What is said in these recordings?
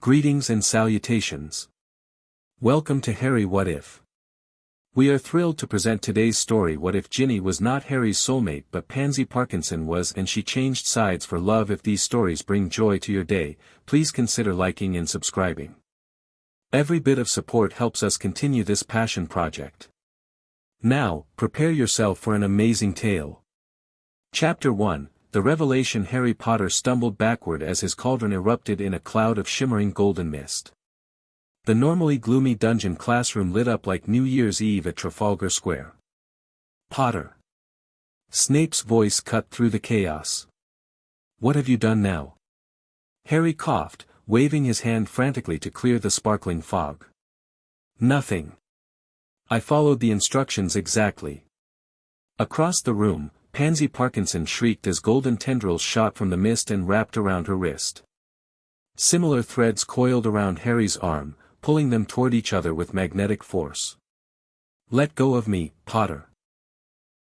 Greetings and salutations. Welcome to Harry What If. We are thrilled to present today's story. What if Ginny was not Harry's soulmate but Pansy Parkinson was, and she changed sides for love? If these stories bring joy to your day, please consider liking and subscribing. Every bit of support helps us continue this passion project. Now, prepare yourself for an amazing tale. Chapter 1. The Revelation. Harry Potter stumbled backward as his cauldron erupted in a cloud of shimmering golden mist. The normally gloomy dungeon classroom lit up like New Year's Eve at Trafalgar Square. Potter. Snape's voice cut through the chaos. What have you done now? Harry coughed, waving his hand frantically to clear the sparkling fog. Nothing. I followed the instructions exactly. Across the room, Pansy Parkinson shrieked as golden tendrils shot from the mist and wrapped around her wrist. Similar threads coiled around Harry's arm, pulling them toward each other with magnetic force. Let go of me, Potter.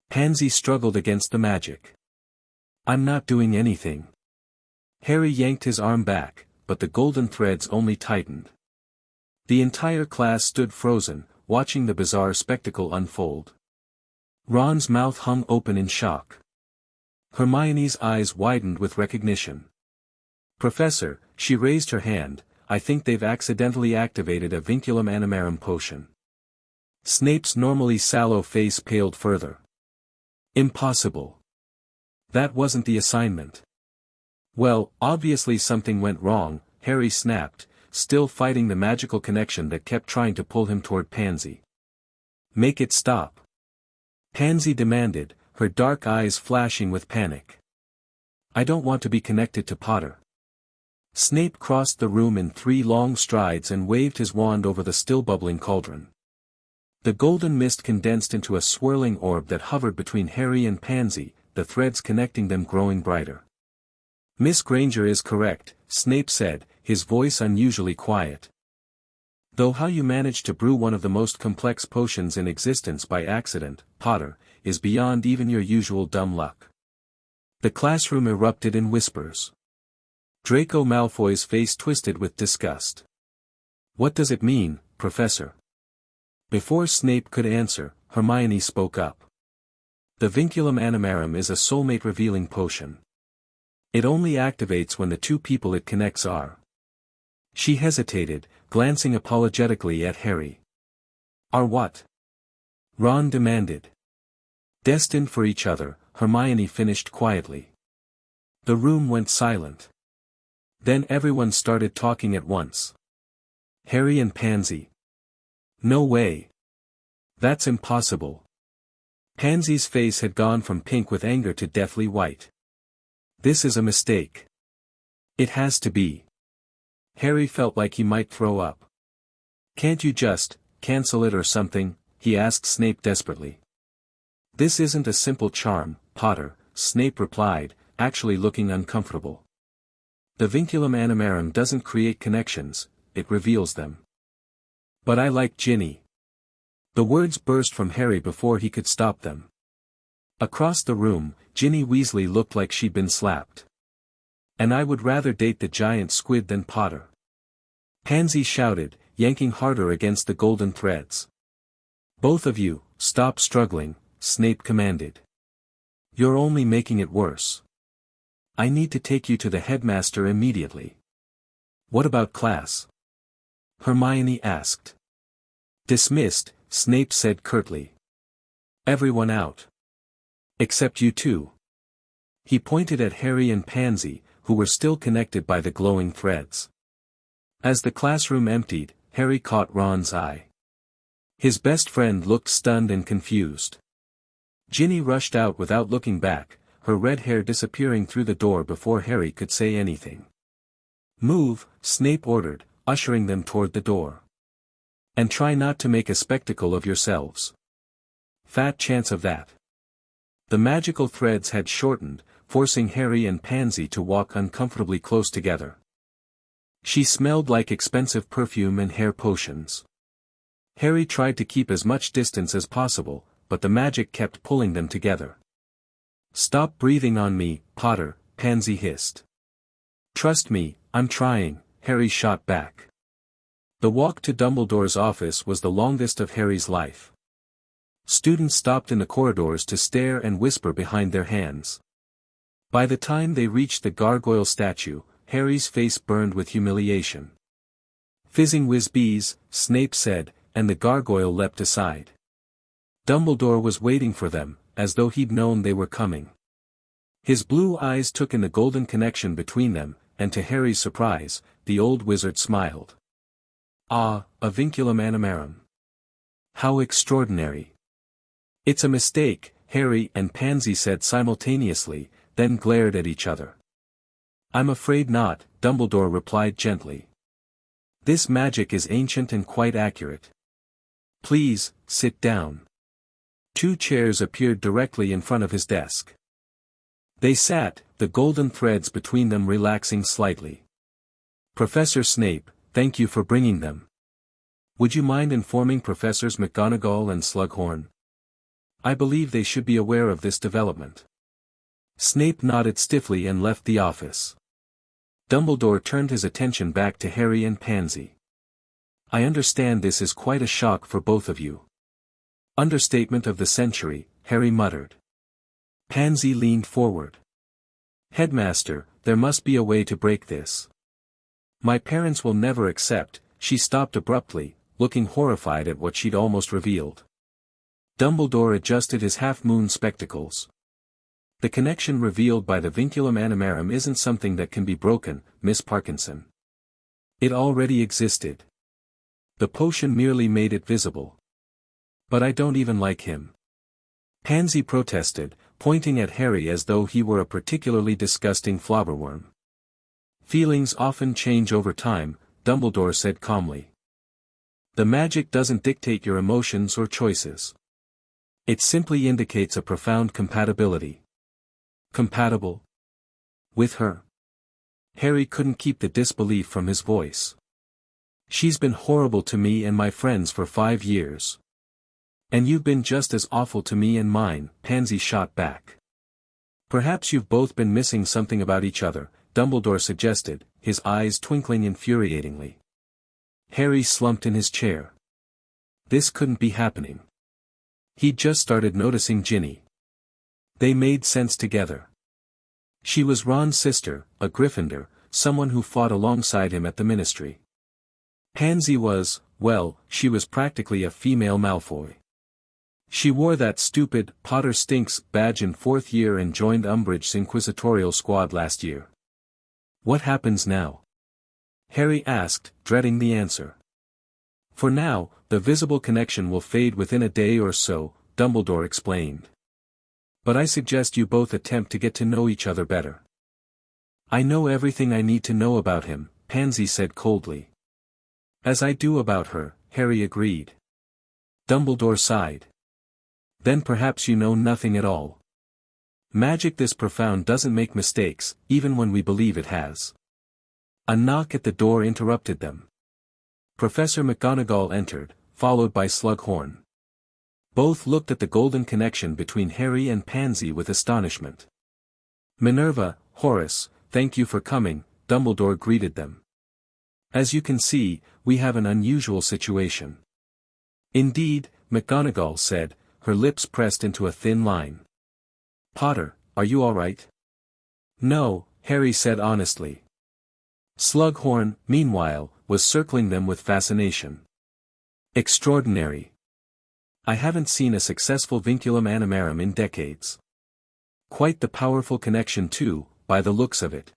Pansy struggled against the magic. I'm not doing anything. Harry yanked his arm back, but the golden threads only tightened. The entire class stood frozen, watching the bizarre spectacle unfold. Ron's mouth hung open in shock. Hermione's eyes widened with recognition. Professor, she raised her hand, I think they've accidentally activated a vinculum animarum potion. Snape's normally sallow face paled further. Impossible. That wasn't the assignment. Well, obviously something went wrong, Harry snapped, still fighting the magical connection that kept trying to pull him toward Pansy. Make it stop. Pansy demanded, her dark eyes flashing with panic. I don't want to be connected to Potter. Snape crossed the room in 3 long strides and waved his wand over the still bubbling cauldron. The golden mist condensed into a swirling orb that hovered between Harry and Pansy, the threads connecting them growing brighter. Miss Granger is correct, Snape said, his voice unusually quiet. Though how you managed to brew one of the most complex potions in existence by accident, Potter, is beyond even your usual dumb luck. The classroom erupted in whispers. Draco Malfoy's face twisted with disgust. What does it mean, Professor? Before Snape could answer, Hermione spoke up. The vinculum animarum is a soulmate-revealing potion. It only activates when the 2 people it connects are. She hesitated, glancing apologetically at Harry. Are what? Ron demanded. Destined for each other, Hermione finished quietly. The room went silent. Then everyone started talking at once. Harry and Pansy. No way. That's impossible. Pansy's face had gone from pink with anger to deathly white. This is a mistake. It has to be. Harry felt like he might throw up. Can't you just cancel it or something? He asked Snape desperately. This isn't a simple charm, Potter, Snape replied, actually looking uncomfortable. The vinculum animarum doesn't create connections, it reveals them. But I like Ginny. The words burst from Harry before he could stop them. Across the room, Ginny Weasley looked like she'd been slapped. And I would rather date the giant squid than Potter. Pansy shouted, yanking harder against the golden threads. Both of you, stop struggling, Snape commanded. You're only making it worse. I need to take you to the headmaster immediately. What about class? Hermione asked. Dismissed, Snape said curtly. Everyone out. Except you 2. He pointed at Harry and Pansy, who were still connected by the glowing threads. As the classroom emptied, Harry caught Ron's eye. His best friend looked stunned and confused. Ginny rushed out without looking back, her red hair disappearing through the door before Harry could say anything. Move, Snape ordered, ushering them toward the door. And try not to make a spectacle of yourselves. Fat chance of that. The magical threads had shortened, forcing Harry and Pansy to walk uncomfortably close together. She smelled like expensive perfume and hair potions. Harry tried to keep as much distance as possible, but the magic kept pulling them together. Stop breathing on me, Potter, Pansy hissed. Trust me, I'm trying, Harry shot back. The walk to Dumbledore's office was the longest of Harry's life. Students stopped in the corridors to stare and whisper behind their hands. By the time they reached the gargoyle statue, Harry's face burned with humiliation. "Fizzing whiz-bees," Snape said, and the gargoyle leapt aside. Dumbledore was waiting for them, as though he'd known they were coming. His blue eyes took in the golden connection between them, and to Harry's surprise, the old wizard smiled. "Ah, a vinculum animarum. How extraordinary." "It's a mistake," Harry and Pansy said simultaneously, then glared at each other. "I'm afraid not," Dumbledore replied gently. "This magic is ancient and quite accurate. Please, sit down." 2 chairs appeared directly in front of his desk. They sat, the golden threads between them relaxing slightly. "Professor Snape, thank you for bringing them. Would you mind informing Professors McGonagall and Slughorn? I believe they should be aware of this development." Snape nodded stiffly and left the office. Dumbledore turned his attention back to Harry and Pansy. "I understand this is quite a shock for both of you." "Understatement of the century," Harry muttered. Pansy leaned forward. "Headmaster, there must be a way to break this. My parents will never accept." She stopped abruptly, looking horrified at what she'd almost revealed. Dumbledore adjusted his half-moon spectacles. "The connection revealed by the vinculum animarum isn't something that can be broken, Miss Parkinson. It already existed. The potion merely made it visible. But I don't even like him." Pansy protested, pointing at Harry as though he were a particularly disgusting flobberworm. "Feelings often change over time," Dumbledore said calmly. "The magic doesn't dictate your emotions or choices. It simply indicates a profound compatibility." "Compatible? With her?" Harry couldn't keep the disbelief from his voice. "She's been horrible to me and my friends for 5 years. And you've been just as awful to me and mine," Pansy shot back. "Perhaps you've both been missing something about each other," Dumbledore suggested, his eyes twinkling infuriatingly. Harry slumped in his chair. This couldn't be happening. He'd just started noticing Ginny. They made sense together. She was Ron's sister, a Gryffindor, someone who fought alongside him at the Ministry. Pansy was, well, she was practically a female Malfoy. She wore that stupid Potter Stinks badge in 4th year and joined Umbridge's inquisitorial squad last year. "What happens now?" Harry asked, dreading the answer. "For now, the visible connection will fade within a day or so," Dumbledore explained. "But I suggest you both attempt to get to know each other better." "I know everything I need to know about him," Pansy said coldly. "As I do about her," Harry agreed. Dumbledore sighed. "Then perhaps you know nothing at all. Magic this profound doesn't make mistakes, even when we believe it has." A knock at the door interrupted them. Professor McGonagall entered, followed by Slughorn. Both looked at the golden connection between Harry and Pansy with astonishment. "Minerva, Horace, thank you for coming," Dumbledore greeted them. "As you can see, we have an unusual situation." "Indeed," McGonagall said, her lips pressed into a thin line. "Potter, are you all right?" "No," Harry said honestly. Slughorn, meanwhile, was circling them with fascination. "Extraordinary. I haven't seen a successful vinculum animarum in decades. Quite the powerful connection too, by the looks of it.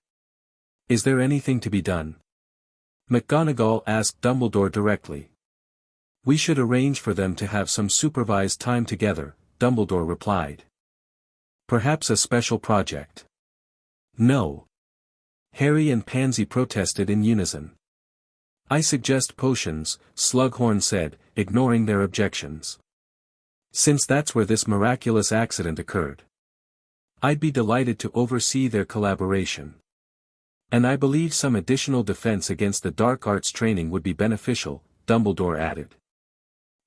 Is there anything to be done?" McGonagall asked Dumbledore directly. "We should arrange for them to have some supervised time together," Dumbledore replied. "Perhaps a special project." "No." Harry and Pansy protested in unison. "I suggest potions," Slughorn said, ignoring their objections. "Since that's where this miraculous accident occurred. I'd be delighted to oversee their collaboration. And I believe some additional defense against the dark arts training would be beneficial," Dumbledore added.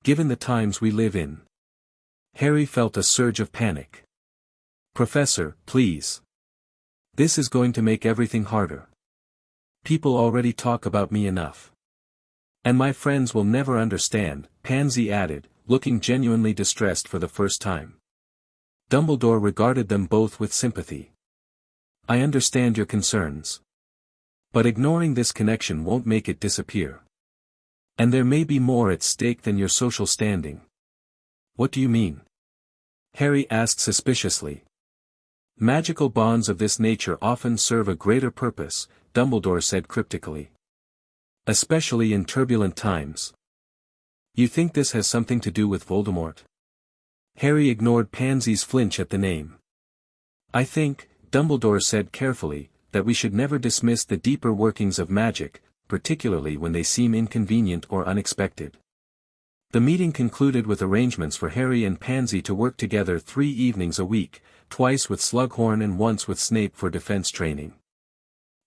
"Given the times we live in." Harry felt a surge of panic. "Professor, please. This is going to make everything harder." People already talk about me enough. And my friends will never understand, Pansy added, looking genuinely distressed for the first time. Dumbledore regarded them both with sympathy. I understand your concerns. But ignoring this connection won't make it disappear. And there may be more at stake than your social standing. What do you mean? Harry asked suspiciously. Magical bonds of this nature often serve a greater purpose, Dumbledore said cryptically. Especially in turbulent times. You think this has something to do with Voldemort? Harry ignored Pansy's flinch at the name. I think, Dumbledore said carefully, that we should never dismiss the deeper workings of magic, particularly when they seem inconvenient or unexpected. The meeting concluded with arrangements for Harry and Pansy to work together 3 evenings a week, twice with Slughorn and once with Snape for defense training.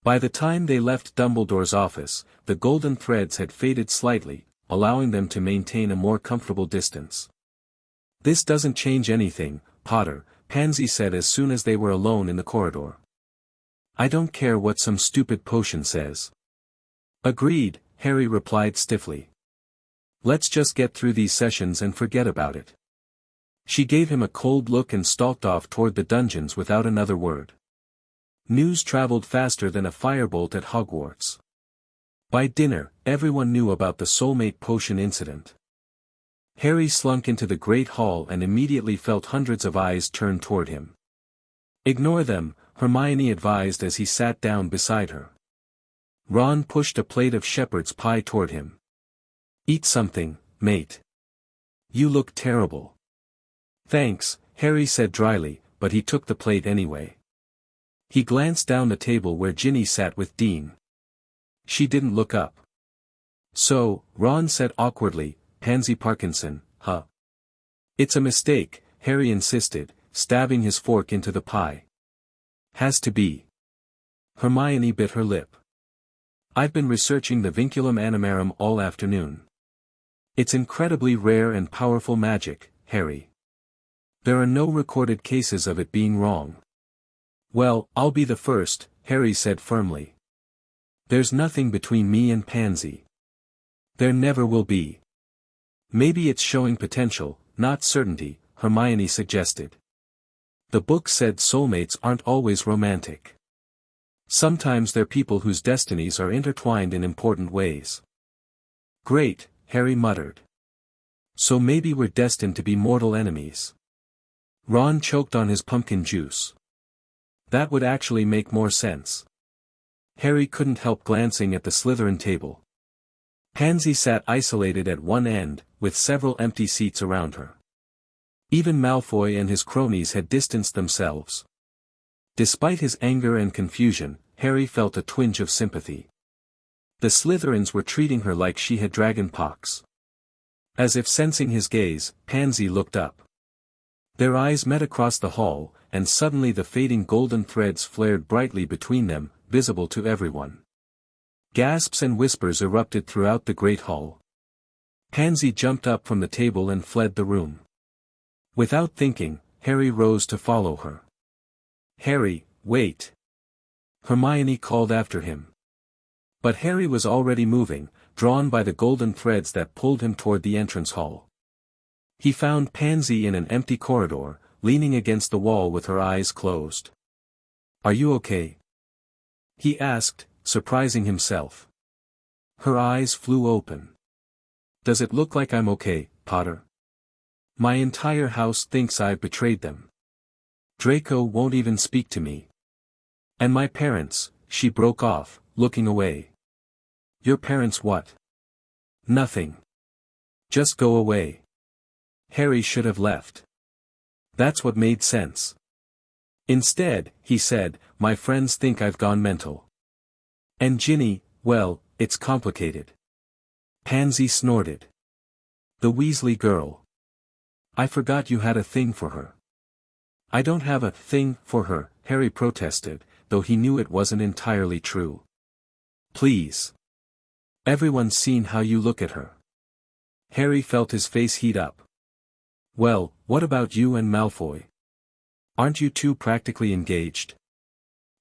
By the time they left Dumbledore's office, the golden threads had faded slightly, allowing them to maintain a more comfortable distance. This doesn't change anything, Potter, Pansy said as soon as they were alone in the corridor. I don't care what some stupid potion says. Agreed, Harry replied stiffly. Let's just get through these sessions and forget about it. She gave him a cold look and stalked off toward the dungeons without another word. News traveled faster than a firebolt at Hogwarts. By dinner, everyone knew about the Soulmate potion incident. Harry slunk into the Great Hall and immediately felt hundreds of eyes turn toward him. Ignore them, Hermione advised as he sat down beside her. Ron pushed a plate of shepherd's pie toward him. Eat something, mate. You look terrible. Thanks, Harry said dryly, but he took the plate anyway. He glanced down the table where Ginny sat with Dean. She didn't look up. So, Ron said awkwardly, Pansy Parkinson, huh? It's a mistake, Harry insisted, stabbing his fork into the pie. Has to be. Hermione bit her lip. I've been researching the Vinculum Animarum all afternoon. It's incredibly rare and powerful magic, Harry. There are no recorded cases of it being wrong. Well, I'll be the first, Harry said firmly. There's nothing between me and Pansy. There never will be. Maybe it's showing potential, not certainty, Hermione suggested. The book said soulmates aren't always romantic. Sometimes they're people whose destinies are intertwined in important ways. Great, Harry muttered. So maybe we're destined to be mortal enemies. Ron choked on his pumpkin juice. That would actually make more sense. Harry couldn't help glancing at the Slytherin table. Pansy sat isolated at one end, with several empty seats around her. Even Malfoy and his cronies had distanced themselves. Despite his anger and confusion, Harry felt a twinge of sympathy. The Slytherins were treating her like she had dragonpox. As if sensing his gaze, Pansy looked up. Their eyes met across the hall, and suddenly the fading golden threads flared brightly between them, visible to everyone. Gasps and whispers erupted throughout the great hall. Pansy jumped up from the table and fled the room. Without thinking, Harry rose to follow her. Harry, wait! Hermione called after him. But Harry was already moving, drawn by the golden threads that pulled him toward the entrance hall. He found Pansy in an empty corridor, leaning against the wall with her eyes closed. Are you okay? He asked, surprising himself. Her eyes flew open. Does it look like I'm okay, Potter? My entire house thinks I've betrayed them. Draco won't even speak to me. And my parents, she broke off, looking away. Your parents what? Nothing. Just go away. Harry should have left. That's what made sense. Instead, he said, my friends think I've gone mental. And Ginny, well, it's complicated. Pansy snorted. The Weasley girl. I forgot you had a thing for her. I don't have a thing for her, Harry protested, though he knew it wasn't entirely true. Please. Everyone's seen how you look at her. Harry felt his face heat up. Well, what about you and Malfoy? Aren't you two practically engaged?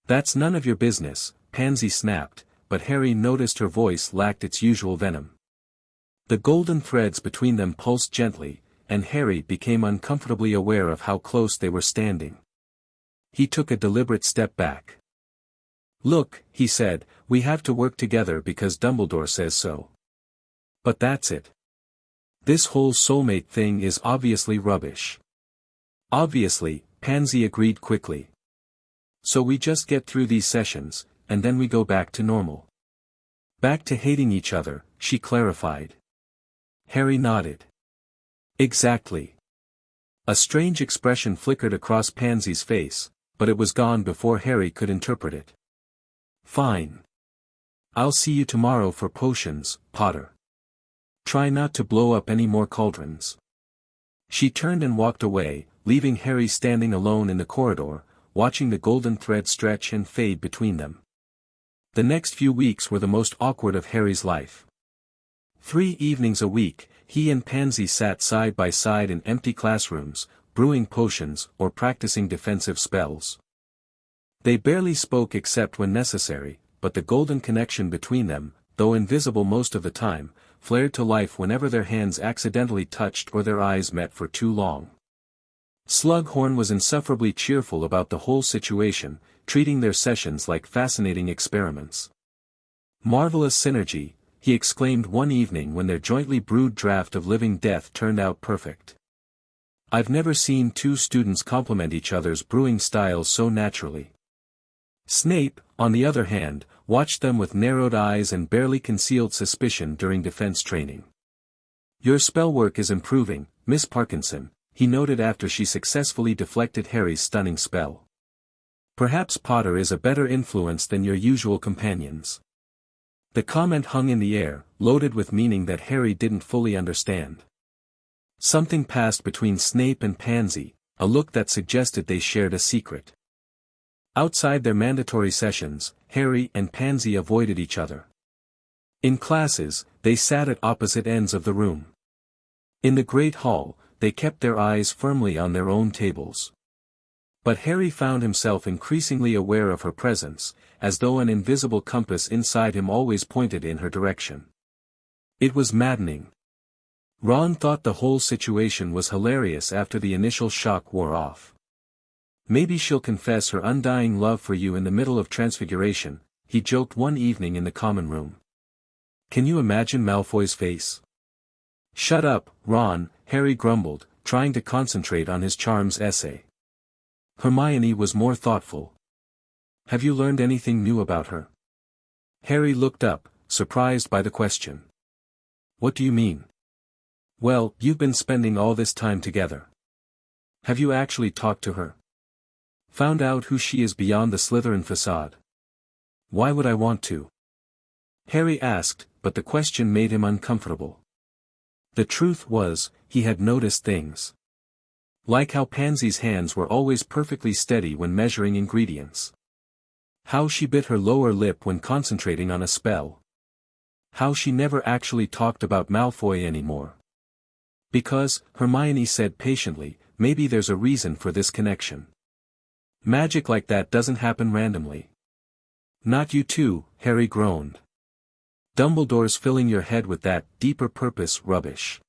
That's none of your business, Pansy snapped, but Harry noticed her voice lacked its usual venom. The golden threads between them pulsed gently, and Harry became uncomfortably aware of how close they were standing. He took a deliberate step back. "Look," he said, "we have to work together because Dumbledore says so. But that's it. This whole soulmate thing is obviously rubbish." "Obviously," Pansy agreed quickly. "So we just get through these sessions, and then we go back to normal." "Back to hating each other," she clarified. Harry nodded. "Exactly." A strange expression flickered across Pansy's face, but it was gone before Harry could interpret it. "Fine. I'll see you tomorrow for potions, Potter. Try not to blow up any more cauldrons." She turned and walked away, leaving Harry standing alone in the corridor, watching the golden thread stretch and fade between them. The next few weeks were the most awkward of Harry's life. 3 evenings a week, he and Pansy sat side by side in empty classrooms, brewing potions or practicing defensive spells. They barely spoke except when necessary, but the golden connection between them, though invisible most of the time, flared to life whenever their hands accidentally touched or their eyes met for too long. Slughorn was insufferably cheerful about the whole situation, treating their sessions like fascinating experiments. "Marvelous synergy," he exclaimed one evening when their jointly brewed draught of living death turned out perfect. "I've never seen two students complement each other's brewing styles so naturally." Snape, on the other hand, watched them with narrowed eyes and barely concealed suspicion during defense training. "Your spell work is improving, Miss Parkinson," he noted after she successfully deflected Harry's stunning spell. "Perhaps Potter is a better influence than your usual companions." The comment hung in the air, loaded with meaning that Harry didn't fully understand. Something passed between Snape and Pansy, a look that suggested they shared a secret. Outside their mandatory sessions, Harry and Pansy avoided each other. In classes, they sat at opposite ends of the room. In the great hall, they kept their eyes firmly on their own tables. But Harry found himself increasingly aware of her presence, as though an invisible compass inside him always pointed in her direction. It was maddening. Ron thought the whole situation was hilarious after the initial shock wore off. "Maybe she'll confess her undying love for you in the middle of Transfiguration," he joked one evening in the common room. Can you imagine Malfoy's face? "Shut up, Ron," Harry grumbled, trying to concentrate on his charms essay. Hermione was more thoughtful. "Have you learned anything new about her?" Harry looked up, surprised by the question. "What do you mean?" "Well, you've been spending all this time together. Have you actually talked to her? Found out who she is beyond the Slytherin facade?" "Why would I want to?" Harry asked, but the question made him uncomfortable. The truth was, he had noticed things. Like how Pansy's hands were always perfectly steady when measuring ingredients. How she bit her lower lip when concentrating on a spell. How she never actually talked about Malfoy anymore. "Because," Hermione said patiently, "maybe there's a reason for this connection. Magic like that doesn't happen randomly." "Not you too," Harry groaned. "Dumbledore's filling your head with that deeper purpose rubbish."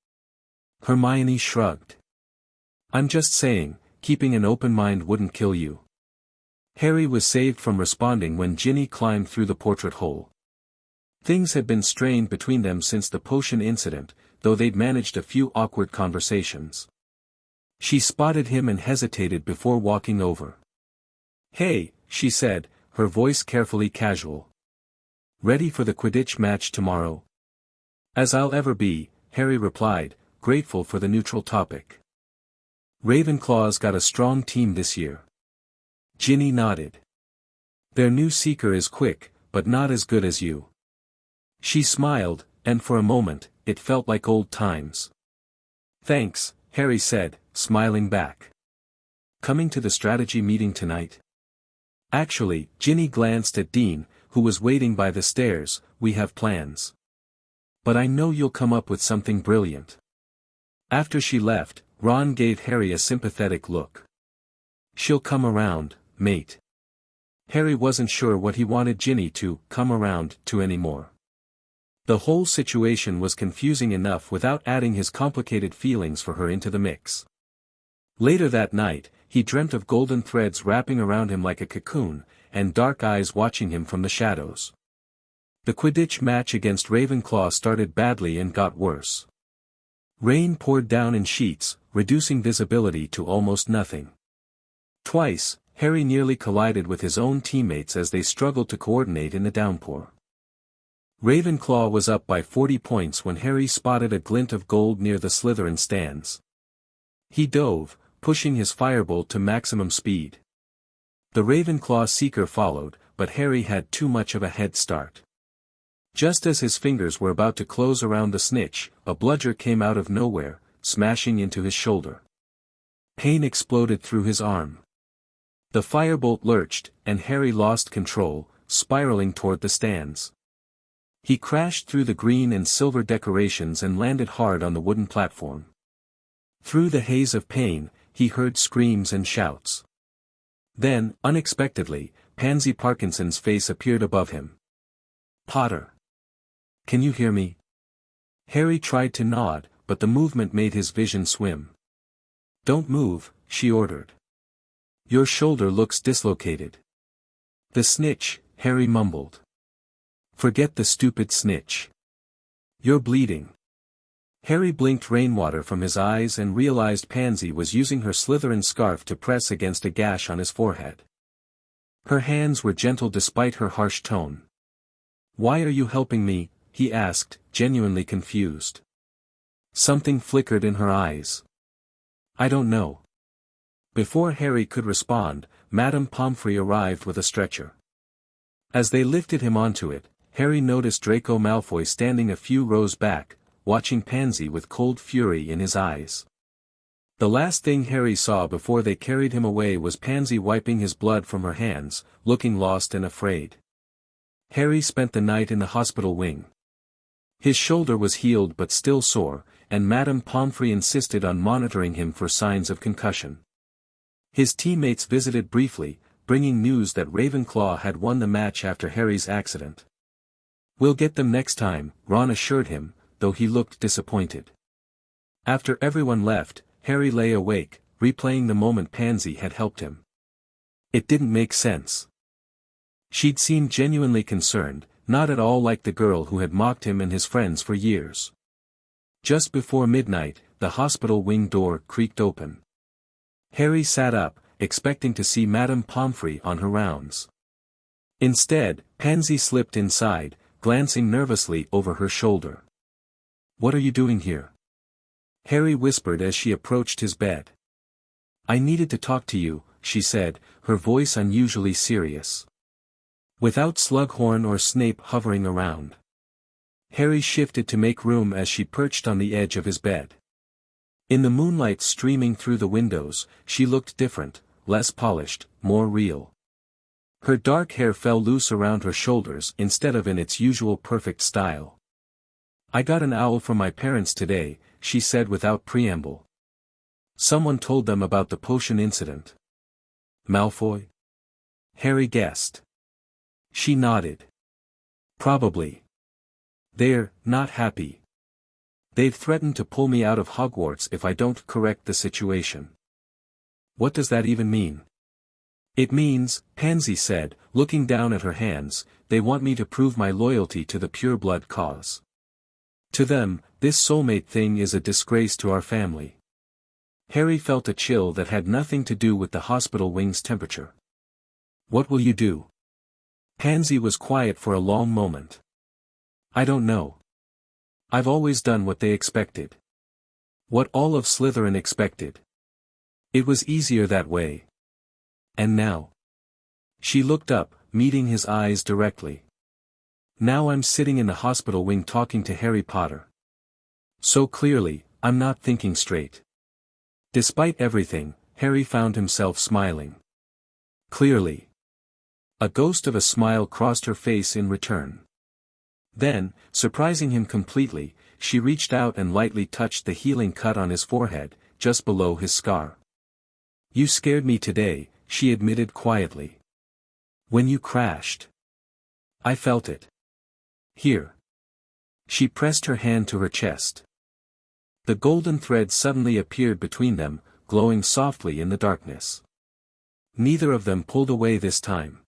Hermione shrugged. "I'm just saying, keeping an open mind wouldn't kill you." Harry was saved from responding when Ginny climbed through the portrait hole. Things had been strained between them since the potion incident, though they'd managed a few awkward conversations. She spotted him and hesitated before walking over. "Hey," she said, her voice carefully casual. "Ready for the Quidditch match tomorrow?" "As I'll ever be," Harry replied, grateful for the neutral topic. "Ravenclaw's got a strong team this year." Ginny nodded. "Their new seeker is quick, but not as good as you." She smiled, and for a moment, it felt like old times. "Thanks," Harry said, smiling back. "Coming to the strategy meeting tonight?" "Actually," Ginny glanced at Dean, who was waiting by the stairs, "we have plans. But I know you'll come up with something brilliant." After she left, Ron gave Harry a sympathetic look. "She'll come around, mate." Harry wasn't sure what he wanted Ginny to come around to anymore. The whole situation was confusing enough without adding his complicated feelings for her into the mix. Later that night, he dreamt of golden threads wrapping around him like a cocoon, and dark eyes watching him from the shadows. The Quidditch match against Ravenclaw started badly and got worse. Rain poured down in sheets, reducing visibility to almost nothing. Twice, Harry nearly collided with his own teammates as they struggled to coordinate in the downpour. Ravenclaw was up by 40 points when Harry spotted a glint of gold near the Slytherin stands. He dove, pushing his firebolt to maximum speed. The Ravenclaw seeker followed, but Harry had too much of a head start. Just as his fingers were about to close around the snitch, a bludger came out of nowhere, smashing into his shoulder. Pain exploded through his arm. The firebolt lurched, and Harry lost control, spiraling toward the stands. He crashed through the green and silver decorations and landed hard on the wooden platform. Through the haze of pain, he heard screams and shouts. Then, unexpectedly, Pansy Parkinson's face appeared above him. "Potter. Can you hear me?" Harry tried to nod, but the movement made his vision swim. "Don't move," she ordered. "Your shoulder looks dislocated." "The snitch," Harry mumbled. "Forget the stupid snitch. You're bleeding." Harry blinked rainwater from his eyes and realized Pansy was using her Slytherin scarf to press against a gash on his forehead. Her hands were gentle despite her harsh tone. "Why are you helping me?" he asked, genuinely confused. Something flickered in her eyes. "I don't know." Before Harry could respond, Madame Pomfrey arrived with a stretcher. As they lifted him onto it, Harry noticed Draco Malfoy standing a few rows back, watching Pansy with cold fury in his eyes. The last thing Harry saw before they carried him away was Pansy wiping his blood from her hands, looking lost and afraid. Harry spent the night in the hospital wing. His shoulder was healed but still sore, and Madame Pomfrey insisted on monitoring him for signs of concussion. His teammates visited briefly, bringing news that Ravenclaw had won the match after Harry's accident. "We'll get them next time," Ron assured him, though he looked disappointed. After everyone left, Harry lay awake, replaying the moment Pansy had helped him. It didn't make sense. She'd seemed genuinely concerned, not at all like the girl who had mocked him and his friends for years. Just before midnight, the hospital wing door creaked open. Harry sat up, expecting to see Madame Pomfrey on her rounds. Instead, Pansy slipped inside, glancing nervously over her shoulder. "What are you doing here?" Harry whispered as she approached his bed. "I needed to talk to you," she said, her voice unusually serious. Without Slughorn or Snape hovering around. Harry shifted to make room as she perched on the edge of his bed. In the moonlight streaming through the windows, she looked different, less polished, more real. Her dark hair fell loose around her shoulders instead of in its usual perfect style. "I got an owl from my parents today," she said without preamble. "Someone told them about the potion incident." "Malfoy?" Harry guessed. She nodded. "Probably. They're not happy. They've threatened to pull me out of Hogwarts if I don't correct the situation." "What does that even mean?" "It means," Pansy said, looking down at her hands, "they want me to prove my loyalty to the pureblood cause. To them, this soulmate thing is a disgrace to our family." Harry felt a chill that had nothing to do with the hospital wing's temperature. "What will you do?" Pansy was quiet for a long moment. "I don't know. I've always done what they expected. What all of Slytherin expected. It was easier that way. And now?" She looked up, meeting his eyes directly. "Now I'm sitting in the hospital wing talking to Harry Potter. So clearly, I'm not thinking straight." Despite everything, Harry found himself smiling. Clearly. A ghost of a smile crossed her face in return. Then, surprising him completely, she reached out and lightly touched the healing cut on his forehead, just below his scar. "You scared me today," she admitted quietly. When you crashed. I felt it. Here. She pressed her hand to her chest. The golden thread suddenly appeared between them, glowing softly in the darkness. Neither of them pulled away this time.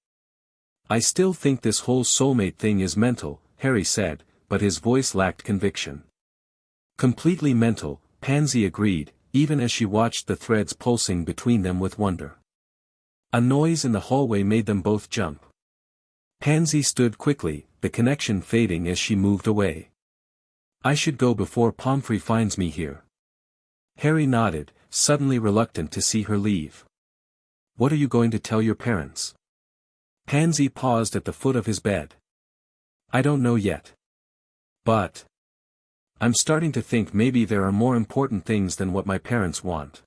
I still think this whole soulmate thing is mental, Harry said, but his voice lacked conviction. Completely mental, Pansy agreed, even as she watched the threads pulsing between them with wonder. A noise in the hallway made them both jump. Pansy stood quickly, the connection fading as she moved away. I should go before Pomfrey finds me here. Harry nodded, suddenly reluctant to see her leave. What are you going to tell your parents? Pansy paused at the foot of his bed. I don't know yet. But I'm starting to think maybe there are more important things than what my parents want.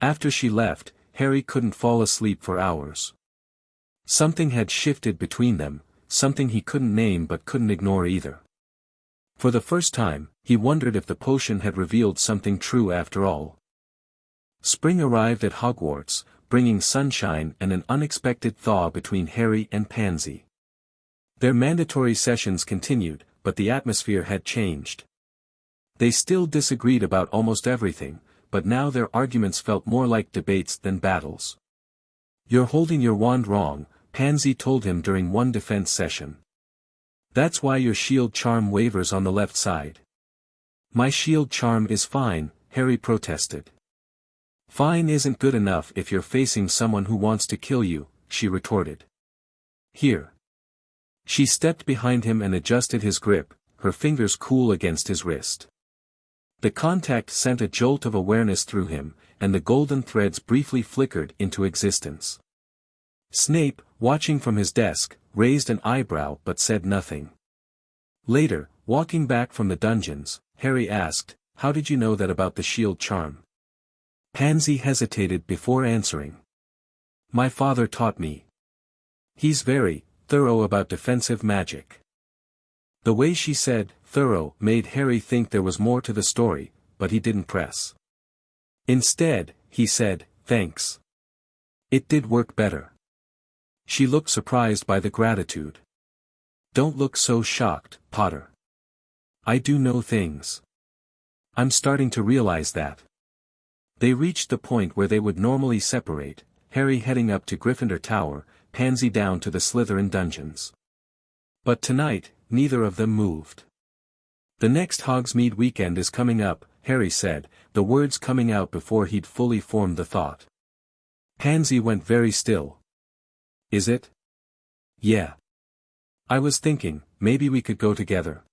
After she left, Harry couldn't fall asleep for hours. Something had shifted between them, something he couldn't name but couldn't ignore either. For the first time, he wondered if the potion had revealed something true after all. Spring arrived at Hogwarts, bringing sunshine and an unexpected thaw between Harry and Pansy. Their mandatory sessions continued, but the atmosphere had changed. They still disagreed about almost everything, but now their arguments felt more like debates than battles. You're holding your wand wrong, Pansy told him during one defense session. That's why your shield charm wavers on the left side. My shield charm is fine, Harry protested. Fine isn't good enough if you're facing someone who wants to kill you, she retorted. Here. She stepped behind him and adjusted his grip, her fingers cool against his wrist. The contact sent a jolt of awareness through him, and the golden threads briefly flickered into existence. Snape, watching from his desk, raised an eyebrow but said nothing. Later, walking back from the dungeons, Harry asked, "How did you know that about the shield charm?" Pansy hesitated before answering. "My father taught me. He's very thorough about defensive magic." The way she said thorough made Harry think there was more to the story, but he didn't press. Instead, he said, "Thanks. It did work better." She looked surprised by the gratitude. "Don't look so shocked, Potter. I do know things. I'm starting to realize that." They reached the point where they would normally separate, Harry heading up to Gryffindor Tower, Pansy down to the Slytherin dungeons. But tonight, neither of them moved. "The next Hogsmeade weekend is coming up," Harry said, the words coming out before he'd fully formed the thought. Pansy went very still. "Is it?" "Yeah. I was thinking, maybe we could go together."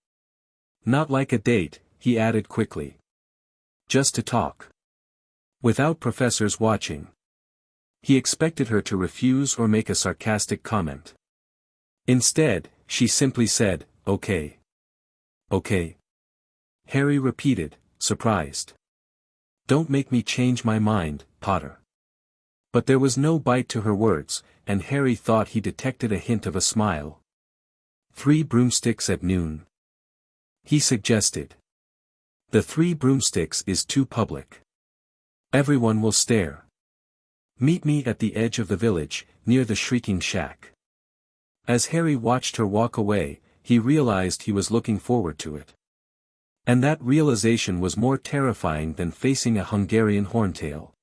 "Not like a date," he added quickly. "Just to talk. Without professors watching." He expected her to refuse or make a sarcastic comment. Instead, she simply said, "Okay." "Okay." Harry repeated, surprised. "Don't make me change my mind, Potter." But there was no bite to her words, and Harry thought he detected a hint of a smile. 3 broomsticks at noon," he suggested. "The 3 broomsticks is too public. Everyone will stare. Meet me at the edge of the village, near the Shrieking Shack." As Harry watched her walk away, he realized he was looking forward to it. And that realization was more terrifying than facing a Hungarian horntail.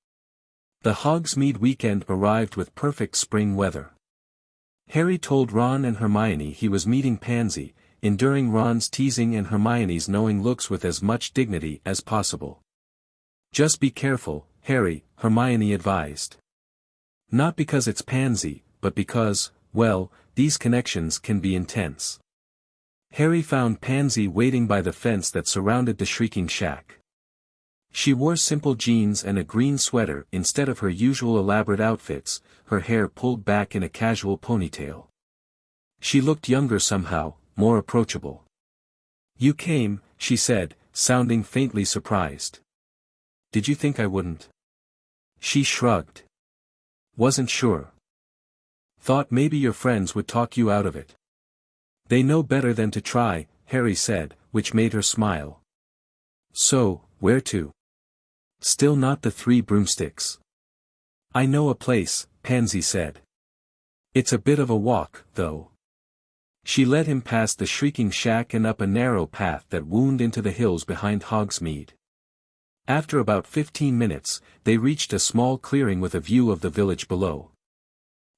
The Hogsmeade weekend arrived with perfect spring weather. Harry told Ron and Hermione he was meeting Pansy, enduring Ron's teasing and Hermione's knowing looks with as much dignity as possible. "Just be careful, Harry," Hermione advised. "Not because it's Pansy, but because, well, these connections can be intense." Harry found Pansy waiting by the fence that surrounded the Shrieking Shack. She wore simple jeans and a green sweater instead of her usual elaborate outfits, her hair pulled back in a casual ponytail. She looked younger somehow, more approachable. "You came," she said, sounding faintly surprised. "Did you think I wouldn't?" She shrugged. "Wasn't sure. Thought maybe your friends would talk you out of it." "They know better than to try," Harry said, which made her smile. "So, where to?" "Still not the 3 broomsticks." "I know a place," Pansy said. It's a bit of a walk, though. She led him past the shrieking shack and up a narrow path that wound into the hills behind Hogsmeade. After about 15 minutes, they reached a small clearing with a view of the village below.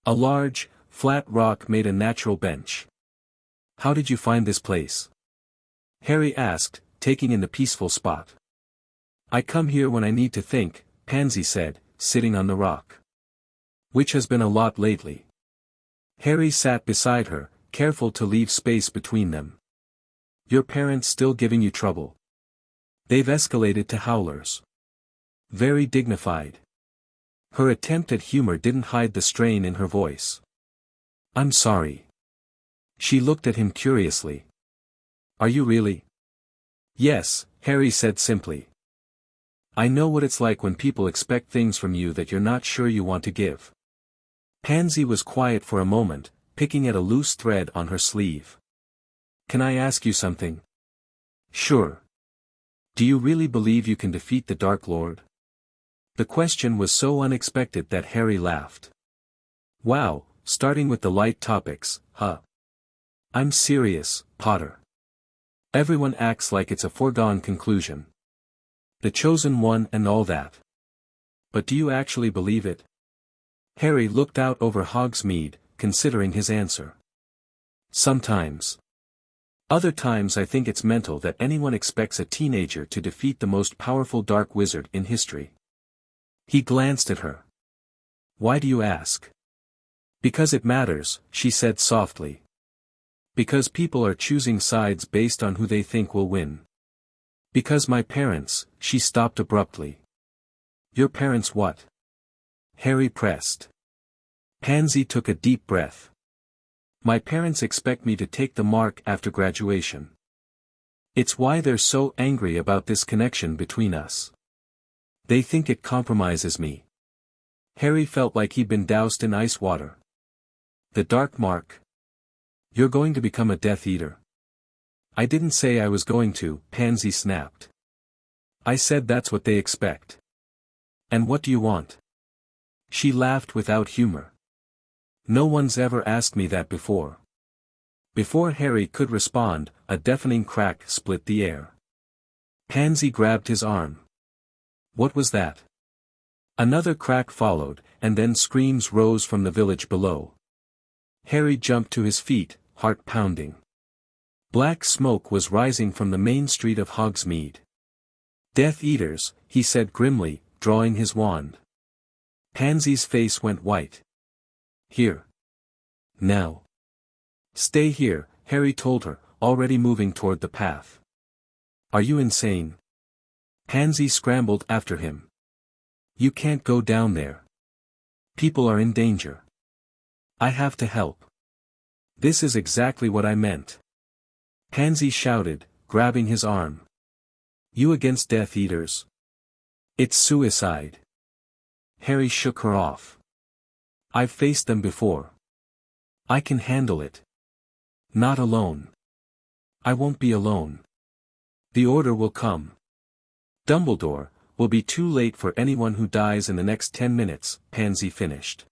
A large, flat rock made a natural bench. "How did you find this place?" Harry asked, taking in the peaceful spot. "I come here when I need to think," Pansy said, sitting on the rock. "Which has been a lot lately." Harry sat beside her, careful to leave space between them. "Your parents still giving you trouble?" "They've escalated to howlers." Very dignified. Her attempt at humor didn't hide the strain in her voice. "I'm sorry." She looked at him curiously. "Are you really?" "Yes," Harry said simply. "I know what it's like when people expect things from you that you're not sure you want to give." Pansy was quiet for a moment, picking at a loose thread on her sleeve. "Can I ask you something?" "Sure." "Do you really believe you can defeat the Dark Lord?" The question was so unexpected that Harry laughed. "Wow, starting with the light topics, huh?" "I'm serious, Potter. Everyone acts like it's a foregone conclusion. The chosen one and all that. But do you actually believe it?" Harry looked out over Hogsmeade, considering his answer. "Sometimes. Other times I think it's mental that anyone expects a teenager to defeat the most powerful dark wizard in history." He glanced at her. "Why do you ask?" "Because it matters," she said softly. "Because people are choosing sides based on who they think will win. Because my parents," she stopped abruptly. "Your parents what?" Harry pressed. Pansy took a deep breath. "My parents expect me to take the mark after graduation. It's why they're so angry about this connection between us. They think it compromises me." Harry felt like he'd been doused in ice water. "The dark mark? You're going to become a Death Eater?" "I didn't say I was going to," Pansy snapped. "I said that's what they expect." "And what do you want?" She laughed without humor. "No one's ever asked me that before." Before Harry could respond, a deafening crack split the air. Pansy grabbed his arm. "What was that?" Another crack followed, and then screams rose from the village below. Harry jumped to his feet, heart pounding. Black smoke was rising from the main street of Hogsmeade. "Death Eaters," he said grimly, drawing his wand. Pansy's face went white. "Here. Now. Stay here," Harry told her, already moving toward the path. "Are you insane?" Pansy scrambled after him. "You can't go down there. People are in danger. I have to help." "This is exactly what I meant." Pansy shouted, grabbing his arm. "You against Death Eaters? It's suicide." Harry shook her off. "I've faced them before. I can handle it. Not alone. I won't be alone. The order will come. Dumbledore, will be too late for anyone who dies in the next 10 minutes, Pansy finished.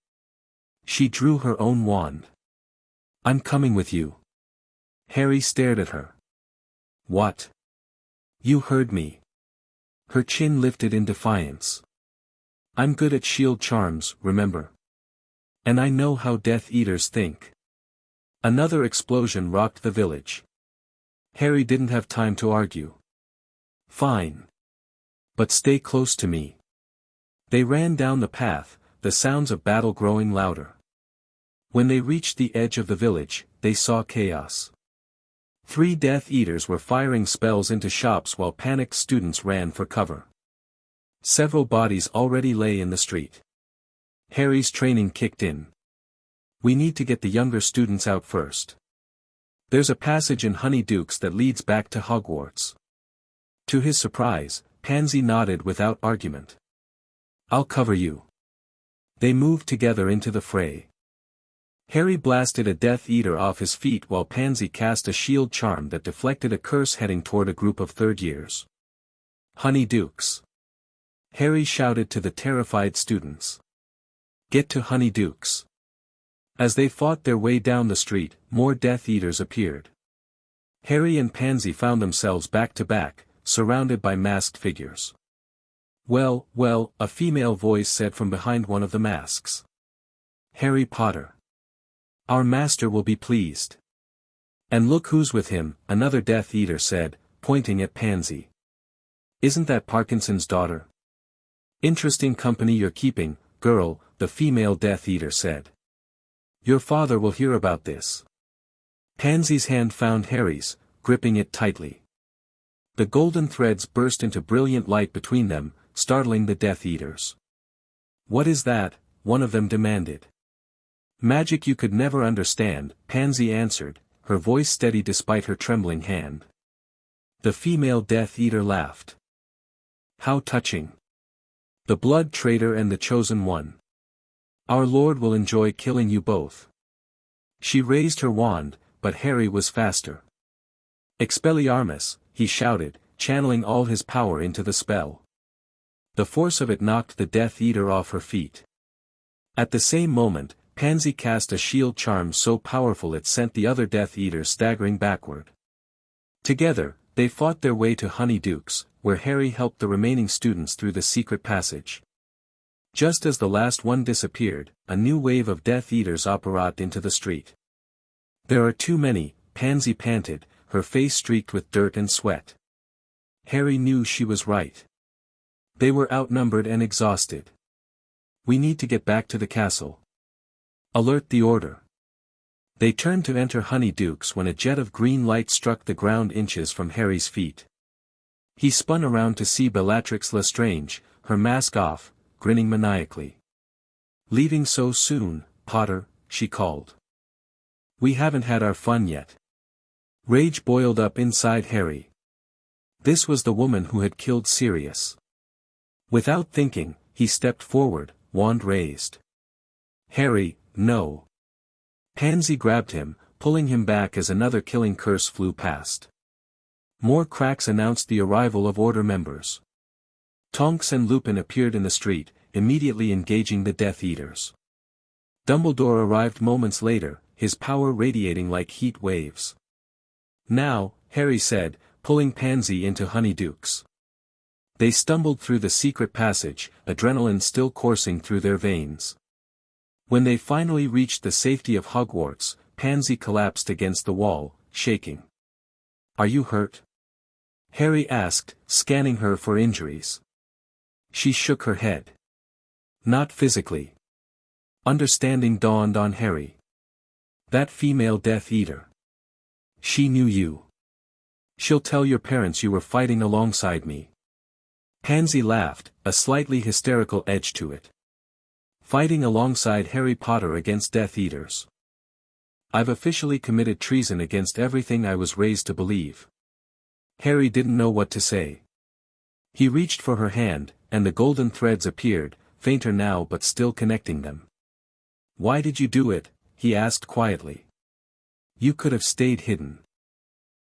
She drew her own wand. "I'm coming with you." Harry stared at her. "What?" "You heard me." Her chin lifted in defiance. "I'm good at shield charms, remember? And I know how Death Eaters think." Another explosion rocked the village. Harry didn't have time to argue. "Fine. But stay close to me." They ran down the path, the sounds of battle growing louder. When they reached the edge of the village, they saw chaos. 3 Death Eaters were firing spells into shops while panicked students ran for cover. Several bodies already lay in the street. Harry's training kicked in. "We need to get the younger students out first. There's a passage in Honeydukes that leads back to Hogwarts." To his surprise, Pansy nodded without argument. "I'll cover you." They moved together into the fray. Harry blasted a Death Eater off his feet while Pansy cast a shield charm that deflected a curse heading toward a group of third years. "Honeydukes!" Harry shouted to the terrified students. "Get to Honeydukes!" As they fought their way down the street, more Death Eaters appeared. Harry and Pansy found themselves back to back, surrounded by masked figures. "Well, well," a female voice said from behind one of the masks. "Harry Potter. Our master will be pleased." "And look who's with him," another Death Eater said, pointing at Pansy. "Isn't that Parkinson's daughter?" "Interesting company you're keeping, girl," the female Death Eater said. "Your father will hear about this." Pansy's hand found Harry's, gripping it tightly. The golden threads burst into brilliant light between them, startling the Death Eaters. "What is that?" one of them demanded. "Magic you could never understand," Pansy answered, her voice steady despite her trembling hand. The female Death Eater laughed. "How touching. The Blood Traitor and the Chosen One. Our Lord will enjoy killing you both." She raised her wand, but Harry was faster. "Expelliarmus," he shouted, channeling all his power into the spell. The force of it knocked the Death Eater off her feet. At the same moment, Pansy cast a shield charm so powerful it sent the other Death Eaters staggering backward. Together, they fought their way to Honeydukes, where Harry helped the remaining students through the secret passage. Just as the last one disappeared, a new wave of Death Eaters apparat into the street. "There are too many," Pansy panted, her face streaked with dirt and sweat. Harry knew she was right. They were outnumbered and exhausted. "We need to get back to the castle. Alert the Order." They turned to enter Honeydukes when a jet of green light struck the ground inches from Harry's feet. He spun around to see Bellatrix Lestrange, her mask off, grinning maniacally. "Leaving so soon, Potter?" she called. "We haven't had our fun yet." Rage boiled up inside Harry. This was the woman who had killed Sirius. Without thinking, he stepped forward, wand raised. "Harry, no." Pansy grabbed him, pulling him back as another killing curse flew past. More cracks announced the arrival of Order members. Tonks and Lupin appeared in the street, immediately engaging the Death Eaters. Dumbledore arrived moments later, his power radiating like heat waves. "Now," Harry said, pulling Pansy into Honeydukes. They stumbled through the secret passage, adrenaline still coursing through their veins. When they finally reached the safety of Hogwarts, Pansy collapsed against the wall, shaking. "Are you hurt?" Harry asked, scanning her for injuries. She shook her head. "Not physically." Understanding dawned on Harry. "That female Death Eater. She knew you. She'll tell your parents you were fighting alongside me." Pansy laughed, a slightly hysterical edge to it. "Fighting alongside Harry Potter against Death Eaters. I've officially committed treason against everything I was raised to believe." Harry didn't know what to say. He reached for her hand, and the golden threads appeared, fainter now but still connecting them. "Why did you do it?" he asked quietly. "You could have stayed hidden."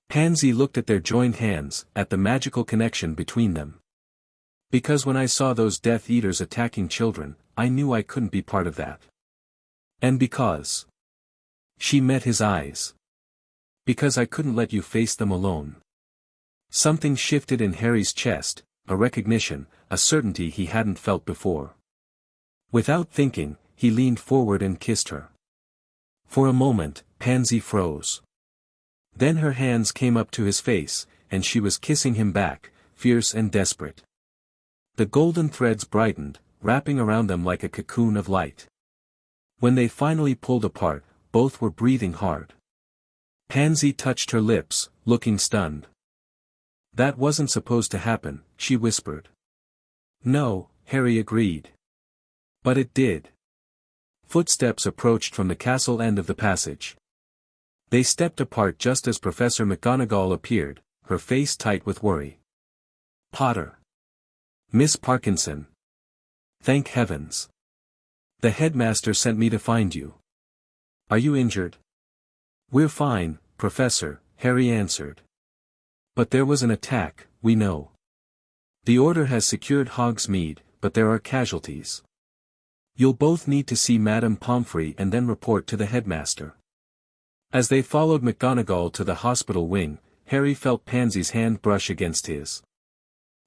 Pansy looked at their joined hands, at the magical connection between them. "Because when I saw those Death Eaters attacking children, I knew I couldn't be part of that. And because..." She met his eyes. "Because I couldn't let you face them alone." Something shifted in Harry's chest, a recognition, a certainty he hadn't felt before. Without thinking, he leaned forward and kissed her. For a moment, Pansy froze. Then her hands came up to his face, and she was kissing him back, fierce and desperate. The golden threads brightened, wrapping around them like a cocoon of light. When they finally pulled apart, both were breathing hard. Pansy touched her lips, looking stunned. "That wasn't supposed to happen," she whispered. "No," Harry agreed. "But it did." Footsteps approached from the castle end of the passage. They stepped apart just as Professor McGonagall appeared, her face tight with worry. "Potter. Miss Parkinson. Thank heavens. The headmaster sent me to find you. Are you injured?" "We're fine, Professor," Harry answered. "But there was an attack, we know. The Order has secured Hogsmeade, but there are casualties." You'll both need to see Madame Pomfrey and then report to the headmaster. As they followed McGonagall to the hospital wing, Harry felt Pansy's hand brush against his.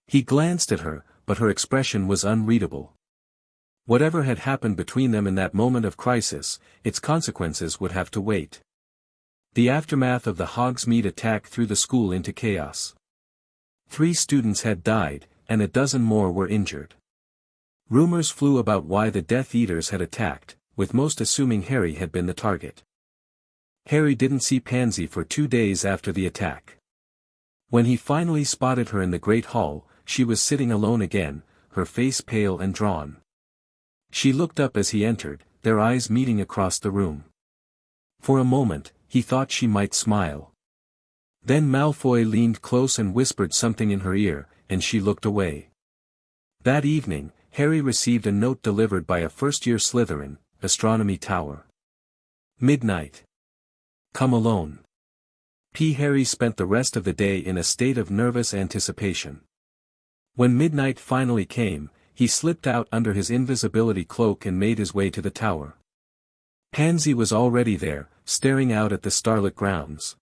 He glanced at her, but her expression was unreadable. Whatever had happened between them in that moment of crisis, its consequences would have to wait. The aftermath of the Hogsmeade attack threw the school into chaos. 3 students had died, and a dozen more were injured. Rumors flew about why the Death Eaters had attacked, with most assuming Harry had been the target. Harry didn't see Pansy for 2 days after the attack. When he finally spotted her in the Great Hall, she was sitting alone again, her face pale and drawn. She looked up as he entered, their eyes meeting across the room. For a moment, he thought she might smile. Then Malfoy leaned close and whispered something in her ear, and she looked away. That evening, Harry received a note delivered by a first-year Slytherin, Astronomy Tower. Midnight. Come alone. Harry spent the rest of the day in a state of nervous anticipation. When midnight finally came, he slipped out under his invisibility cloak and made his way to the tower. Pansy was already there, staring out at the starlit grounds.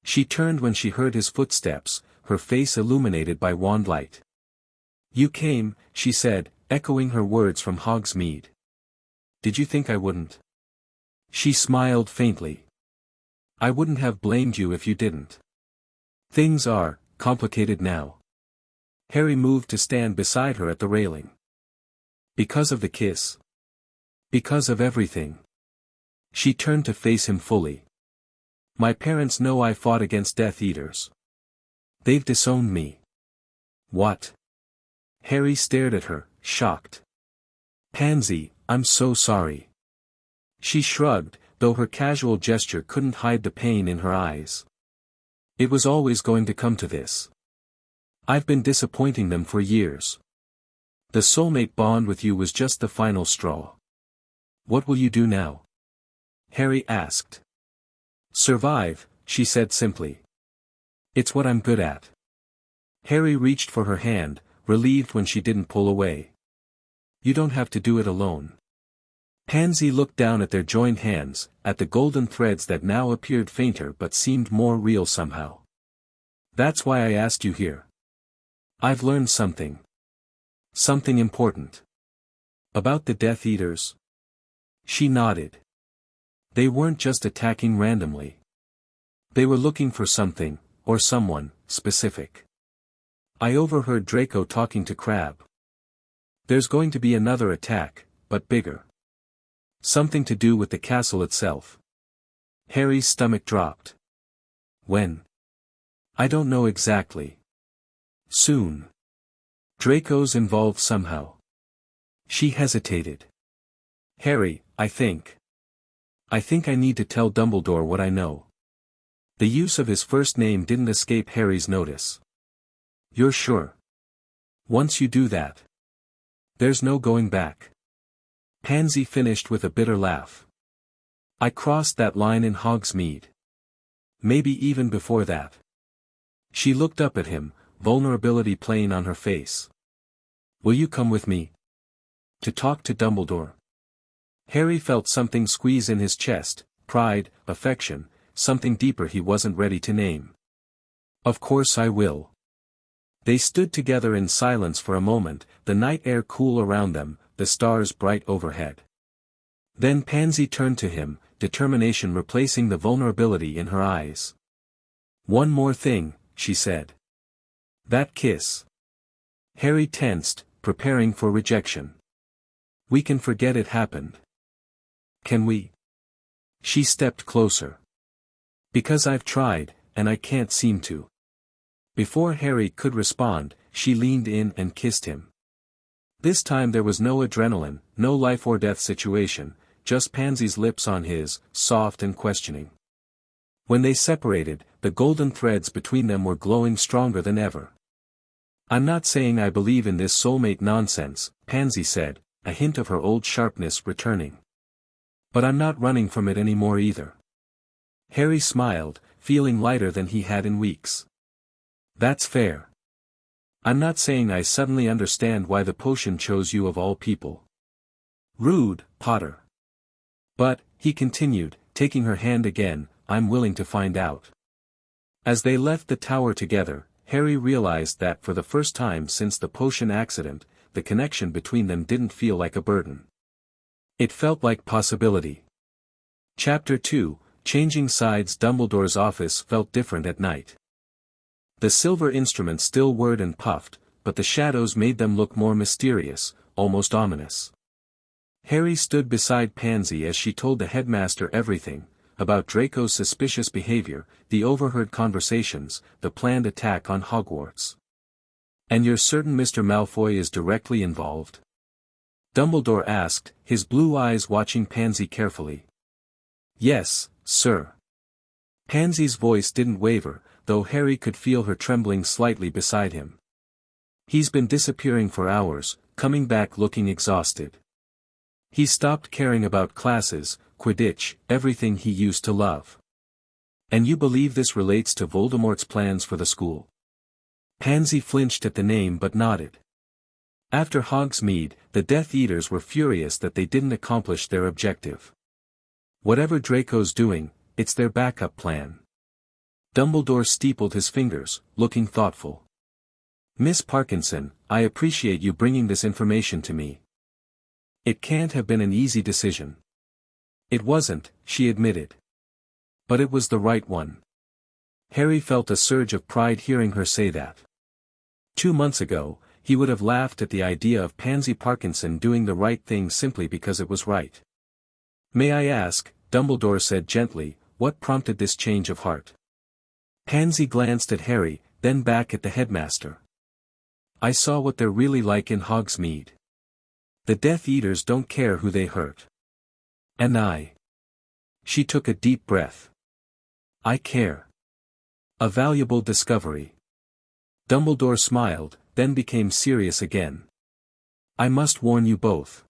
She turned when she heard his footsteps, her face illuminated by wand light. "You came," she said, echoing her words from Hogsmeade. "Did you think I wouldn't?" She smiled faintly. "I wouldn't have blamed you if you didn't. Things are complicated now." Harry moved to stand beside her at the railing. "Because of the kiss?" "Because of everything." She turned to face him fully. "My parents know I fought against Death Eaters. They've disowned me." "What?" Harry stared at her, shocked. "Pansy, I'm so sorry." She shrugged, though her casual gesture couldn't hide the pain in her eyes. "It was always going to come to this. I've been disappointing them for years. The soulmate bond with you was just the final straw. What will you do now?" Harry asked. "Survive," she said simply. "It's what I'm good at." Harry reached for her hand, relieved when she didn't pull away. "You don't have to do it alone." Pansy looked down at their joined hands, at the golden threads that now appeared fainter but seemed more real somehow. "That's why I asked you here. I've learned something. Something important." "About the Death Eaters?" She nodded. "They weren't just attacking randomly. They were looking for something, or someone, specific. I overheard Draco talking to Crabbe. There's going to be another attack, but bigger. Something to do with the castle itself." Harry's stomach dropped. "When?" "I don't know exactly. Soon. Draco's involved somehow." She hesitated. "Harry, I think I need to tell Dumbledore what I know." The use of his first name didn't escape Harry's notice. "You're sure? Once you do that, there's no going back." Pansy finished with a bitter laugh. "I crossed that line in Hogsmeade. Maybe even before that." She looked up at him, vulnerability plain on her face. "Will you come with me? To talk to Dumbledore?" Harry felt something squeeze in his chest, pride, affection, something deeper he wasn't ready to name. "Of course I will." They stood together in silence for a moment, the night air cool around them, the stars bright overhead. Then Pansy turned to him, determination replacing the vulnerability in her eyes. "One more thing," she said. "That kiss." Harry tensed, preparing for rejection. "We can forget it happened." "Can we?" She stepped closer. "Because I've tried, and I can't seem to." Before Harry could respond, she leaned in and kissed him. This time there was no adrenaline, no life-or-death situation, just Pansy's lips on his, soft and questioning. When they separated, the golden threads between them were glowing stronger than ever. "I'm not saying I believe in this soulmate nonsense," Pansy said, a hint of her old sharpness returning. "But I'm not running from it anymore either." Harry smiled, feeling lighter than he had in weeks. "That's fair. I'm not saying I suddenly understand why the potion chose you of all people. Rude, Potter. But, he continued, taking her hand again, I'm willing to find out. As they left the tower together, Harry realized that for the first time since the potion accident, the connection between them didn't feel like a burden. It felt like possibility. Chapter 2, Changing Sides. Dumbledore's office felt different at night. The silver instruments still whirred and puffed, but the shadows made them look more mysterious, almost ominous. Harry stood beside Pansy as she told the headmaster everything, about Draco's suspicious behavior, the overheard conversations, the planned attack on Hogwarts. And you're certain Mr. Malfoy is directly involved? Dumbledore asked, his blue eyes watching Pansy carefully. Yes, sir. Pansy's voice didn't waver, though Harry could feel her trembling slightly beside him. He's been disappearing for hours, coming back looking exhausted. He stopped caring about classes, Quidditch, everything he used to love. And you believe this relates to Voldemort's plans for the school? Pansy flinched at the name but nodded. After Hogsmeade, the Death Eaters were furious that they didn't accomplish their objective. Whatever Draco's doing, it's their backup plan. Dumbledore steepled his fingers, looking thoughtful. Miss Parkinson, I appreciate you bringing this information to me. It can't have been an easy decision. It wasn't, she admitted. But it was the right one. Harry felt a surge of pride hearing her say that. 2 months ago, he would have laughed at the idea of Pansy Parkinson doing the right thing simply because it was right. May I ask, Dumbledore said gently, what prompted this change of heart? Pansy glanced at Harry, then back at the headmaster. I saw what they're really like in Hogsmeade. The Death Eaters don't care who they hurt. And I. She took a deep breath. I care. A valuable discovery. Dumbledore smiled, then became serious again. I must warn you both.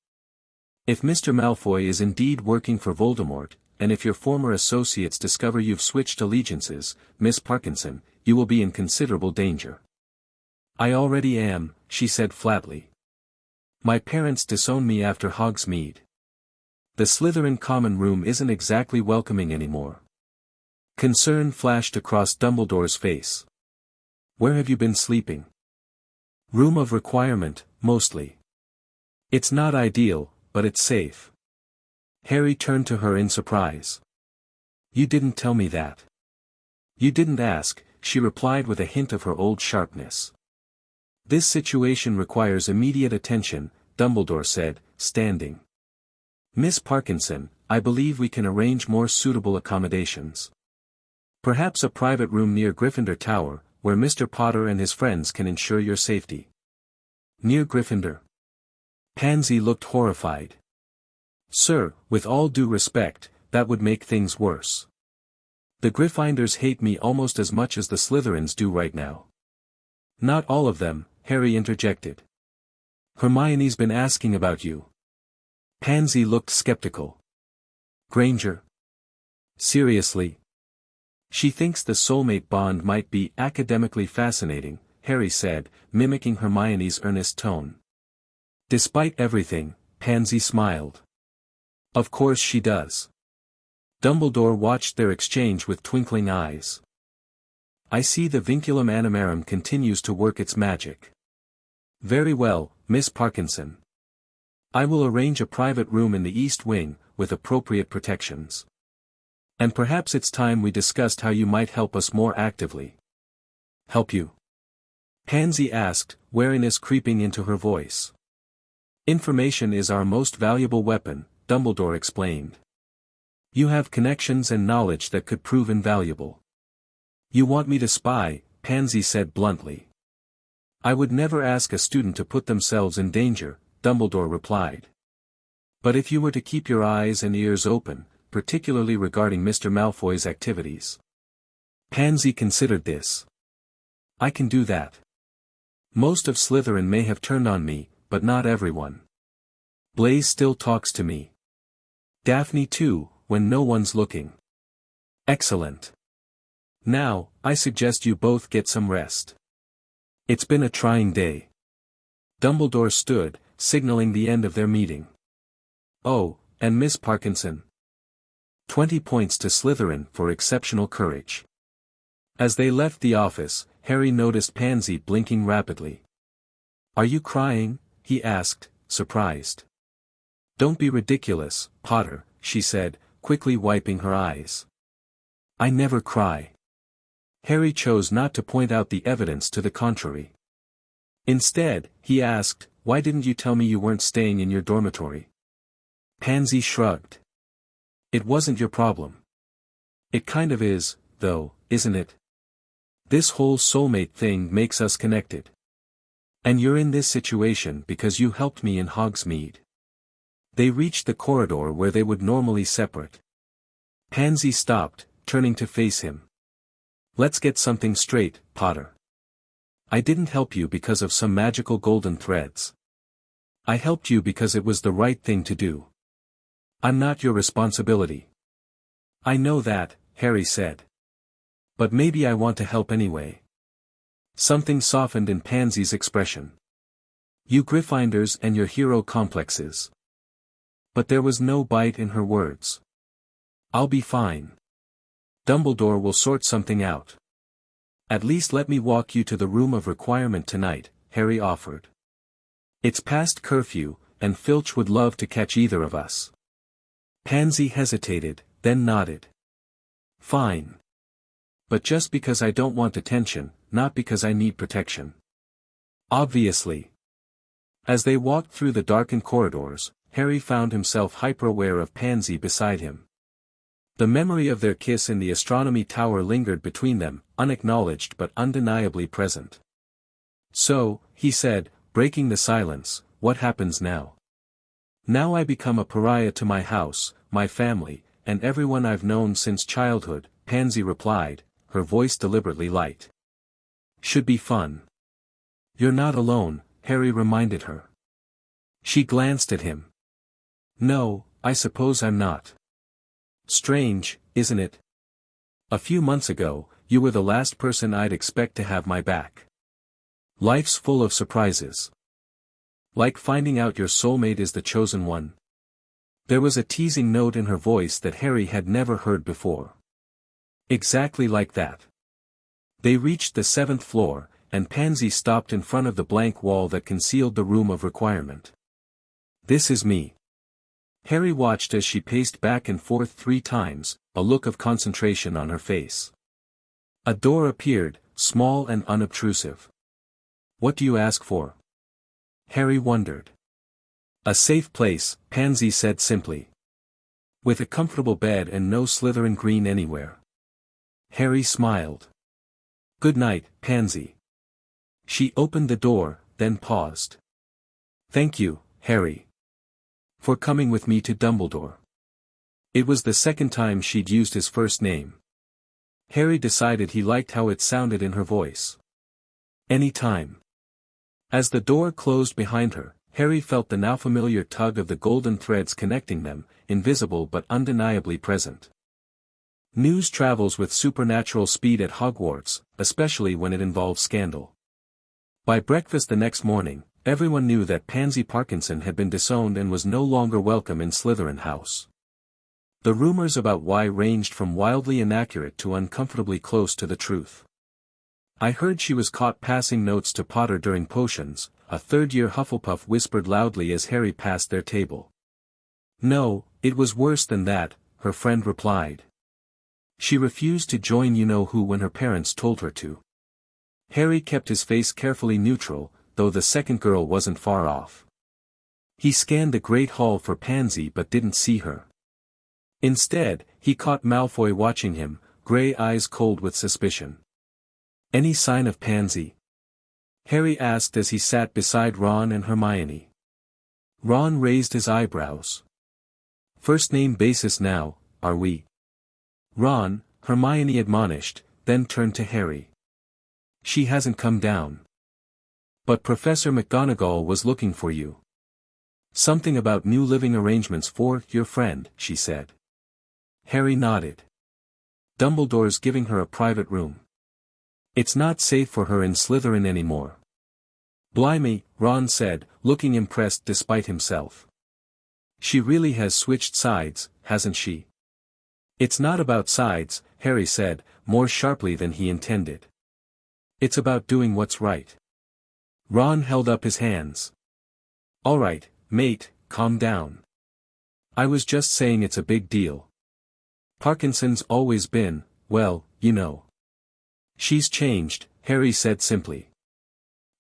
If Mr. Malfoy is indeed working for Voldemort, and if your former associates discover you've switched allegiances, Miss Parkinson, you will be in considerable danger. I already am, she said flatly. My parents disowned me after Hogsmeade. The Slytherin common room isn't exactly welcoming anymore. Concern flashed across Dumbledore's face. Where have you been sleeping? Room of requirement, mostly. It's not ideal, but it's safe. Harry turned to her in surprise. You didn't tell me that. You didn't ask, she replied with a hint of her old sharpness. This situation requires immediate attention, Dumbledore said, standing. Miss Parkinson, I believe we can arrange more suitable accommodations. Perhaps a private room near Gryffindor Tower, where Mr. Potter and his friends can ensure your safety. Near Gryffindor? Pansy looked horrified. Sir, with all due respect, that would make things worse. The Gryffindors hate me almost as much as the Slytherins do right now. Not all of them, Harry interjected. Hermione's been asking about you. Pansy looked skeptical. Granger? Seriously? She thinks the soulmate bond might be academically fascinating, Harry said, mimicking Hermione's earnest tone. Despite everything, Pansy smiled. Of course she does. Dumbledore watched their exchange with twinkling eyes. I see the vinculum animarum continues to work its magic. Very well, Miss Parkinson. I will arrange a private room in the East Wing, with appropriate protections. And perhaps it's time we discussed how you might help us more actively. Help you? Pansy asked, wariness creeping into her voice. Information is our most valuable weapon, Dumbledore explained. You have connections and knowledge that could prove invaluable. You want me to spy, Pansy said bluntly. I would never ask a student to put themselves in danger, Dumbledore replied. But if you were to keep your eyes and ears open, particularly regarding Mr. Malfoy's activities. Pansy considered this. I can do that. Most of Slytherin may have turned on me, but not everyone. Blaise still talks to me. Daphne too, when no one's looking. Excellent. Now, I suggest you both get some rest. It's been a trying day. Dumbledore stood, signaling the end of their meeting. Oh, and Miss Parkinson. 20 points to Slytherin for exceptional courage. As they left the office, Harry noticed Pansy blinking rapidly. Are you crying? He asked, surprised. Don't be ridiculous, Potter, she said, quickly wiping her eyes. I never cry. Harry chose not to point out the evidence to the contrary. Instead, he asked, why didn't you tell me you weren't staying in your dormitory? Pansy shrugged. It wasn't your problem. It kind of is, though, isn't it? This whole soulmate thing makes us connected. And you're in this situation because you helped me in Hogsmeade. They reached the corridor where they would normally separate. Pansy stopped, turning to face him. Let's get something straight, Potter. I didn't help you because of some magical golden threads. I helped you because it was the right thing to do. I'm not your responsibility. I know that, Harry said. But maybe I want to help anyway. Something softened in Pansy's expression. You Gryffindors and your hero complexes. But there was no bite in her words. I'll be fine. Dumbledore will sort something out. At least let me walk you to the room of requirement tonight, Harry offered. It's past curfew, and Filch would love to catch either of us. Pansy hesitated, then nodded. Fine. But just because I don't want attention, not because I need protection. Obviously. As they walked through the darkened corridors, Harry found himself hyper-aware of Pansy beside him. The memory of their kiss in the astronomy tower lingered between them, unacknowledged but undeniably present. So, he said, breaking the silence, what happens now? Now I become a pariah to my house, my family, and everyone I've known since childhood, Pansy replied, her voice deliberately light. Should be fun. You're not alone, Harry reminded her. She glanced at him. No, I suppose I'm not. Strange, isn't it? A few months ago, you were the last person I'd expect to have my back. Life's full of surprises. Like finding out your soulmate is the chosen one. There was a teasing note in her voice that Harry had never heard before. Exactly like that. They reached the 7th floor, and Pansy stopped in front of the blank wall that concealed the room of requirement. This is me. Harry watched as she paced back and forth 3 times, a look of concentration on her face. A door appeared, small and unobtrusive. What do you ask for? Harry wondered. A safe place, Pansy said simply. With a comfortable bed and no Slytherin green anywhere. Harry smiled. Good night, Pansy. She opened the door, then paused. Thank you, Harry. For coming with me to Dumbledore. It was the second time she'd used his first name. Harry decided he liked how it sounded in her voice. Any time. As the door closed behind her, Harry felt the now familiar tug of the golden threads connecting them, invisible but undeniably present. News travels with supernatural speed at Hogwarts, especially when it involves scandal. By breakfast the next morning, everyone knew that Pansy Parkinson had been disowned and was no longer welcome in Slytherin House. The rumors about why ranged from wildly inaccurate to uncomfortably close to the truth. I heard she was caught passing notes to Potter during potions, a third-year Hufflepuff whispered loudly as Harry passed their table. No, it was worse than that, her friend replied. She refused to join you-know-who when her parents told her to. Harry kept his face carefully neutral, though the second girl wasn't far off. He scanned the great hall for Pansy but didn't see her. Instead, he caught Malfoy watching him, grey eyes cold with suspicion. Any sign of Pansy? Harry asked as he sat beside Ron and Hermione. Ron raised his eyebrows. First name basis now, are we? Ron, Hermione admonished, then turned to Harry. She hasn't come down. But Professor McGonagall was looking for you. Something about new living arrangements for your friend, she said. Harry nodded. Dumbledore's giving her a private room. It's not safe for her in Slytherin anymore. Blimey, Ron said, looking impressed despite himself. She really has switched sides, hasn't she? It's not about sides, Harry said, more sharply than he intended. It's about doing what's right. Ron held up his hands. All right, mate, calm down. I was just saying it's a big deal. Parkinson's always been, well, you know. She's changed, Harry said simply.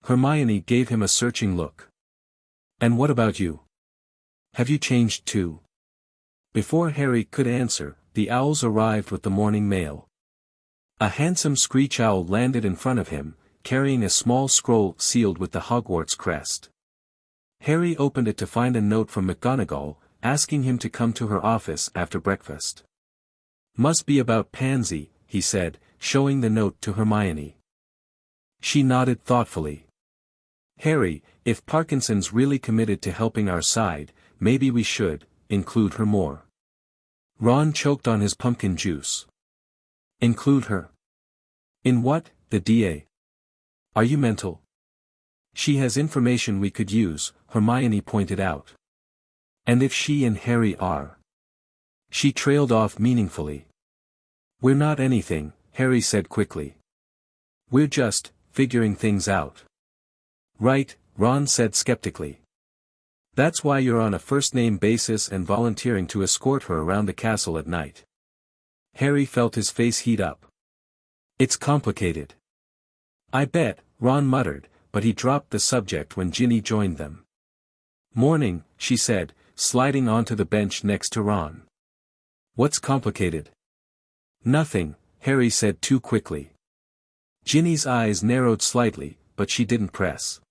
Hermione gave him a searching look. And what about you? Have you changed too? Before Harry could answer, the owls arrived with the morning mail. A handsome screech owl landed in front of him, carrying a small scroll sealed with the Hogwarts crest. Harry opened it to find a note from McGonagall, asking him to come to her office after breakfast. Must be about Pansy, he said, showing the note to Hermione. She nodded thoughtfully. Harry, if Parkinson's really committed to helping our side, maybe we should include her more. Ron choked on his pumpkin juice. Include her? In what, the DA? Are you mental? She has information we could use, Hermione pointed out. And if she and Harry are? She trailed off meaningfully. We're not anything, Harry said quickly. We're just figuring things out. Right, Ron said skeptically. That's why you're on a first-name basis and volunteering to escort her around the castle at night. Harry felt his face heat up. It's complicated. I bet, Ron muttered, but he dropped the subject when Ginny joined them. Morning, she said, sliding onto the bench next to Ron. What's complicated? Nothing, Harry said too quickly. Ginny's eyes narrowed slightly, but she didn't press.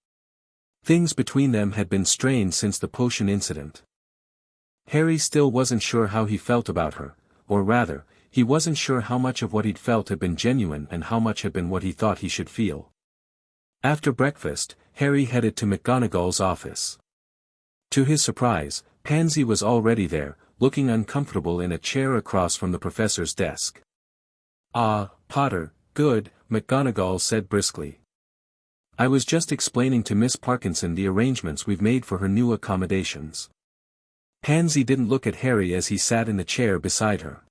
Things between them had been strained since the potion incident. Harry still wasn't sure how he felt about her, or rather, he wasn't sure how much of what he'd felt had been genuine and how much had been what he thought he should feel. After breakfast, Harry headed to McGonagall's office. To his surprise, Pansy was already there, looking uncomfortable in a chair across from the professor's desk. Ah, Potter, good, McGonagall said briskly. I was just explaining to Miss Parkinson the arrangements we've made for her new accommodations. Pansy didn't look at Harry as he sat in the chair beside her.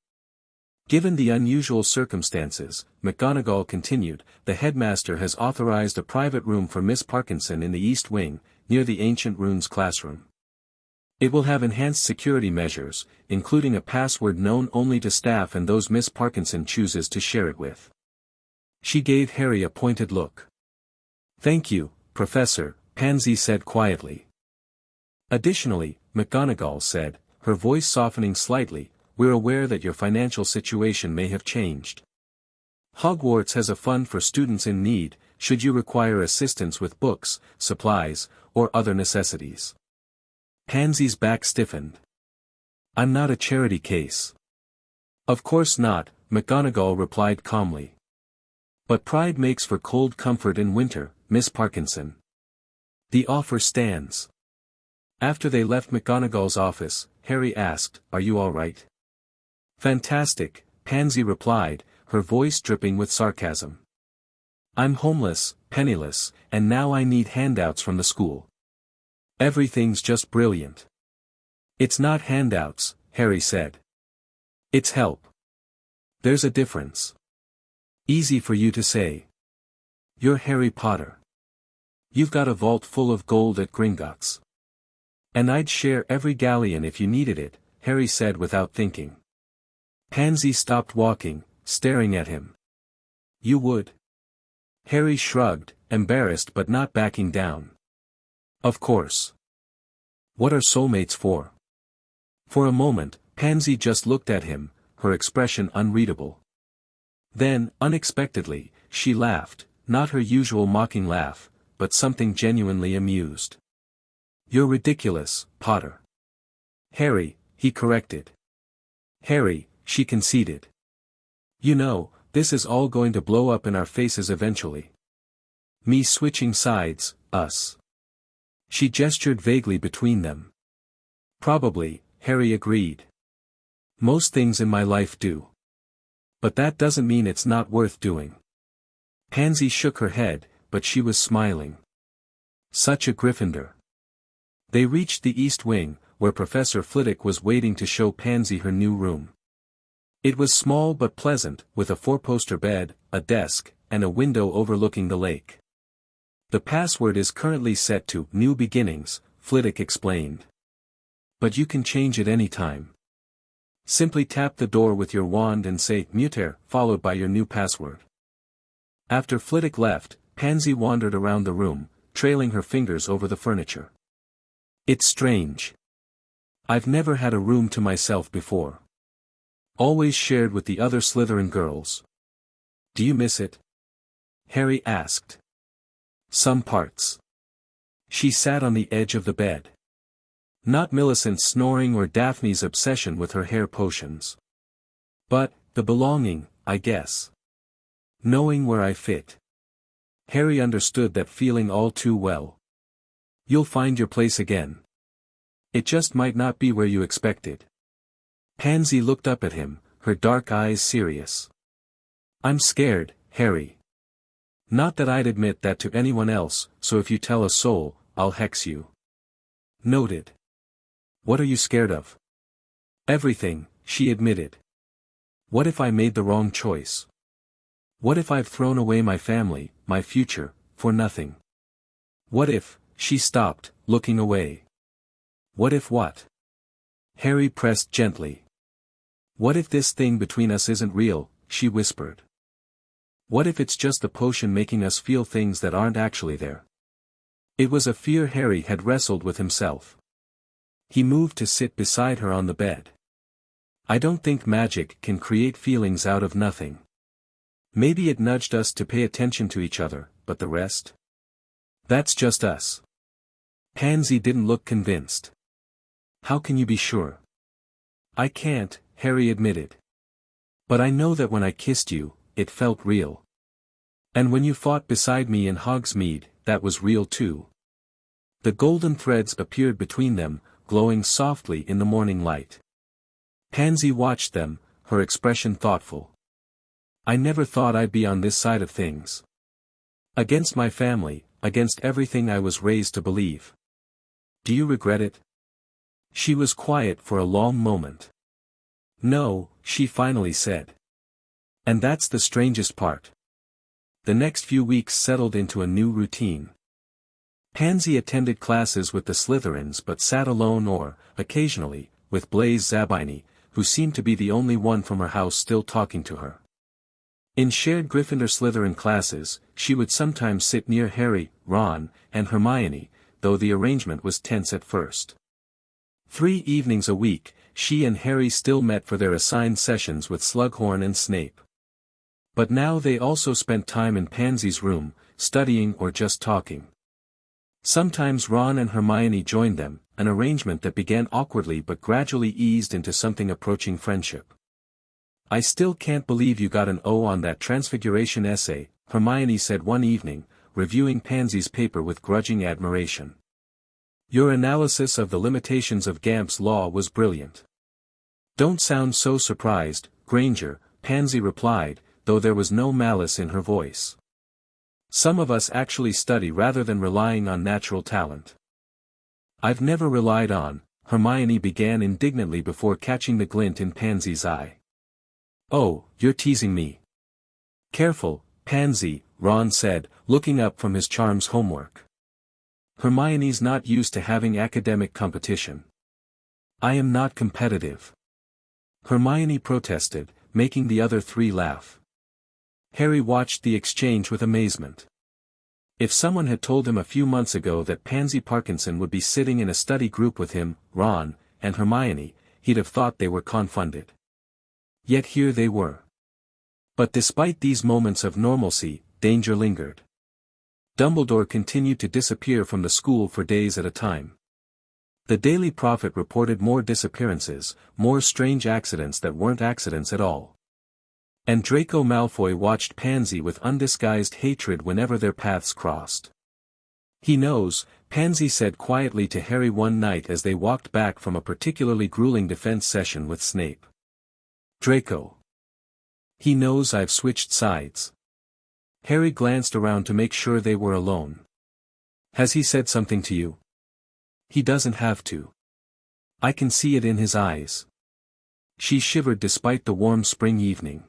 Given the unusual circumstances, McGonagall continued, the headmaster has authorized a private room for Miss Parkinson in the East Wing, near the Ancient Runes classroom. It will have enhanced security measures, including a password known only to staff and those Miss Parkinson chooses to share it with. She gave Harry a pointed look. Thank you, Professor, Pansy said quietly. Additionally, McGonagall said, her voice softening slightly, we're aware that your financial situation may have changed. Hogwarts has a fund for students in need, should you require assistance with books, supplies, or other necessities. Pansy's back stiffened. I'm not a charity case. Of course not, McGonagall replied calmly. But pride makes for cold comfort in winter, Miss Parkinson. The offer stands. After they left McGonagall's office, Harry asked, are you all right? Fantastic, Pansy replied, her voice dripping with sarcasm. I'm homeless, penniless, and now I need handouts from the school. Everything's just brilliant. It's not handouts, Harry said. It's help. There's a difference. Easy for you to say. You're Harry Potter. You've got a vault full of gold at Gringotts. And I'd share every galleon if you needed it, Harry said without thinking. Pansy stopped walking, staring at him. You would? Harry shrugged, embarrassed but not backing down. Of course. What are soulmates for? For a moment, Pansy just looked at him, her expression unreadable. Then, unexpectedly, she laughed, not her usual mocking laugh, but something genuinely amused. You're ridiculous, Potter. Harry, he corrected. Harry, she conceded. You know, this is all going to blow up in our faces eventually. Me switching sides, us. She gestured vaguely between them. Probably, Harry agreed. Most things in my life do. But that doesn't mean it's not worth doing. Pansy shook her head, but she was smiling. Such a Gryffindor. They reached the East Wing, where Professor Flitwick was waiting to show Pansy her new room. It was small but pleasant, with a four-poster bed, a desk, and a window overlooking the lake. "The password is currently set to New Beginnings," Flitwick explained. "But you can change it any time. Simply tap the door with your wand and say Muter, followed by your new password." After Flitwick left, Pansy wandered around the room, trailing her fingers over the furniture. "It's strange. I've never had a room to myself before. Always shared with the other Slytherin girls." "Do you miss it?" Harry asked. "Some parts." She sat on the edge of the bed. "Not Millicent's snoring or Daphne's obsession with her hair potions. But, the belonging, I guess. Knowing where I fit." Harry understood that feeling all too well. "You'll find your place again. It just might not be where you expected." Pansy looked up at him, her dark eyes serious. "I'm scared, Harry. Not that I'd admit that to anyone else, so if you tell a soul, I'll hex you." "Noted. What are you scared of?" "Everything," she admitted. "What if I made the wrong choice? What if I've thrown away my family, my future, for nothing? What if—" She stopped, looking away. "What if what?" Harry pressed gently. "What if this thing between us isn't real?" she whispered. "What if it's just the potion making us feel things that aren't actually there?" It was a fear Harry had wrestled with himself. He moved to sit beside her on the bed. "I don't think magic can create feelings out of nothing. Maybe it nudged us to pay attention to each other, but the rest? That's just us." Pansy didn't look convinced. "How can you be sure?" "I can't," Harry admitted. "But I know that when I kissed you, it felt real. And when you fought beside me in Hogsmeade, that was real too." The golden threads appeared between them, glowing softly in the morning light. Pansy watched them, her expression thoughtful. "I never thought I'd be on this side of things. Against my family, against everything I was raised to believe. Do you regret it?" She was quiet for a long moment. "No," she finally said. "And that's the strangest part." The next few weeks settled into a new routine. Pansy attended classes with the Slytherins but sat alone or, occasionally, with Blaise Zabini, who seemed to be the only one from her house still talking to her. In shared Gryffindor-Slytherin classes, she would sometimes sit near Harry, Ron, and Hermione, though the arrangement was tense at first. 3 evenings a week, she and Harry still met for their assigned sessions with Slughorn and Snape. But now they also spent time in Pansy's room, studying or just talking. Sometimes Ron and Hermione joined them, an arrangement that began awkwardly but gradually eased into something approaching friendship. "I still can't believe you got an O on that Transfiguration essay," Hermione said one evening, reviewing Pansy's paper with grudging admiration. "Your analysis of the limitations of Gamp's law was brilliant." "Don't sound so surprised, Granger," Pansy replied, though there was no malice in her voice. "Some of us actually study rather than relying on natural talent." "I've never relied on," Hermione began indignantly before catching the glint in Pansy's eye. "Oh, you're teasing me." "Careful, Pansy," Ron said, looking up from his charms homework. "Hermione's not used to having academic competition." "I am not competitive," Hermione protested, making the other three laugh. Harry watched the exchange with amazement. If someone had told him a few months ago that Pansy Parkinson would be sitting in a study group with him, Ron, and Hermione, he'd have thought they were confounded. Yet here they were. But despite these moments of normalcy, danger lingered. Dumbledore continued to disappear from the school for days at a time. The Daily Prophet reported more disappearances, more strange accidents that weren't accidents at all. And Draco Malfoy watched Pansy with undisguised hatred whenever their paths crossed. "He knows," Pansy said quietly to Harry one night as they walked back from a particularly grueling defense session with Snape. "Draco. He knows I've switched sides." Harry glanced around to make sure they were alone. "Has he said something to you?" "He doesn't have to. I can see it in his eyes. She shivered despite the warm spring evening.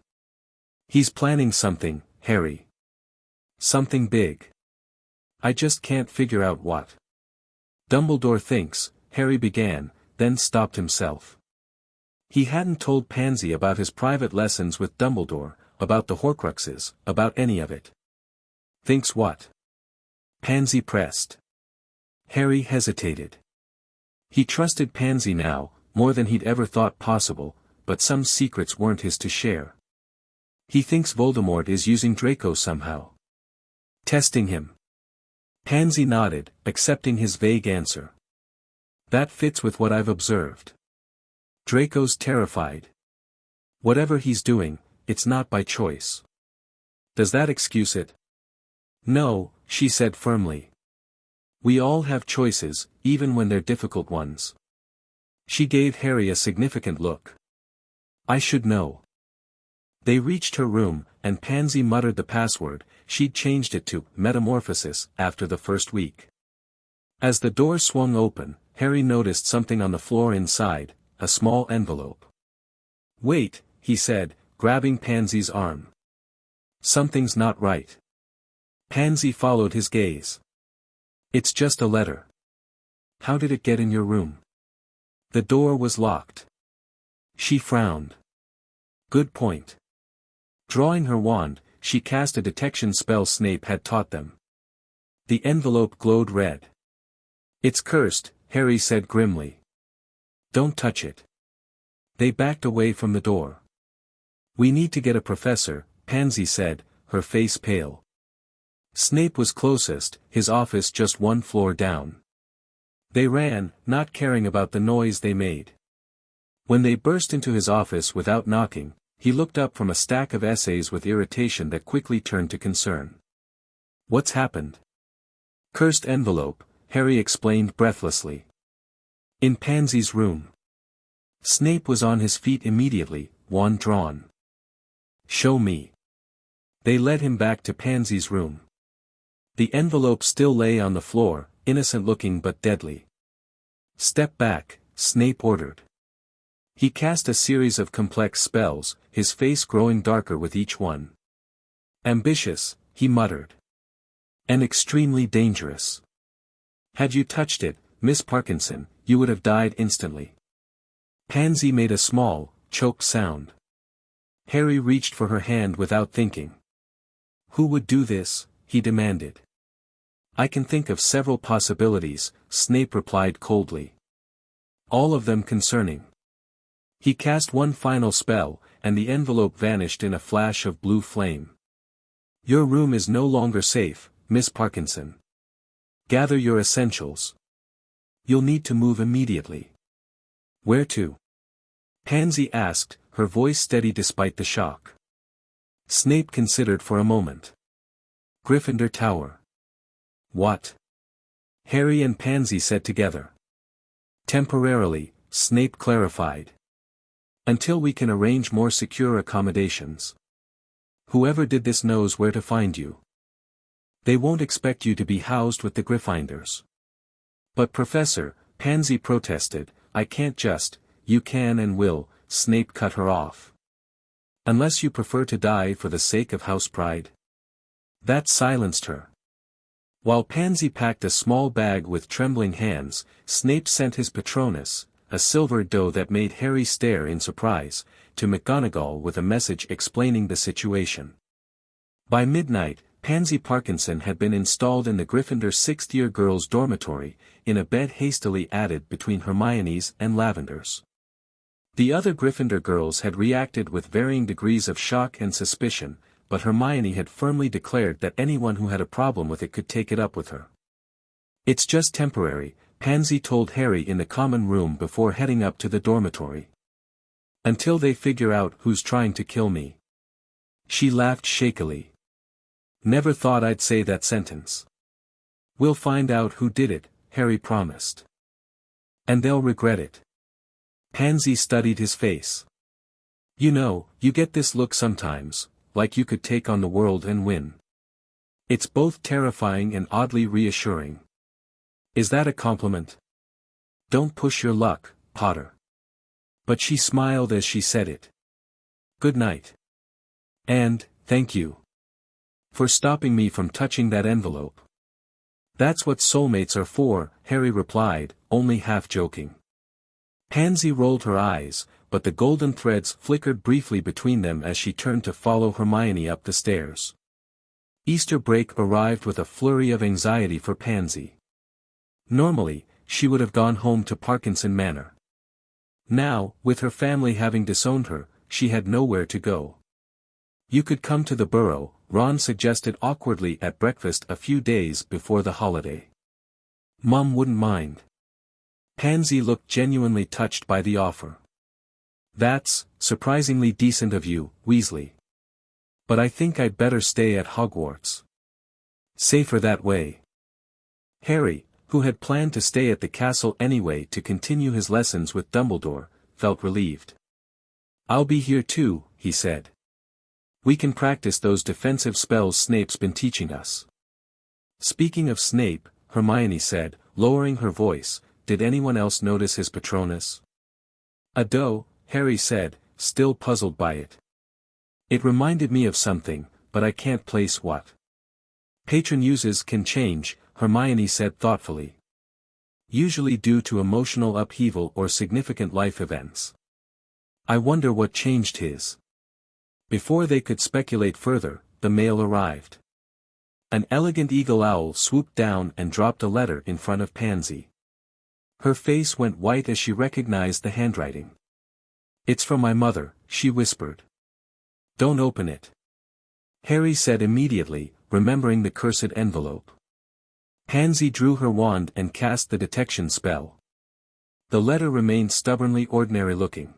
He's planning something, Harry. Something big. I just can't figure out what. Dumbledore thinks, Harry began, then stopped himself. He hadn't told Pansy about his private lessons with Dumbledore, about the Horcruxes, about any of it. Thinks what? Pansy pressed. Harry hesitated. He trusted Pansy now, more than he'd ever thought possible, but some secrets weren't his to share. He thinks Voldemort is using Draco somehow. Testing him. Pansy nodded, accepting his vague answer. That fits with what I've observed. Draco's terrified. Whatever he's doing, it's not by choice. Does that excuse it? No, she said firmly. We all have choices, even when they're difficult ones. She gave Harry a significant look. I should know. They reached her room, and Pansy muttered the password. She'd changed it to Metamorphosis after the first week. As the door swung open, Harry noticed something on the floor inside, a small envelope. Wait, he said, grabbing Pansy's arm. Something's not right. Pansy followed his gaze. It's just a letter. How did it get in your room? The door was locked. She frowned. Good point. Drawing her wand, she cast a detection spell Snape had taught them. The envelope glowed red. It's cursed, Harry said grimly. Don't touch it. They backed away from the door. We need to get a professor, Pansy said, her face pale. Snape was closest, his office just one floor down. They ran, not caring about the noise they made. When they burst into his office without knocking, he looked up from a stack of essays with irritation that quickly turned to concern. What's happened? Cursed envelope, Harry explained breathlessly. In Pansy's room. Snape was on his feet immediately, wand drawn. Show me. They led him back to Pansy's room. The envelope still lay on the floor, innocent-looking but deadly. Step back, Snape ordered. He cast a series of complex spells, his face growing darker with each one. Ambitious, he muttered. And extremely dangerous. Had you touched it, Miss Parkinson, you would have died instantly. Pansy made a small, choked sound. Harry reached for her hand without thinking. Who would do this? He demanded. I can think of several possibilities, Snape replied coldly. All of them concerning. He cast one final spell, and the envelope vanished in a flash of blue flame. Your room is no longer safe, Miss Parkinson. Gather your essentials. You'll need to move immediately. Where to? Pansy asked, her voice steady despite the shock. Snape considered for a moment. Gryffindor Tower. What? Harry and Pansy said together. Temporarily, Snape clarified. Until we can arrange more secure accommodations. Whoever did this knows where to find you. They won't expect you to be housed with the Gryffindors. But Professor, Pansy protested, I can't just, you can and will, Snape cut her off. Unless you prefer to die for the sake of house pride. That silenced her. While Pansy packed a small bag with trembling hands, Snape sent his Patronus, a silver doe that made Harry stare in surprise, to McGonagall with a message explaining the situation. By midnight, Pansy Parkinson had been installed in the Gryffindor sixth-year girls' dormitory, in a bed hastily added between Hermione's and Lavender's. The other Gryffindor girls had reacted with varying degrees of shock and suspicion, but Hermione had firmly declared that anyone who had a problem with it could take it up with her. It's just temporary, Pansy told Harry in the common room before heading up to the dormitory. Until they figure out who's trying to kill me. She laughed shakily. Never thought I'd say that sentence. We'll find out who did it, Harry promised. And they'll regret it. Pansy studied his face. You know, you get this look sometimes, like you could take on the world and win. It's both terrifying and oddly reassuring. Is that a compliment? Don't push your luck, Potter. But she smiled as she said it. Good night. And, thank you. For stopping me from touching that envelope. That's what soulmates are for, Harry replied, only half joking. Pansy rolled her eyes, but the golden threads flickered briefly between them as she turned to follow Hermione up the stairs. Easter break arrived with a flurry of anxiety for Pansy. Normally, she would have gone home to Parkinson Manor. Now, with her family having disowned her, she had nowhere to go. You could come to the Burrow, Ron suggested awkwardly at breakfast a few days before the holiday. Mum wouldn't mind. Pansy looked genuinely touched by the offer. That's surprisingly decent of you, Weasley. But I think I'd better stay at Hogwarts. Safer that way. Harry, who had planned to stay at the castle anyway to continue his lessons with Dumbledore, felt relieved. I'll be here too, he said. We can practice those defensive spells Snape's been teaching us. Speaking of Snape, Hermione said, lowering her voice, did anyone else notice his Patronus? A doe, Harry said, still puzzled by it. It reminded me of something, but I can't place what. Patron uses can change, Hermione said thoughtfully. Usually due to emotional upheaval or significant life events. I wonder what changed his. Before they could speculate further, the mail arrived. An elegant eagle owl swooped down and dropped a letter in front of Pansy. Her face went white as she recognized the handwriting. It's from my mother, she whispered. Don't open it. Harry said immediately, remembering the cursed envelope. Pansy drew her wand and cast the detection spell. The letter remained stubbornly ordinary-looking.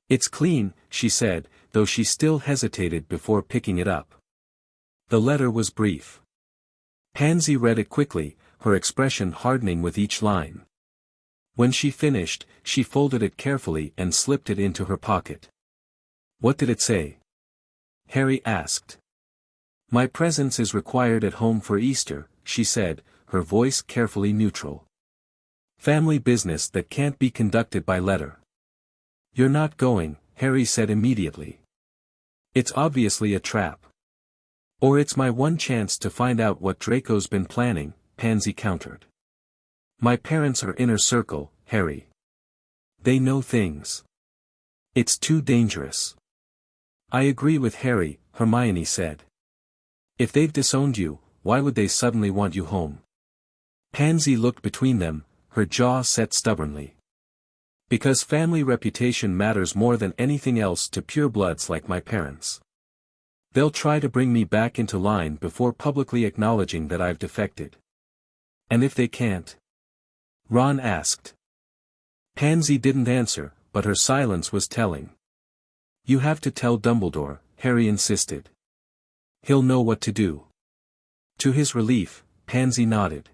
It's clean, she said, though she still hesitated before picking it up. The letter was brief. Pansy read it quickly, her expression hardening with each line. When she finished, she folded it carefully and slipped it into her pocket. What did it say? Harry asked. My presence is required at home for Easter, she said, her voice carefully neutral. Family business that can't be conducted by letter. You're not going, Harry said immediately. It's obviously a trap. Or it's my one chance to find out what Draco's been planning, Pansy countered. My parents are inner circle, Harry. They know things. It's too dangerous. I agree with Harry, Hermione said. If they've disowned you, why would they suddenly want you home? Pansy looked between them, her jaw set stubbornly. Because family reputation matters more than anything else to purebloods like my parents. They'll try to bring me back into line before publicly acknowledging that I've defected. And if they can't? Ron asked. Pansy didn't answer, but her silence was telling. You have to tell Dumbledore, Harry insisted. He'll know what to do. To his relief, Pansy nodded.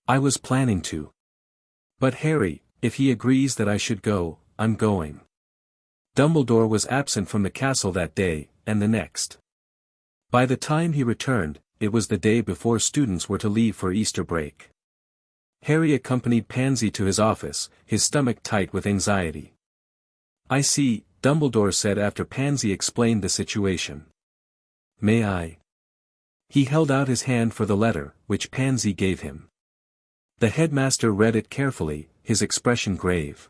I was planning to. But Harry, if he agrees that I should go, I'm going. Dumbledore was absent from the castle that day, and the next. By the time he returned, it was the day before students were to leave for Easter break. Harry accompanied Pansy to his office, his stomach tight with anxiety. I see, Dumbledore said after Pansy explained the situation. May I? He held out his hand for the letter, which Pansy gave him. The headmaster read it carefully, his expression grave.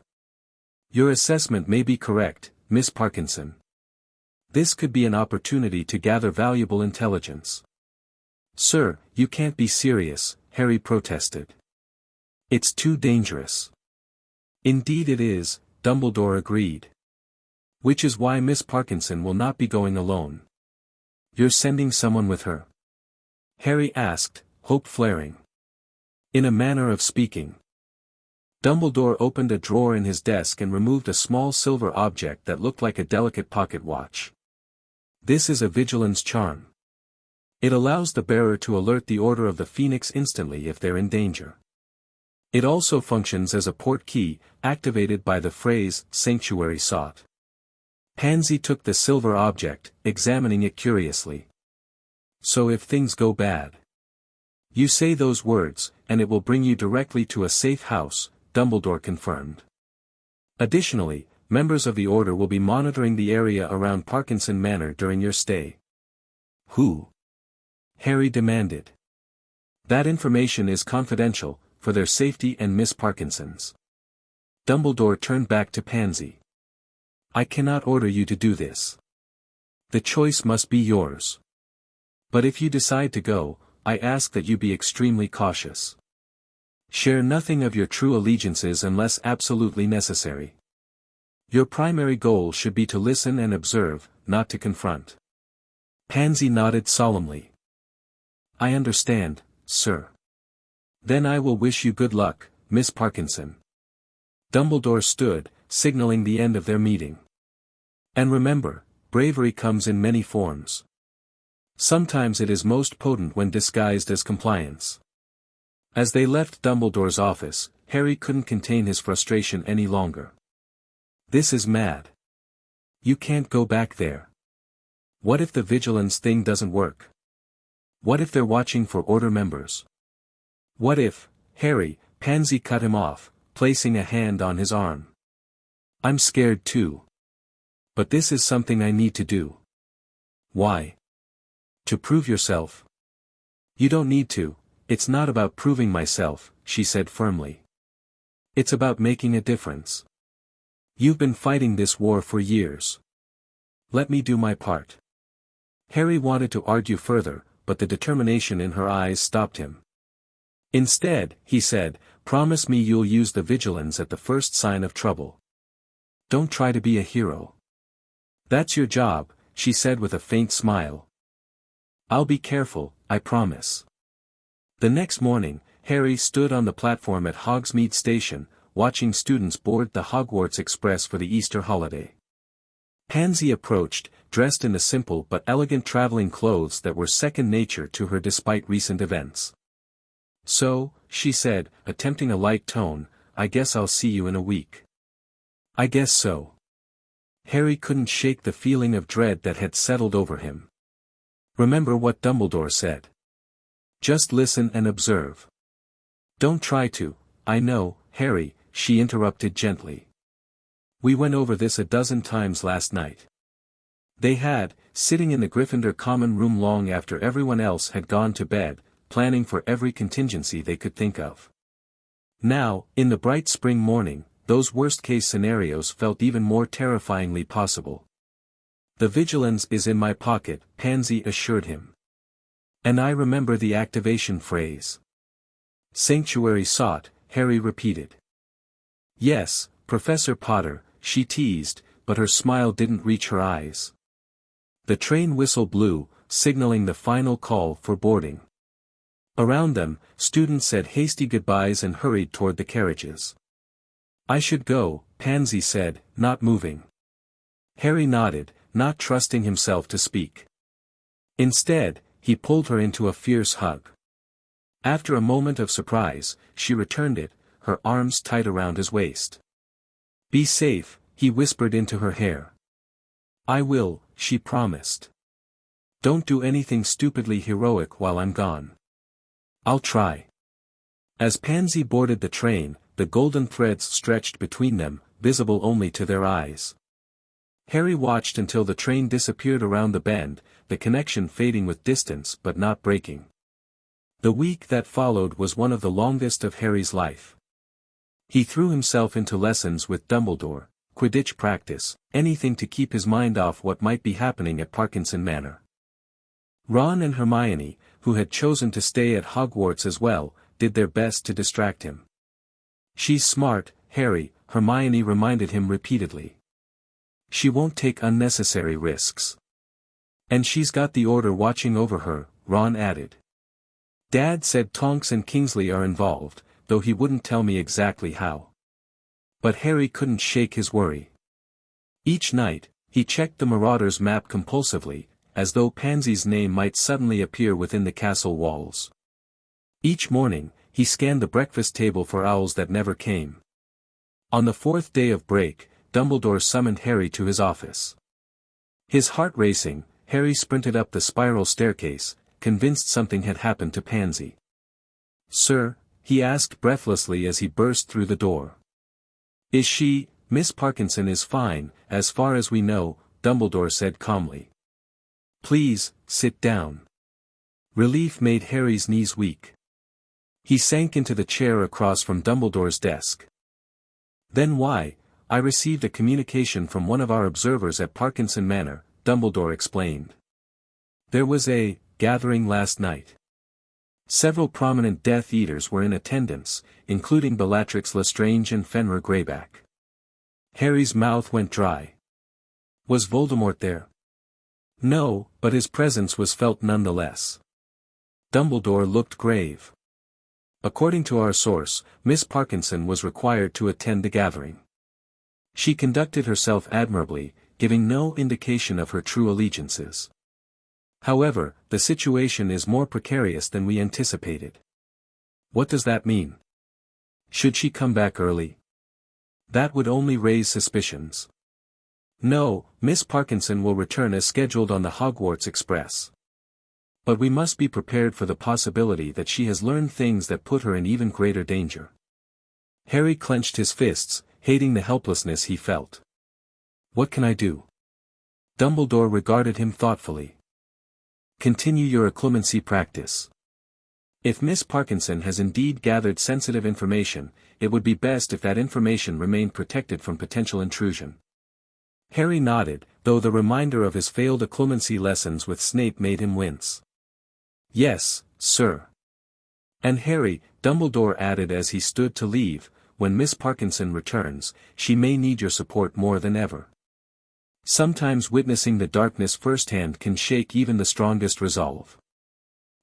Your assessment may be correct, Miss Parkinson. This could be an opportunity to gather valuable intelligence. Sir, you can't be serious, Harry protested. It's too dangerous. Indeed it is, Dumbledore agreed. Which is why Miss Parkinson will not be going alone. You're sending someone with her? Harry asked, hope flaring. In a manner of speaking. Dumbledore opened a drawer in his desk and removed a small silver object that looked like a delicate pocket watch. This is a vigilance charm. It allows the bearer to alert the Order of the Phoenix instantly if they're in danger. It also functions as a port key, activated by the phrase, sanctuary sought. Pansy took the silver object, examining it curiously. So if things go bad. You say those words, and it will bring you directly to a safe house, Dumbledore confirmed. Additionally, members of the Order will be monitoring the area around Parkinson Manor during your stay. Who? Harry demanded. That information is confidential, for their safety and Miss Parkinson's. Dumbledore turned back to Pansy. I cannot order you to do this. The choice must be yours. But if you decide to go, I ask that you be extremely cautious. Share nothing of your true allegiances unless absolutely necessary. Your primary goal should be to listen and observe, not to confront. Pansy nodded solemnly. I understand, sir. Then I will wish you good luck, Miss Parkinson. Dumbledore stood, signaling the end of their meeting. And remember, bravery comes in many forms. Sometimes it is most potent when disguised as compliance. As they left Dumbledore's office, Harry couldn't contain his frustration any longer. This is mad. You can't go back there. What if the vigilance thing doesn't work? What if they're watching for Order members? What if, Harry, Pansy cut him off, placing a hand on his arm. I'm scared too. But this is something I need to do. Why? To prove yourself. You don't need to. It's not about proving myself, she said firmly. It's about making a difference. You've been fighting this war for years. Let me do my part. Harry wanted to argue further, but the determination in her eyes stopped him. Instead, he said, promise me you'll use the vigilance at the first sign of trouble. Don't try to be a hero. That's your job, she said with a faint smile. I'll be careful, I promise. The next morning, Harry stood on the platform at Hogsmeade Station, watching students board the Hogwarts Express for the Easter holiday. Pansy approached, dressed in the simple but elegant traveling clothes that were second nature to her despite recent events. So, she said, attempting a light tone, I guess I'll see you in a week. I guess so. Harry couldn't shake the feeling of dread that had settled over him. Remember what Dumbledore said. Just listen and observe. Don't try to, I know, Harry, she interrupted gently. We went over this a dozen times last night. They had, sitting in the Gryffindor common room long after everyone else had gone to bed, planning for every contingency they could think of. Now, in the bright spring morning, those worst-case scenarios felt even more terrifyingly possible. The vigilance is in my pocket, Pansy assured him. And I remember the activation phrase. Sanctuary sought, Harry repeated. Yes, Professor Potter, she teased, but her smile didn't reach her eyes. The train whistle blew, signaling the final call for boarding. Around them, students said hasty goodbyes and hurried toward the carriages. I should go, Pansy said, not moving. Harry nodded, not trusting himself to speak. Instead, he pulled her into a fierce hug. After a moment of surprise, she returned it, her arms tight around his waist. Be safe, he whispered into her hair. I will, she promised. Don't do anything stupidly heroic while I'm gone. I'll try. As Pansy boarded the train, the golden threads stretched between them, visible only to their eyes. Harry watched until the train disappeared around the bend, the connection fading with distance but not breaking. The week that followed was one of the longest of Harry's life. He threw himself into lessons with Dumbledore, Quidditch practice, anything to keep his mind off what might be happening at Parkinson Manor. Ron and Hermione, who had chosen to stay at Hogwarts as well, did their best to distract him. She's smart, Harry, Hermione reminded him repeatedly. She won't take unnecessary risks. And she's got the Order watching over her, Ron added. Dad said Tonks and Kingsley are involved, though he wouldn't tell me exactly how. But Harry couldn't shake his worry. Each night, he checked the Marauders map compulsively, as though Pansy's name might suddenly appear within the castle walls. Each morning, he scanned the breakfast table for owls that never came. On the fourth day of break, Dumbledore summoned Harry to his office. His heart racing, Harry sprinted up the spiral staircase, convinced something had happened to Pansy. Sir, he asked breathlessly as he burst through the door. Is she, Miss Parkinson is fine, as far as we know, Dumbledore said calmly. Please, sit down. Relief made Harry's knees weak. He sank into the chair across from Dumbledore's desk. Then why, I received a communication from one of our observers at Parkinson Manor, Dumbledore explained. There was a gathering last night. Several prominent Death Eaters were in attendance, including Bellatrix Lestrange and Fenrir Greyback. Harry's mouth went dry. Was Voldemort there? No, but his presence was felt nonetheless. Dumbledore looked grave. According to our source, Miss Parkinson was required to attend the gathering. She conducted herself admirably, giving no indication of her true allegiances. However, the situation is more precarious than we anticipated. What does that mean? Should she come back early? That would only raise suspicions. No, Miss Parkinson will return as scheduled on the Hogwarts Express. But we must be prepared for the possibility that she has learned things that put her in even greater danger. Harry clenched his fists, hating the helplessness he felt. What can I do? Dumbledore regarded him thoughtfully. Continue your occlumency practice. If Miss Parkinson has indeed gathered sensitive information, it would be best if that information remained protected from potential intrusion. Harry nodded, though the reminder of his failed occlumency lessons with Snape made him wince. Yes, sir. And Harry, Dumbledore added as he stood to leave, when Miss Parkinson returns, she may need your support more than ever. Sometimes witnessing the darkness firsthand can shake even the strongest resolve.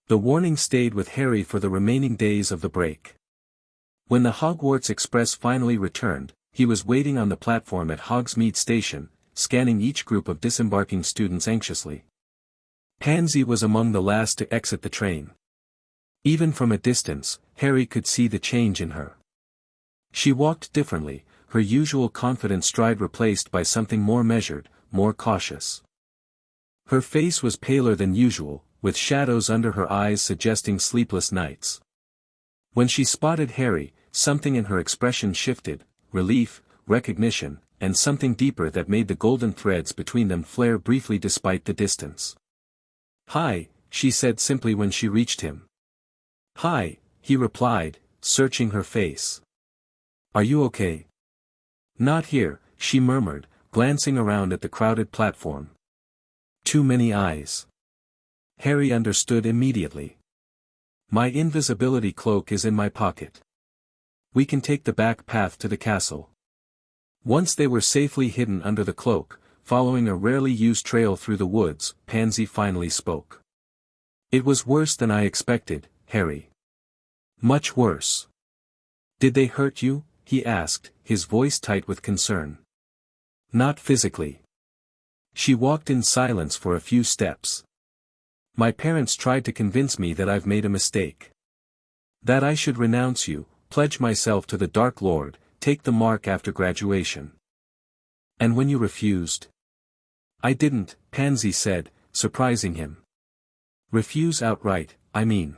The warning stayed with Harry for the remaining days of the break. When the Hogwarts Express finally returned, he was waiting on the platform at Hogsmeade Station, scanning each group of disembarking students anxiously. Pansy was among the last to exit the train. Even from a distance, Harry could see the change in her. She walked differently, her usual confident stride replaced by something more measured, more cautious. Her face was paler than usual, with shadows under her eyes suggesting sleepless nights. When she spotted Harry, something in her expression shifted, relief, recognition, and something deeper that made the golden threads between them flare briefly despite the distance. "Hi," she said simply when she reached him. "Hi," he replied, searching her face. "Are you okay?" "Not here," she murmured, glancing around at the crowded platform. "Too many eyes." Harry understood immediately. "My invisibility cloak is in my pocket. We can take the back path to the castle." Once they were safely hidden under the cloak, following a rarely used trail through the woods, Pansy finally spoke. "It was worse than I expected, Harry. Much worse." "Did they hurt you?" he asked, his voice tight with concern. "Not physically." She walked in silence for a few steps. "My parents tried to convince me that I've made a mistake. That I should renounce you, pledge myself to the Dark Lord, take the mark after graduation." "And when you refused?" "I didn't," Pansy said, surprising him. "Refuse outright, I mean.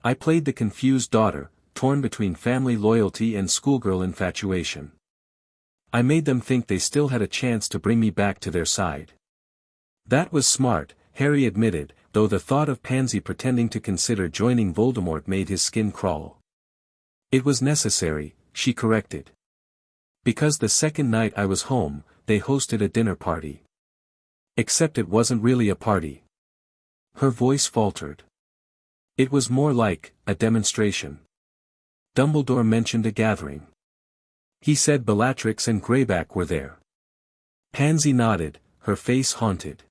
I played the confused daughter, torn between family loyalty and schoolgirl infatuation. I made them think they still had a chance to bring me back to their side." "That was smart," Harry admitted, though the thought of Pansy pretending to consider joining Voldemort made his skin crawl. "It was necessary," she corrected. "Because the second night I was home, they hosted a dinner party. Except it wasn't really a party." Her voice faltered. "It was more like a demonstration. Dumbledore mentioned a gathering. He said Bellatrix and Greyback were there." Pansy nodded, her face haunted.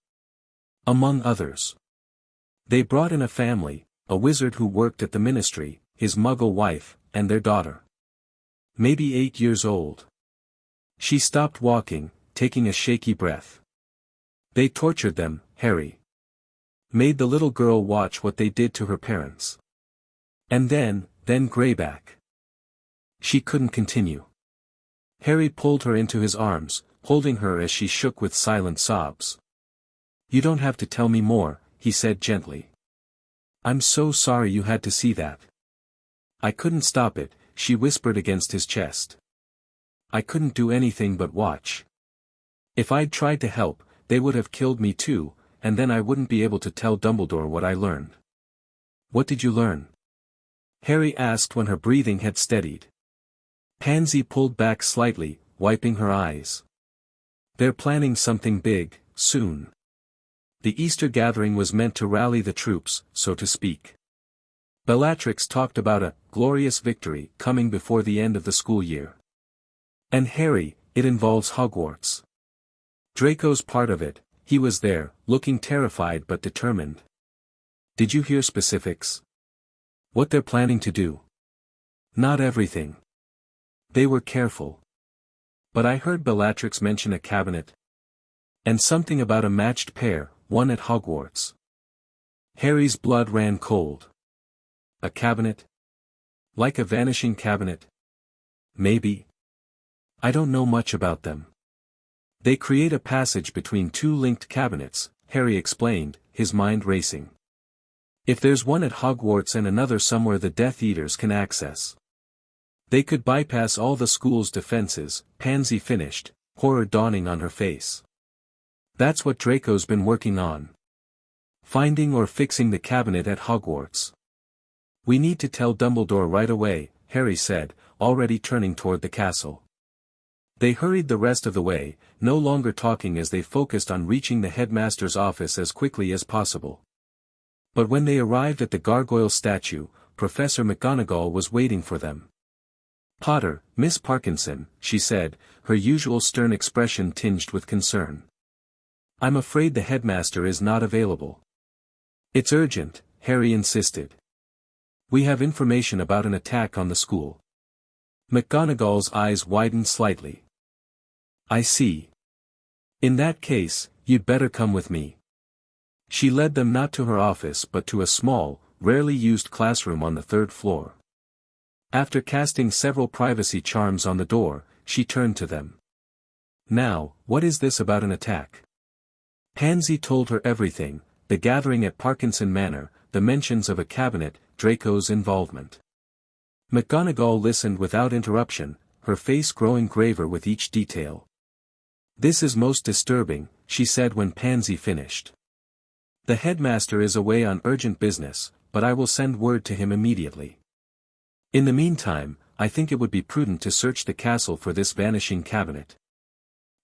"Among others. They brought in a family, a wizard who worked at the ministry, his muggle wife, and their daughter. Maybe 8 years old." She stopped walking, taking a shaky breath. "They tortured them, Harry. Made the little girl watch what they did to her parents. And then Greyback." She couldn't continue. Harry pulled her into his arms, holding her as she shook with silent sobs. "You don't have to tell me more," he said gently. "I'm so sorry you had to see that." "I couldn't stop it," she whispered against his chest. I couldn't do anything but watch. If I'd tried to help, they would have killed me too, and then I wouldn't be able to tell Dumbledore what I learned. What did you learn? Harry asked when her breathing had steadied. Pansy pulled back slightly, wiping her eyes. They're planning something big, soon. The Easter gathering was meant to rally the troops, so to speak. Bellatrix talked about a glorious victory coming before the end of the school year. And Harry, it involves Hogwarts. Draco's part of it. He was there, looking terrified but determined. Did you hear specifics? What they're planning to do? Not everything. They were careful. But I heard Bellatrix mention a cabinet. And something about a matched pair, one at Hogwarts. Harry's blood ran cold. A cabinet? Like a vanishing cabinet? Maybe. I don't know much about them. They create a passage between two linked cabinets, Harry explained, his mind racing. If there's one at Hogwarts and another somewhere the Death Eaters can access. They could bypass all the school's defenses, Pansy finished, horror dawning on her face. That's what Draco's been working on. Finding or fixing the cabinet at Hogwarts. We need to tell Dumbledore right away, Harry said, already turning toward the castle. They hurried the rest of the way, no longer talking as they focused on reaching the headmaster's office as quickly as possible. But when they arrived at the gargoyle statue, Professor McGonagall was waiting for them. "Potter, Miss Parkinson," she said, her usual stern expression tinged with concern. "I'm afraid the headmaster is not available." "It's urgent," Harry insisted. "We have information about an attack on the school." McGonagall's eyes widened slightly. "I see. In that case, you'd better come with me." She led them not to her office but to a small, rarely used classroom on the third floor. After casting several privacy charms on the door, she turned to them. "Now, what is this about an attack?" Pansy told her everything, the gathering at Parkinson Manor, the mentions of a cabinet, Draco's involvement. McGonagall listened without interruption, her face growing graver with each detail. "This is most disturbing," she said when Pansy finished. "The headmaster is away on urgent business, but I will send word to him immediately. In the meantime, I think it would be prudent to search the castle for this vanishing cabinet."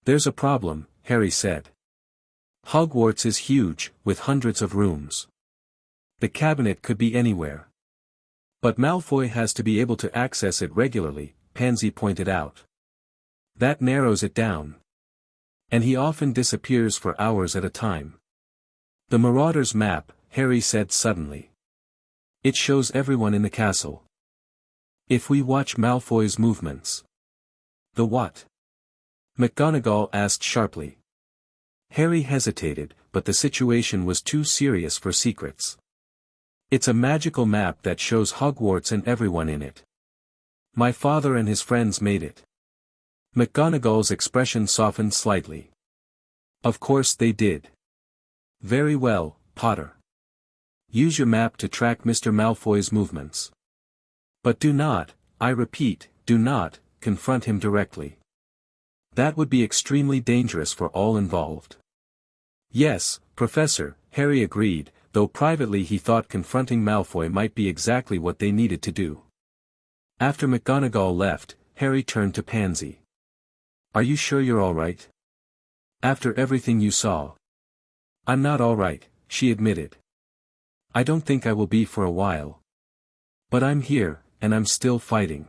"There's a problem," Harry said. "Hogwarts is huge, with hundreds of rooms. The cabinet could be anywhere. But Malfoy has to be able to access it regularly," Pansy pointed out. "That narrows it down. And he often disappears for hours at a time." "The Marauder's map," Harry said suddenly. "It shows everyone in the castle. If we watch Malfoy's movements." "The what?" McGonagall asked sharply. Harry hesitated, but the situation was too serious for secrets. "It's a magical map that shows Hogwarts and everyone in it. My father and his friends made it." McGonagall's expression softened slightly. "Of course they did. Very well, Potter. Use your map to track Mr. Malfoy's movements. But do not, I repeat, do not, confront him directly. That would be extremely dangerous for all involved." "Yes, Professor," Harry agreed, though privately he thought confronting Malfoy might be exactly what they needed to do. After McGonagall left, Harry turned to Pansy. "Are you sure you're all right? After everything you saw?" "I'm not all right," she admitted. "I don't think I will be for a while. But I'm here, and I'm still fighting.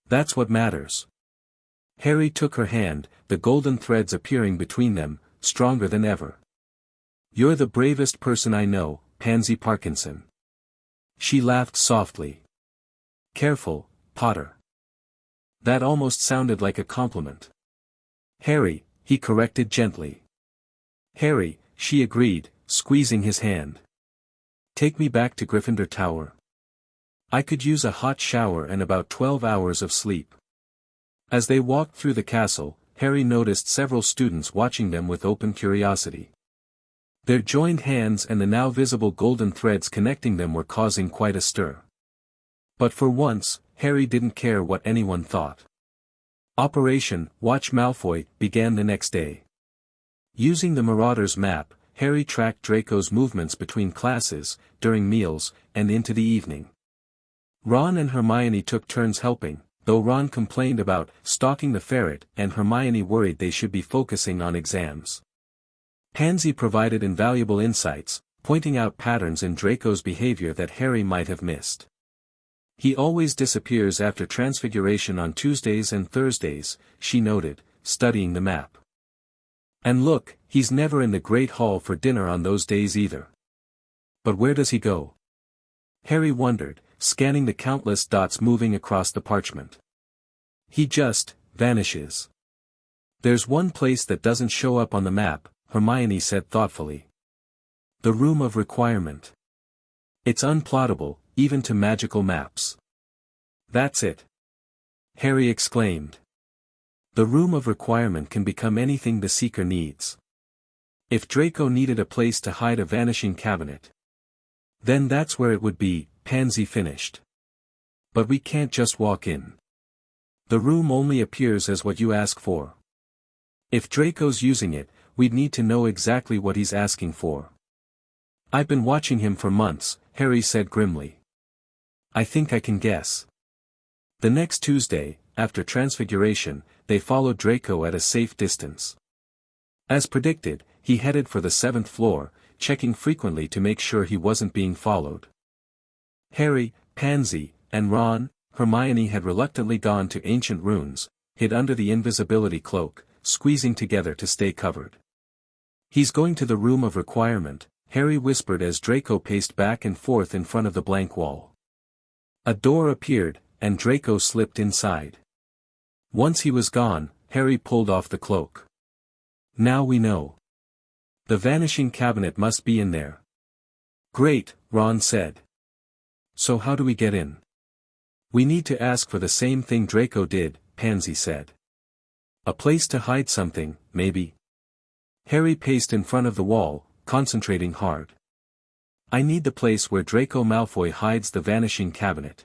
That's what matters." Harry took her hand, the golden threads appearing between them, stronger than ever. "You're the bravest person I know, Pansy Parkinson." She laughed softly. "Careful, Potter." That almost sounded like a compliment. "Harry," he corrected gently. "Harry," she agreed, squeezing his hand. "Take me back to Gryffindor Tower. I could use a hot shower and about 12 hours of sleep." As they walked through the castle, Harry noticed several students watching them with open curiosity. Their joined hands and the now visible golden threads connecting them were causing quite a stir. But for once, Harry didn't care what anyone thought. Operation Watch Malfoy began the next day. Using the Marauder's map, Harry tracked Draco's movements between classes, during meals, and into the evening. Ron and Hermione took turns helping, though Ron complained about stalking the ferret and Hermione worried they should be focusing on exams. Pansy provided invaluable insights, pointing out patterns in Draco's behavior that Harry might have missed. He always disappears after Transfiguration on Tuesdays and Thursdays, she noted, studying the map. And look, he's never in the Great Hall for dinner on those days either. But where does he go? Harry wondered, scanning the countless dots moving across the parchment. He just vanishes. There's one place that doesn't show up on the map, Hermione said thoughtfully. The Room of Requirement. It's unplottable, even to magical maps. That's it. Harry exclaimed. The Room of Requirement can become anything the Seeker needs. If Draco needed a place to hide a vanishing cabinet, then that's where it would be, Pansy finished. But we can't just walk in. The room only appears as what you ask for. If Draco's using it, we'd need to know exactly what he's asking for. I've been watching him for months, Harry said grimly. I think I can guess. The next Tuesday, after Transfiguration, they followed Draco at a safe distance. As predicted, he headed for the 7th floor, checking frequently to make sure he wasn't being followed. Harry, Pansy, and Ron, Hermione had reluctantly gone to ancient runes, hid under the invisibility cloak, squeezing together to stay covered. He's going to the Room of Requirement, Harry whispered as Draco paced back and forth in front of the blank wall. A door appeared, and Draco slipped inside. Once he was gone, Harry pulled off the cloak. Now we know. The vanishing cabinet must be in there. Great, Ron said. So how do we get in? We need to ask for the same thing Draco did, Pansy said. A place to hide something, maybe. Harry paced in front of the wall, concentrating hard. I need the place where Draco Malfoy hides the vanishing cabinet.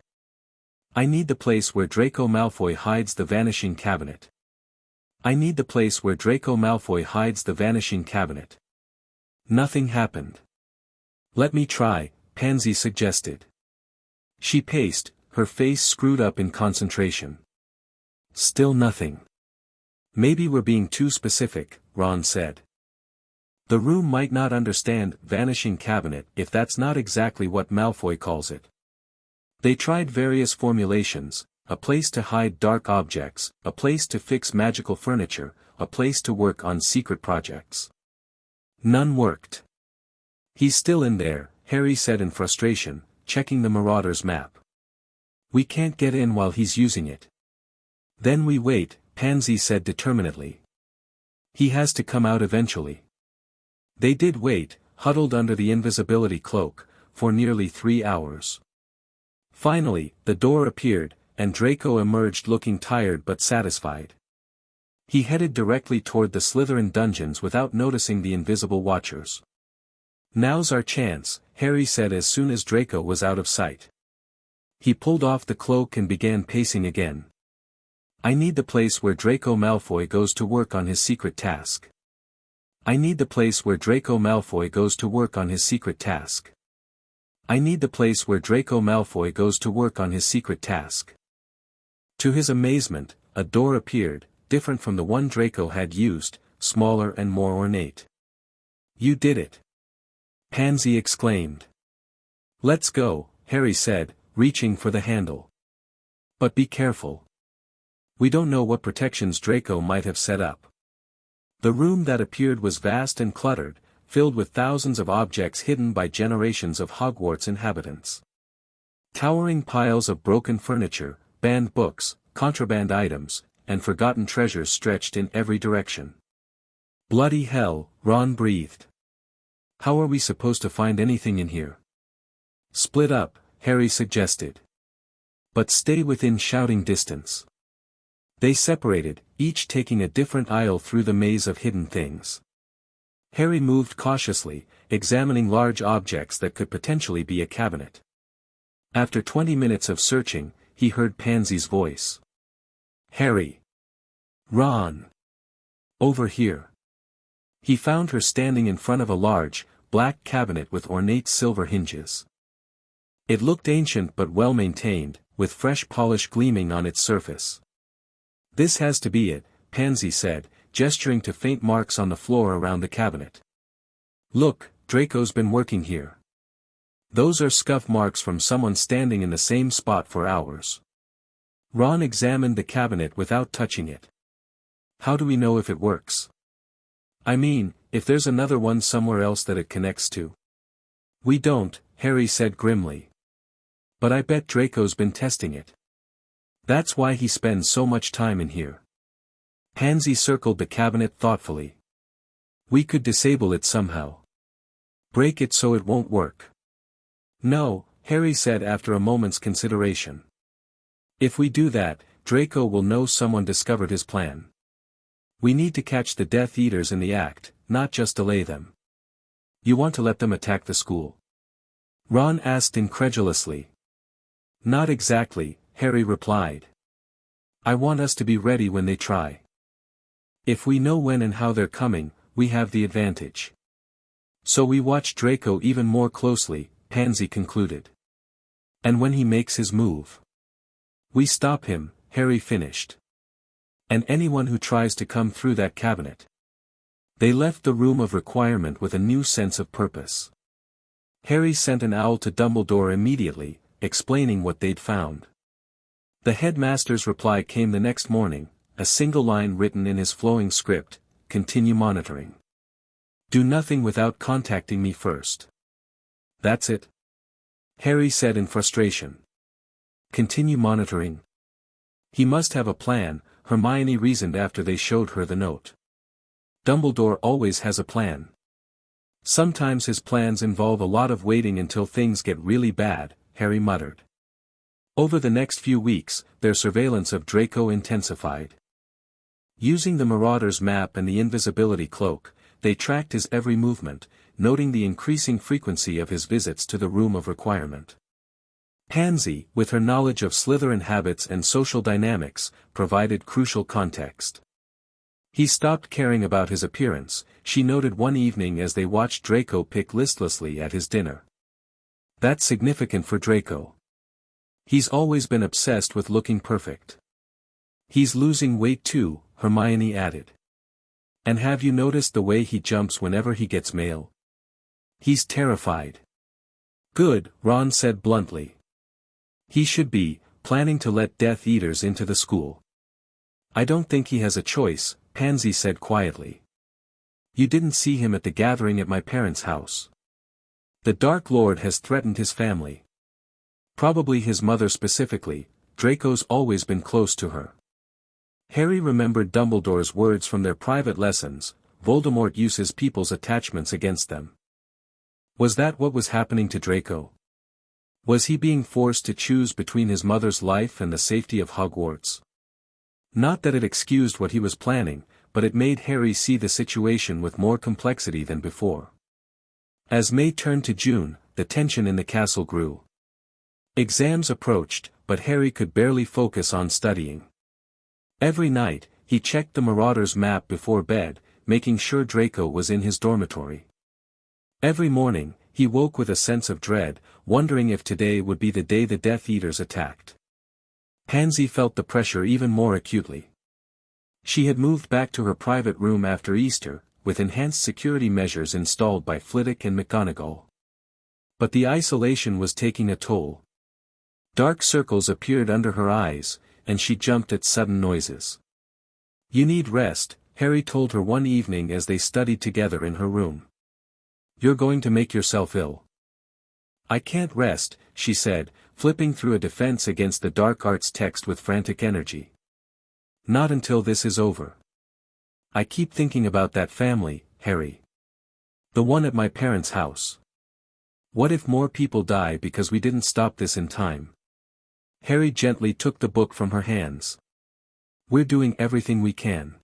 I need the place where Draco Malfoy hides the vanishing cabinet. I need the place where Draco Malfoy hides the vanishing cabinet. Nothing happened. Let me try, Pansy suggested. She paced, her face screwed up in concentration. Still nothing. Maybe we're being too specific, Ron said. The room might not understand vanishing cabinet if that's not exactly what Malfoy calls it. They tried various formulations, a place to hide dark objects, a place to fix magical furniture, a place to work on secret projects. None worked. He's still in there, Harry said in frustration, checking the Marauder's map. We can't get in while he's using it. Then we wait, Pansy said determinedly. He has to come out eventually. They did wait, huddled under the invisibility cloak, for nearly 3 hours. Finally, the door appeared, and Draco emerged looking tired but satisfied. He headed directly toward the Slytherin dungeons without noticing the invisible watchers. Now's our chance, Harry said as soon as Draco was out of sight. He pulled off the cloak and began pacing again. I need the place where Draco Malfoy goes to work on his secret task. I need the place where Draco Malfoy goes to work on his secret task. I need the place where Draco Malfoy goes to work on his secret task. To his amazement, a door appeared, different from the one Draco had used, smaller and more ornate. You did it! Pansy exclaimed. Let's go, Harry said, reaching for the handle. But be careful. We don't know what protections Draco might have set up. The room that appeared was vast and cluttered, filled with thousands of objects hidden by generations of Hogwarts inhabitants. Towering piles of broken furniture, banned books, contraband items, and forgotten treasures stretched in every direction. Bloody hell, Ron breathed. How are we supposed to find anything in here? Split up, Harry suggested. But stay within shouting distance. They separated, each taking a different aisle through the maze of hidden things. Harry moved cautiously, examining large objects that could potentially be a cabinet. After 20 minutes of searching, he heard Pansy's voice. Harry! Ron. Over here. He found her standing in front of a large, black cabinet with ornate silver hinges. It looked ancient but well-maintained, with fresh polish gleaming on its surface. This has to be it, Pansy said, gesturing to faint marks on the floor around the cabinet. Look, Draco's been working here. Those are scuff marks from someone standing in the same spot for hours. Ron examined the cabinet without touching it. How do we know if it works? I mean, if there's another one somewhere else that it connects to. We don't, Harry said grimly. But I bet Draco's been testing it. That's why he spends so much time in here. Pansy circled the cabinet thoughtfully. We could disable it somehow. Break it so it won't work. No, Harry said after a moment's consideration. If we do that, Draco will know someone discovered his plan. We need to catch the Death Eaters in the act, not just delay them. You want to let them attack the school? Ron asked incredulously. Not exactly, Harry replied. I want us to be ready when they try. If we know when and how they're coming, we have the advantage. So we watch Draco even more closely, Pansy concluded. And when he makes his move, we stop him, Harry finished. And anyone who tries to come through that cabinet. They left the room of requirement with a new sense of purpose. Harry sent an owl to Dumbledore immediately, explaining what they'd found. The headmaster's reply came the next morning, a single line written in his flowing script: continue monitoring. Do nothing without contacting me first. That's it? Harry said in frustration. Continue monitoring. He must have a plan, Hermione reasoned after they showed her the note. Dumbledore always has a plan. Sometimes his plans involve a lot of waiting until things get really bad, Harry muttered. Over the next few weeks, their surveillance of Draco intensified. Using the Marauder's map and the invisibility cloak, they tracked his every movement, noting the increasing frequency of his visits to the room of requirement. Pansy, with her knowledge of Slytherin habits and social dynamics, provided crucial context. He stopped caring about his appearance, she noted one evening as they watched Draco pick listlessly at his dinner. That's significant for Draco. He's always been obsessed with looking perfect. He's losing weight too, Hermione added. And have you noticed the way he jumps whenever he gets mail? He's terrified. Good, Ron said bluntly. He should be, planning to let Death Eaters into the school. I don't think he has a choice, Pansy said quietly. You didn't see him at the gathering at my parents' house. The Dark Lord has threatened his family. Probably his mother specifically. Draco's always been close to her. Harry remembered Dumbledore's words from their private lessons: Voldemort uses people's attachments against them. Was that what was happening to Draco? Was he being forced to choose between his mother's life and the safety of Hogwarts? Not that it excused what he was planning, but it made Harry see the situation with more complexity than before. As May turned to June, the tension in the castle grew. Exams approached, but Harry could barely focus on studying. Every night, he checked the Marauder's map before bed, making sure Draco was in his dormitory. Every morning, he woke with a sense of dread, wondering if today would be the day the Death Eaters attacked. Pansy felt the pressure even more acutely. She had moved back to her private room after Easter, with enhanced security measures installed by Flitwick and McGonagall. But the isolation was taking a toll. Dark circles appeared under her eyes, and she jumped at sudden noises. You need rest, Harry told her one evening as they studied together in her room. You're going to make yourself ill. I can't rest, she said, flipping through a defense against the dark arts text with frantic energy. Not until this is over. I keep thinking about that family, Harry. The one at my parents' house. What if more people die because we didn't stop this in time? Harry gently took the book from her hands. We're doing everything we can.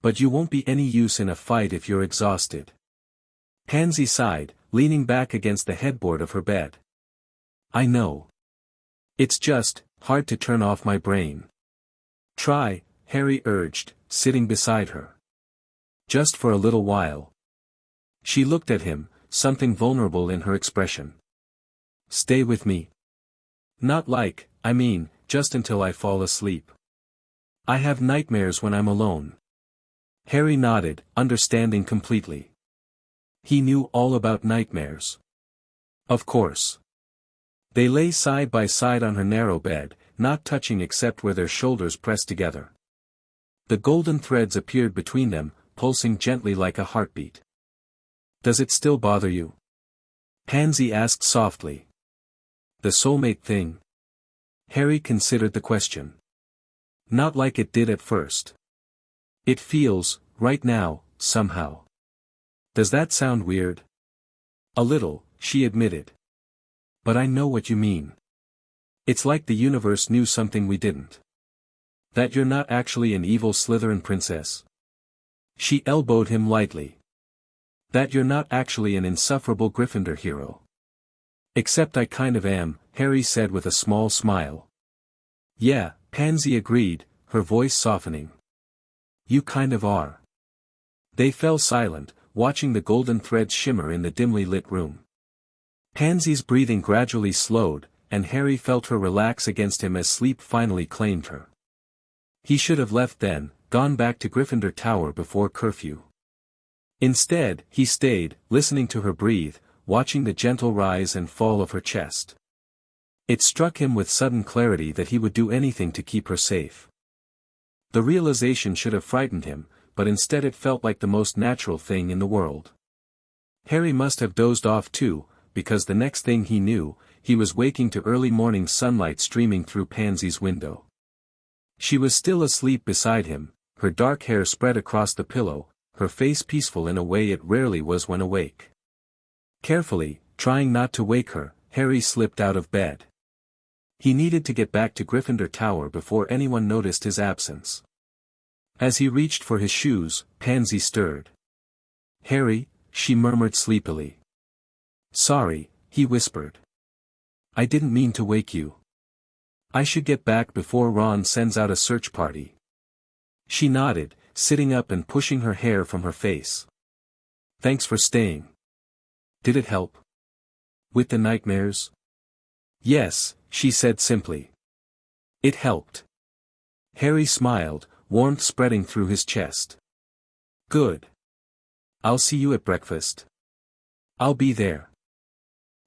But you won't be any use in a fight if you're exhausted. Pansy sighed, leaning back against the headboard of her bed. I know. It's just hard to turn off my brain. Try, Harry urged, sitting beside her. Just for a little while. She looked at him, something vulnerable in her expression. Stay with me. Not like, I mean, just until I fall asleep. I have nightmares when I'm alone. Harry nodded, understanding completely. He knew all about nightmares. Of course. They lay side by side on her narrow bed, not touching except where their shoulders pressed together. The golden threads appeared between them, pulsing gently like a heartbeat. Does it still bother you? Pansy asked softly. The soulmate thing? Harry considered the question. Not like it did at first. It feels, right now, somehow. Does that sound weird? A little, she admitted. But I know what you mean. It's like the universe knew something we didn't. That you're not actually an evil Slytherin princess. She elbowed him lightly. That you're not actually an insufferable Gryffindor hero. Except I kind of am, Harry said with a small smile. Yeah, Pansy agreed, her voice softening. You kind of are. They fell silent, watching the golden threads shimmer in the dimly lit room. Pansy's breathing gradually slowed, and Harry felt her relax against him as sleep finally claimed her. He should have left then, gone back to Gryffindor Tower before curfew. Instead, he stayed, listening to her breathe, watching the gentle rise and fall of her chest. It struck him with sudden clarity that he would do anything to keep her safe. The realization should have frightened him, but instead it felt like the most natural thing in the world. Harry must have dozed off too, because the next thing he knew, he was waking to early morning sunlight streaming through Pansy's window. She was still asleep beside him, her dark hair spread across the pillow, her face peaceful in a way it rarely was when awake. Carefully, trying not to wake her, Harry slipped out of bed. He needed to get back to Gryffindor Tower before anyone noticed his absence. As he reached for his shoes, Pansy stirred. Harry, she murmured sleepily. Sorry, he whispered. I didn't mean to wake you. I should get back before Ron sends out a search party. She nodded, sitting up and pushing her hair from her face. Thanks for staying. Did it help? With the nightmares? Yes, she said simply. It helped. Harry smiled, warmth spreading through his chest. Good. I'll see you at breakfast. I'll be there.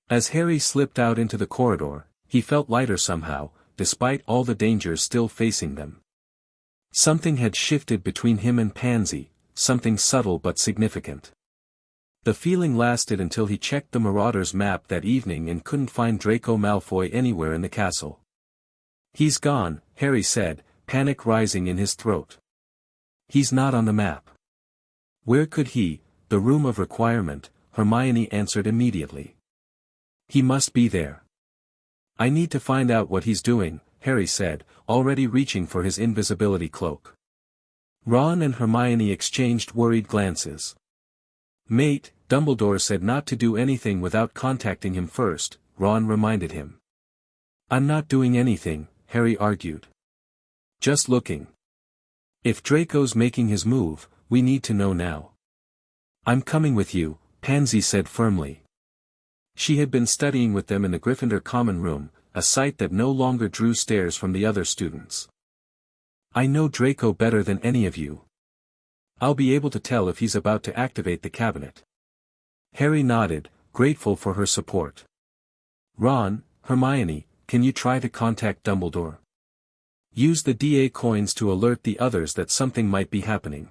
As Harry slipped out into the corridor, he felt lighter somehow, despite all the dangers still facing them. Something had shifted between him and Pansy, something subtle but significant. The feeling lasted until he checked the Marauders' map that evening and couldn't find Draco Malfoy anywhere in the castle. He's gone, Harry said, panic rising in his throat. He's not on the map. Where could he? The room of requirement, Hermione answered immediately. He must be there. I need to find out what he's doing, Harry said, already reaching for his invisibility cloak. Ron and Hermione exchanged worried glances. Mate, Dumbledore said not to do anything without contacting him first, Ron reminded him. I'm not doing anything, Harry argued. Just looking. If Draco's making his move, we need to know now. I'm coming with you, Pansy said firmly. She had been studying with them in the Gryffindor common room, a sight that no longer drew stares from the other students. I know Draco better than any of you. I'll be able to tell if he's about to activate the cabinet. Harry nodded, grateful for her support. Ron, Hermione, can you try to contact Dumbledore? Use the DA coins to alert the others that something might be happening.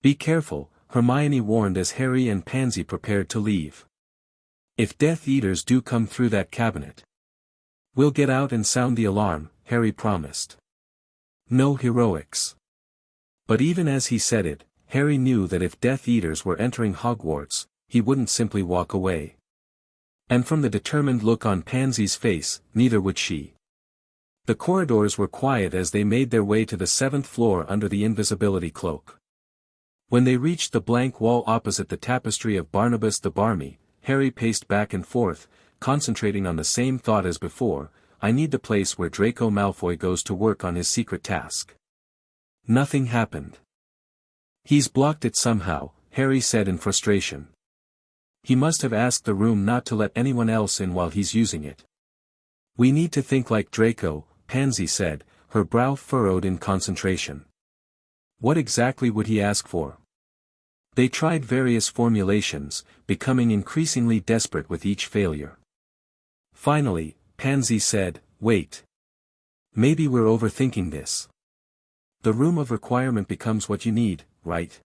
Be careful, Hermione warned as Harry and Pansy prepared to leave. If Death Eaters do come through that cabinet, we'll get out and sound the alarm, Harry promised. No heroics. But even as he said it, Harry knew that if Death Eaters were entering Hogwarts, he wouldn't simply walk away. And from the determined look on Pansy's face, neither would she. The corridors were quiet as they made their way to the 7th floor under the invisibility cloak. When they reached the blank wall opposite the tapestry of Barnabas the Barmy, Harry paced back and forth, concentrating on the same thought as before, I need the place where Draco Malfoy goes to work on his secret task. Nothing happened. He's blocked it somehow, Harry said in frustration. He must have asked the room not to let anyone else in while he's using it. We need to think like Draco, Pansy said, her brow furrowed in concentration. What exactly would he ask for? They tried various formulations, becoming increasingly desperate with each failure. Finally, Pansy said, wait. Maybe we're overthinking this. The room of requirement becomes what you need, right?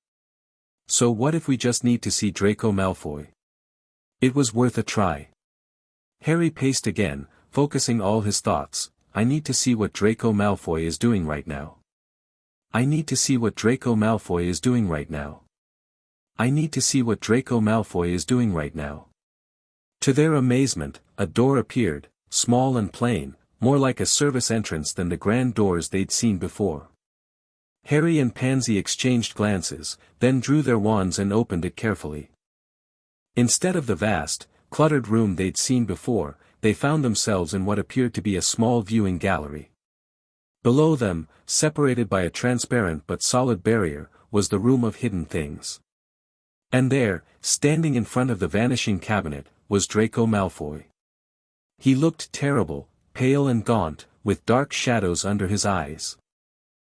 So what if we just need to see Draco Malfoy? It was worth a try. Harry paced again, focusing all his thoughts. I need to see what Draco Malfoy is doing right now. I need to see what Draco Malfoy is doing right now. I need to see what Draco Malfoy is doing right now. To their amazement, a door appeared, small and plain, more like a service entrance than the grand doors they'd seen before. Harry and Pansy exchanged glances, then drew their wands and opened it carefully. Instead of the vast, cluttered room they'd seen before, they found themselves in what appeared to be a small viewing gallery. Below them, separated by a transparent but solid barrier, was the room of hidden things. And there, standing in front of the vanishing cabinet, was Draco Malfoy. He looked terrible, pale and gaunt, with dark shadows under his eyes.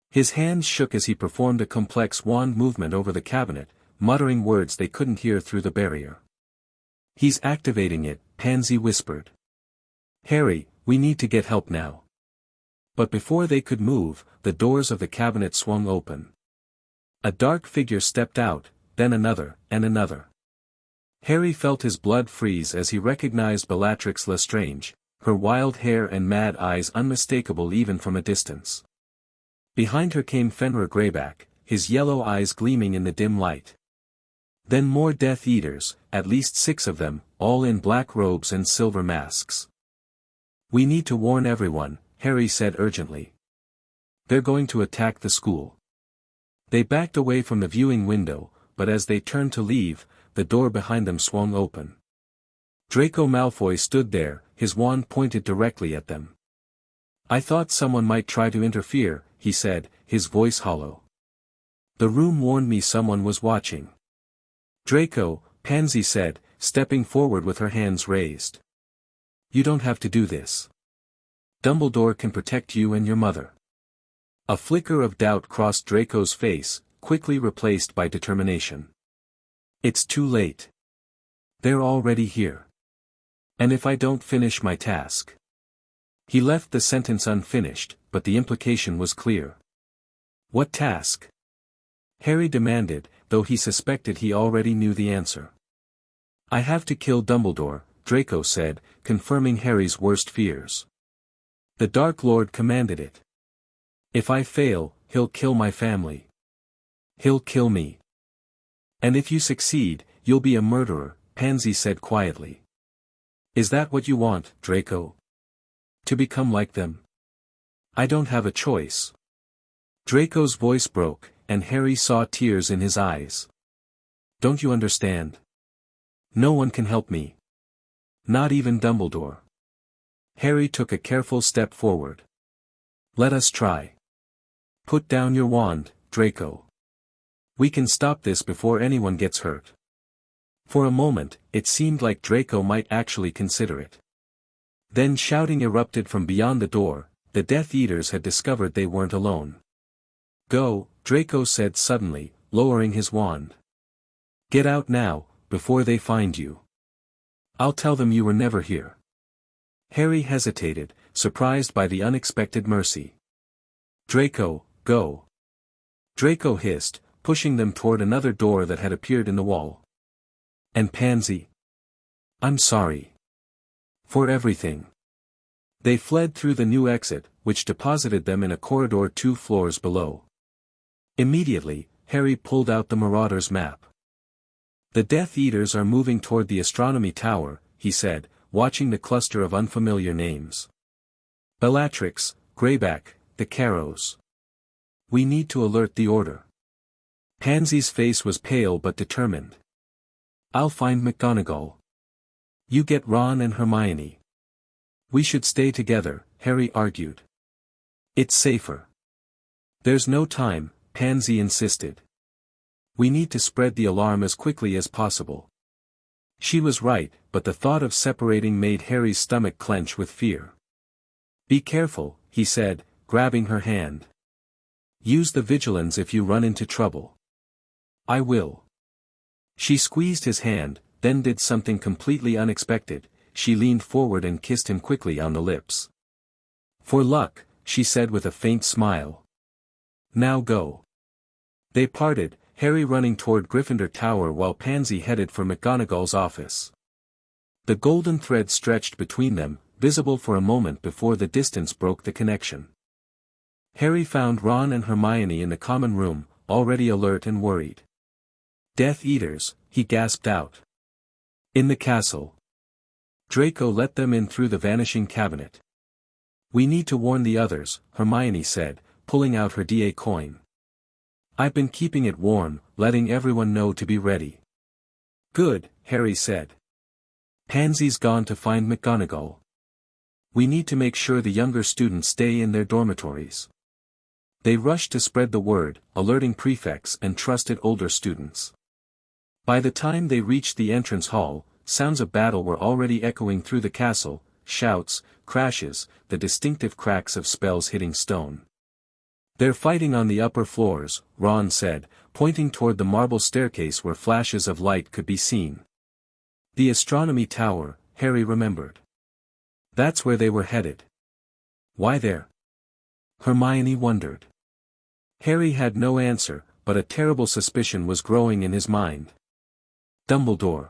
His hands shook as he performed a complex wand movement over the cabinet, muttering words they couldn't hear through the barrier. He's activating it, Pansy whispered. Harry, we need to get help now. But before they could move, the doors of the cabinet swung open. A dark figure stepped out, then another, and another. Harry felt his blood freeze as he recognized Bellatrix Lestrange, her wild hair and mad eyes unmistakable even from a distance. Behind her came Fenrir Greyback, his yellow eyes gleaming in the dim light. Then more Death Eaters, at least 6 of them, all in black robes and silver masks. We need to warn everyone, Harry said urgently. They're going to attack the school. They backed away from the viewing window, but as they turned to leave, the door behind them swung open. Draco Malfoy stood there, his wand pointed directly at them. I thought someone might try to interfere, he said, his voice hollow. The room warned me someone was watching. Draco, Pansy said, stepping forward with her hands raised. You don't have to do this. Dumbledore can protect you and your mother. A flicker of doubt crossed Draco's face, quickly replaced by determination. It's too late. They're already here. And if I don't finish my task? He left the sentence unfinished, but the implication was clear. What task? Harry demanded, though he suspected he already knew the answer. I have to kill Dumbledore, Draco said, confirming Harry's worst fears. The Dark Lord commanded it. If I fail, he'll kill my family. He'll kill me. And if you succeed, you'll be a murderer, Pansy said quietly. Is that what you want, Draco? To become like them? I don't have a choice. Draco's voice broke, and Harry saw tears in his eyes. Don't you understand? No one can help me. Not even Dumbledore. Harry took a careful step forward. Let us try. Put down your wand, Draco. We can stop this before anyone gets hurt. For a moment, it seemed like Draco might actually consider it. Then shouting erupted from beyond the door. The Death Eaters had discovered they weren't alone. Go, Draco said suddenly, lowering his wand. Get out now, before they find you. I'll tell them you were never here. Harry hesitated, surprised by the unexpected mercy. Draco, go. Draco hissed, pushing them toward another door that had appeared in the wall. And Pansy? I'm sorry. For everything. They fled through the new exit, which deposited them in a corridor 2 floors below. Immediately, Harry pulled out the Marauder's map. The Death Eaters are moving toward the astronomy tower, he said, watching the cluster of unfamiliar names. Bellatrix, Greyback, the Carrows. We need to alert the Order. Pansy's face was pale but determined. I'll find McGonagall. You get Ron and Hermione. We should stay together, Harry argued. It's safer. There's no time, Pansy insisted. We need to spread the alarm as quickly as possible. She was right, but the thought of separating made Harry's stomach clench with fear. Be careful, he said, grabbing her hand. Use the vigilance if you run into trouble. I will. She squeezed his hand, then did something completely unexpected. She leaned forward and kissed him quickly on the lips. For luck, she said with a faint smile. Now go. They parted, Harry running toward Gryffindor Tower while Pansy headed for McGonagall's office. The golden thread stretched between them, visible for a moment before the distance broke the connection. Harry found Ron and Hermione in the common room, already alert and worried. Death Eaters, he gasped out. In the castle. Draco let them in through the vanishing cabinet. We need to warn the others, Hermione said, pulling out her DA coin. I've been keeping it warm, letting everyone know to be ready. Good, Harry said. Pansy's gone to find McGonagall. We need to make sure the younger students stay in their dormitories. They rushed to spread the word, alerting prefects and trusted older students. By the time they reached the entrance hall, sounds of battle were already echoing through the castle, shouts, crashes, the distinctive cracks of spells hitting stone. They're fighting on the upper floors, Ron said, pointing toward the marble staircase where flashes of light could be seen. The astronomy tower, Harry remembered. That's where they were headed. Why there? Hermione wondered. Harry had no answer, but a terrible suspicion was growing in his mind. Dumbledore.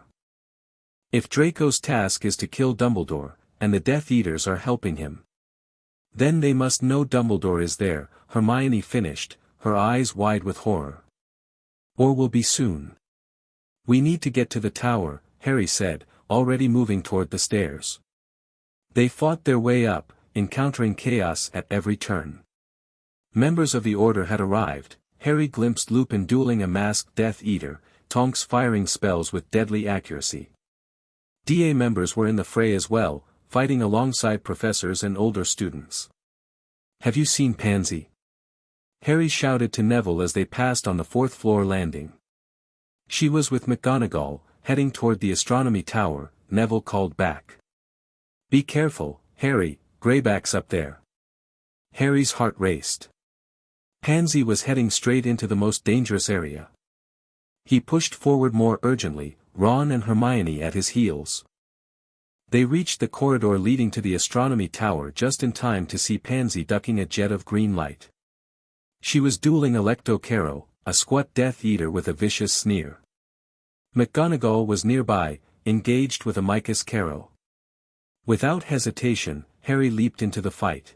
If Draco's task is to kill Dumbledore, and the Death Eaters are helping him, then they must know Dumbledore is there, Hermione finished, her eyes wide with horror. Or will be soon. We need to get to the tower, Harry said, already moving toward the stairs. They fought their way up, encountering chaos at every turn. Members of the Order had arrived. Harry glimpsed Lupin dueling a masked Death Eater, Tonks firing spells with deadly accuracy. DA members were in the fray as well, fighting alongside professors and older students. Have you seen Pansy? Harry shouted to Neville as they passed on the fourth-floor landing. She was with McGonagall, heading toward the astronomy tower, Neville called back. Be careful, Harry, Greyback's up there. Harry's heart raced. Pansy was heading straight into the most dangerous area. He pushed forward more urgently, Ron and Hermione at his heels. They reached the corridor leading to the astronomy tower just in time to see Pansy ducking a jet of green light. She was dueling Electo Carrow, a squat Death Eater with a vicious sneer. McGonagall was nearby, engaged with Amicus Carrow. Without hesitation, Harry leaped into the fight.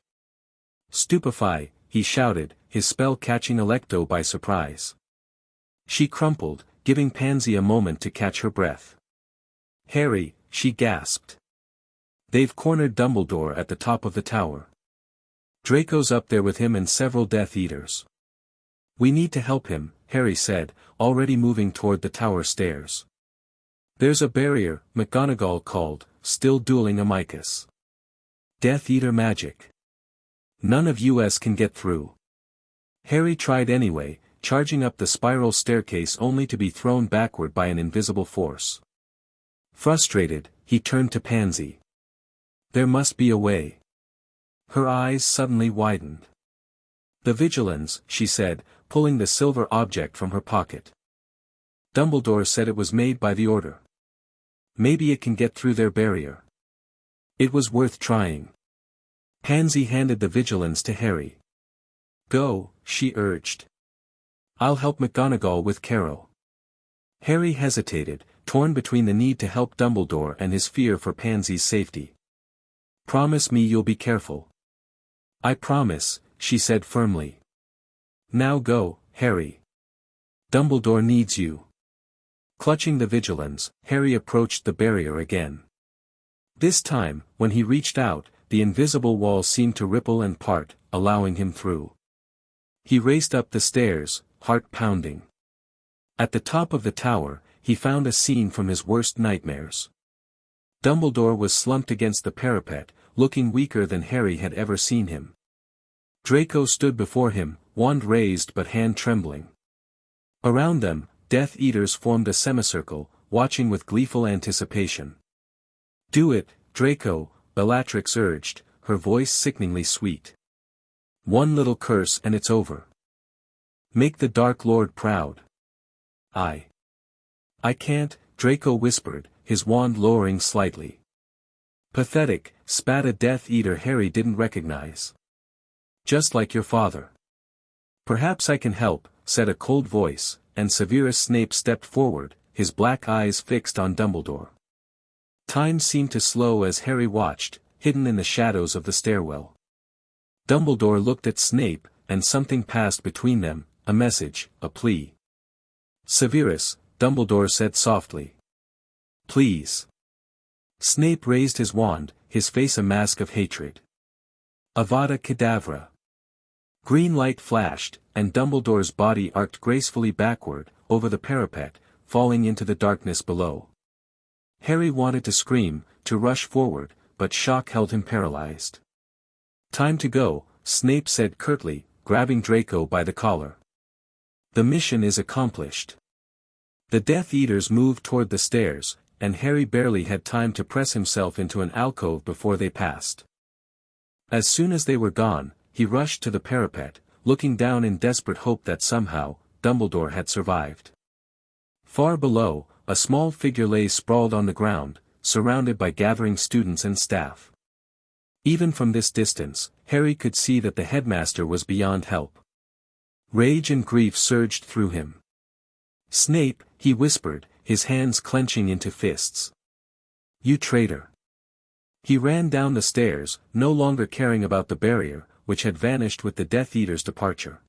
Stupefy, he shouted, his spell catching Electo by surprise. She crumpled, giving Pansy a moment to catch her breath. Harry, she gasped. They've cornered Dumbledore at the top of the tower. Draco's up there with him and several Death Eaters. We need to help him, Harry said, already moving toward the tower stairs. There's a barrier, McGonagall called, still dueling Amicus. Death Eater magic. None of us can get through. Harry tried anyway, charging up the spiral staircase only to be thrown backward by an invisible force. Frustrated, he turned to Pansy. There must be a way. Her eyes suddenly widened. The Vigilance, she said, pulling the silver object from her pocket. Dumbledore said it was made by the Order. Maybe it can get through their barrier. It was worth trying. Pansy handed the Vigilance to Harry. Go, she urged. I'll help McGonagall with Carrow. Harry hesitated, torn between the need to help Dumbledore and his fear for Pansy's safety. Promise me you'll be careful. I promise, she said firmly. Now go, Harry. Dumbledore needs you. Clutching the Vigilance, Harry approached the barrier again. This time, when he reached out, the invisible wall seemed to ripple and part, allowing him through. He raced up the stairs, heart pounding. At the top of the tower, he found a scene from his worst nightmares. Dumbledore was slumped against the parapet, looking weaker than Harry had ever seen him. Draco stood before him, wand raised but hand trembling. Around them, Death Eaters formed a semicircle, watching with gleeful anticipation. "Do it, Draco," Bellatrix urged, her voice sickeningly sweet. "One little curse and it's over. Make the Dark Lord proud." I can't," Draco whispered, his wand lowering slightly. "Pathetic," spat a Death Eater Harry didn't recognize. "Just like your father." "Perhaps I can help," said a cold voice, and Severus Snape stepped forward, his black eyes fixed on Dumbledore. Time seemed to slow as Harry watched, hidden in the shadows of the stairwell. Dumbledore looked at Snape, and something passed between them, a message, a plea. "Severus," Dumbledore said softly. "Please." Snape raised his wand, his face a mask of hatred. "Avada Kedavra." Green light flashed, and Dumbledore's body arced gracefully backward, over the parapet, falling into the darkness below. Harry wanted to scream, to rush forward, but shock held him paralyzed. "Time to go," Snape said curtly, grabbing Draco by the collar. "The mission is accomplished." The Death Eaters moved toward the stairs, and Harry barely had time to press himself into an alcove before they passed. As soon as they were gone, he rushed to the parapet, looking down in desperate hope that somehow, Dumbledore had survived. Far below, a small figure lay sprawled on the ground, surrounded by gathering students and staff. Even from this distance, Harry could see that the headmaster was beyond help. Rage and grief surged through him. "Snape," he whispered, his hands clenching into fists. "You traitor." He ran down the stairs, no longer caring about the barrier, which had vanished with the Death Eater's departure.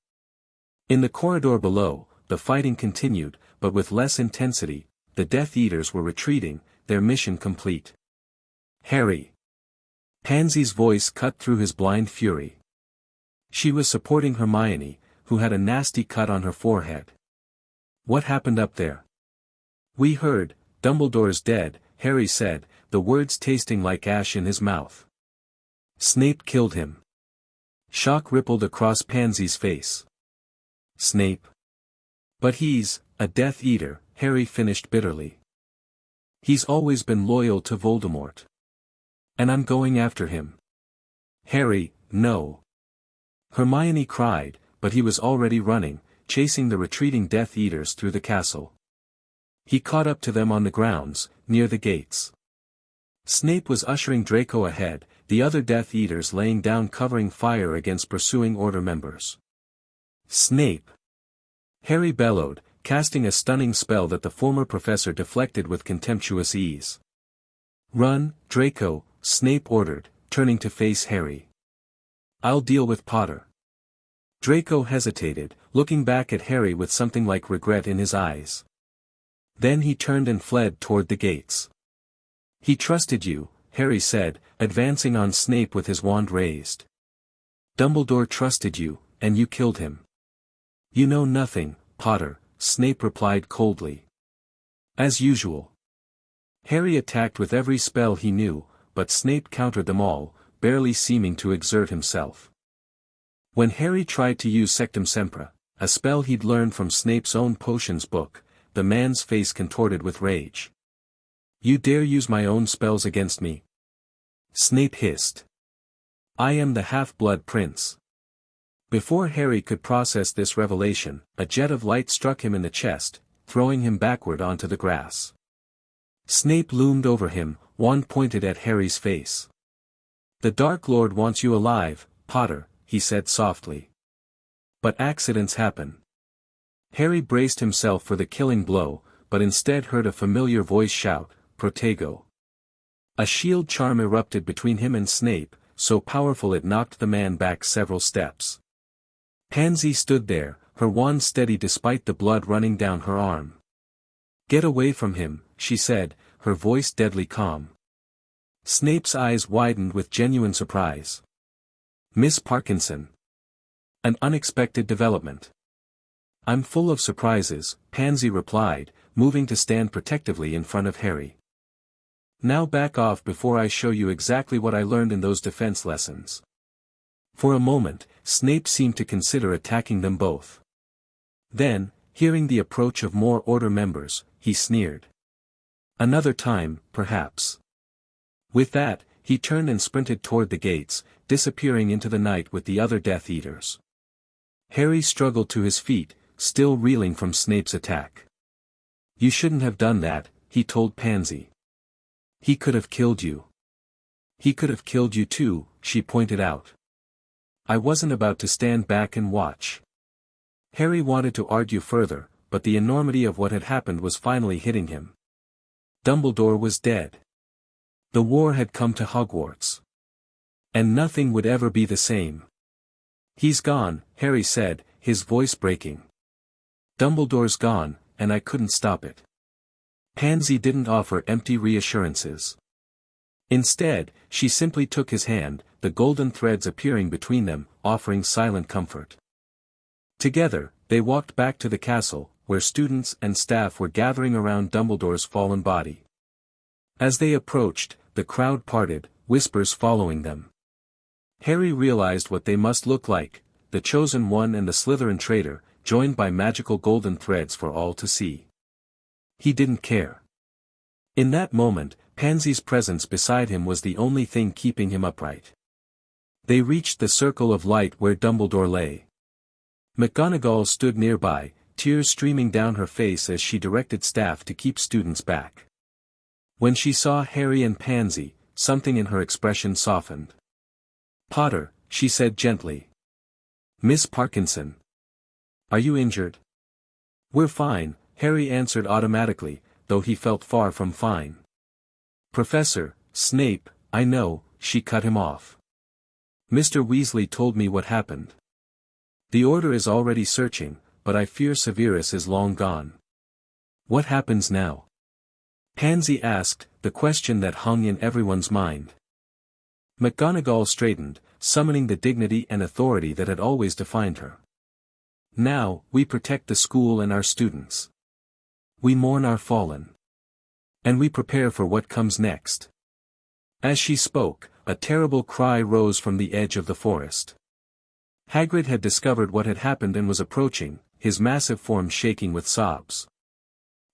In the corridor below, the fighting continued, but with less intensity. The Death Eaters were retreating, their mission complete. "Harry." Pansy's voice cut through his blind fury. She was supporting Hermione, who had a nasty cut on her forehead. "What happened up there?" "We heard, Dumbledore's dead," Harry said, the words tasting like ash in his mouth. "Snape killed him." Shock rippled across Pansy's face. "Snape? But he's a Death Eater," Harry finished bitterly. "He's always been loyal to Voldemort. And I'm going after him." "Harry, no." Hermione cried, but he was already running, chasing the retreating Death Eaters through the castle. He caught up to them on the grounds, near the gates. Snape was ushering Draco ahead, the other Death Eaters laying down covering fire against pursuing Order members. "Snape!" Harry bellowed, casting a stunning spell that the former professor deflected with contemptuous ease. "Run, Draco," Snape ordered, turning to face Harry. "I'll deal with Potter." Draco hesitated, looking back at Harry with something like regret in his eyes. Then he turned and fled toward the gates. "He trusted you," Harry said, advancing on Snape with his wand raised. "Dumbledore trusted you, and you killed him." "You know nothing, Potter," Snape replied coldly. As usual. Harry attacked with every spell he knew, but Snape countered them all, barely seeming to exert himself. When Harry tried to use Sectum Sempra, a spell he'd learned from Snape's own potions book, the man's face contorted with rage. "You dare use my own spells against me?" Snape hissed. "I am the Half-Blood Prince." Before Harry could process this revelation, a jet of light struck him in the chest, throwing him backward onto the grass. Snape loomed over him, wand pointed at Harry's face. "The Dark Lord wants you alive, Potter," he said softly. "But accidents happen." Harry braced himself for the killing blow, but instead heard a familiar voice shout, "Protego." A shield charm erupted between him and Snape, so powerful it knocked the man back several steps. Pansy stood there, her wand steady despite the blood running down her arm. "Get away from him," she said, her voice deadly calm. Snape's eyes widened with genuine surprise. "Miss Parkinson." An unexpected development. "I'm full of surprises," Pansy replied, moving to stand protectively in front of Harry. "Now back off before I show you exactly what I learned in those defense lessons." For a moment, Snape seemed to consider attacking them both. Then, hearing the approach of more Order members, he sneered. Another time, perhaps. With that, he turned and sprinted toward the gates, disappearing into the night with the other Death Eaters. Harry struggled to his feet, still reeling from Snape's attack. "You shouldn't have done that," he told Pansy. "He could have killed you." "He could have killed you too," she pointed out. "I wasn't about to stand back and watch." Harry wanted to argue further, but the enormity of what had happened was finally hitting him. Dumbledore was dead. The war had come to Hogwarts. And nothing would ever be the same. "He's gone," Harry said, his voice breaking. "Dumbledore's gone, and I couldn't stop it." Pansy didn't offer empty reassurances. Instead, she simply took his hand, the golden threads appearing between them, offering silent comfort. Together, they walked back to the castle, where students and staff were gathering around Dumbledore's fallen body. As they approached, the crowd parted, whispers following them. Harry realized what they must look like, the Chosen One and the Slytherin traitor, joined by magical golden threads for all to see. He didn't care. In that moment, Pansy's presence beside him was the only thing keeping him upright. They reached the circle of light where Dumbledore lay. McGonagall stood nearby, tears streaming down her face as she directed staff to keep students back. When she saw Harry and Pansy, something in her expression softened. "Potter," she said gently. "Miss Parkinson. Are you injured?" "We're fine," Harry answered automatically, though he felt far from fine. "Professor Snape, I know," she cut him off. "Mr. Weasley told me what happened. The Order is already searching, but I fear Severus is long gone." "What happens now?" Pansy asked, the question that hung in everyone's mind. McGonagall straightened, summoning the dignity and authority that had always defined her. "Now, we protect the school and our students. We mourn our fallen. And we prepare for what comes next." As she spoke, a terrible cry rose from the edge of the forest. Hagrid had discovered what had happened and was approaching, his massive form shaking with sobs.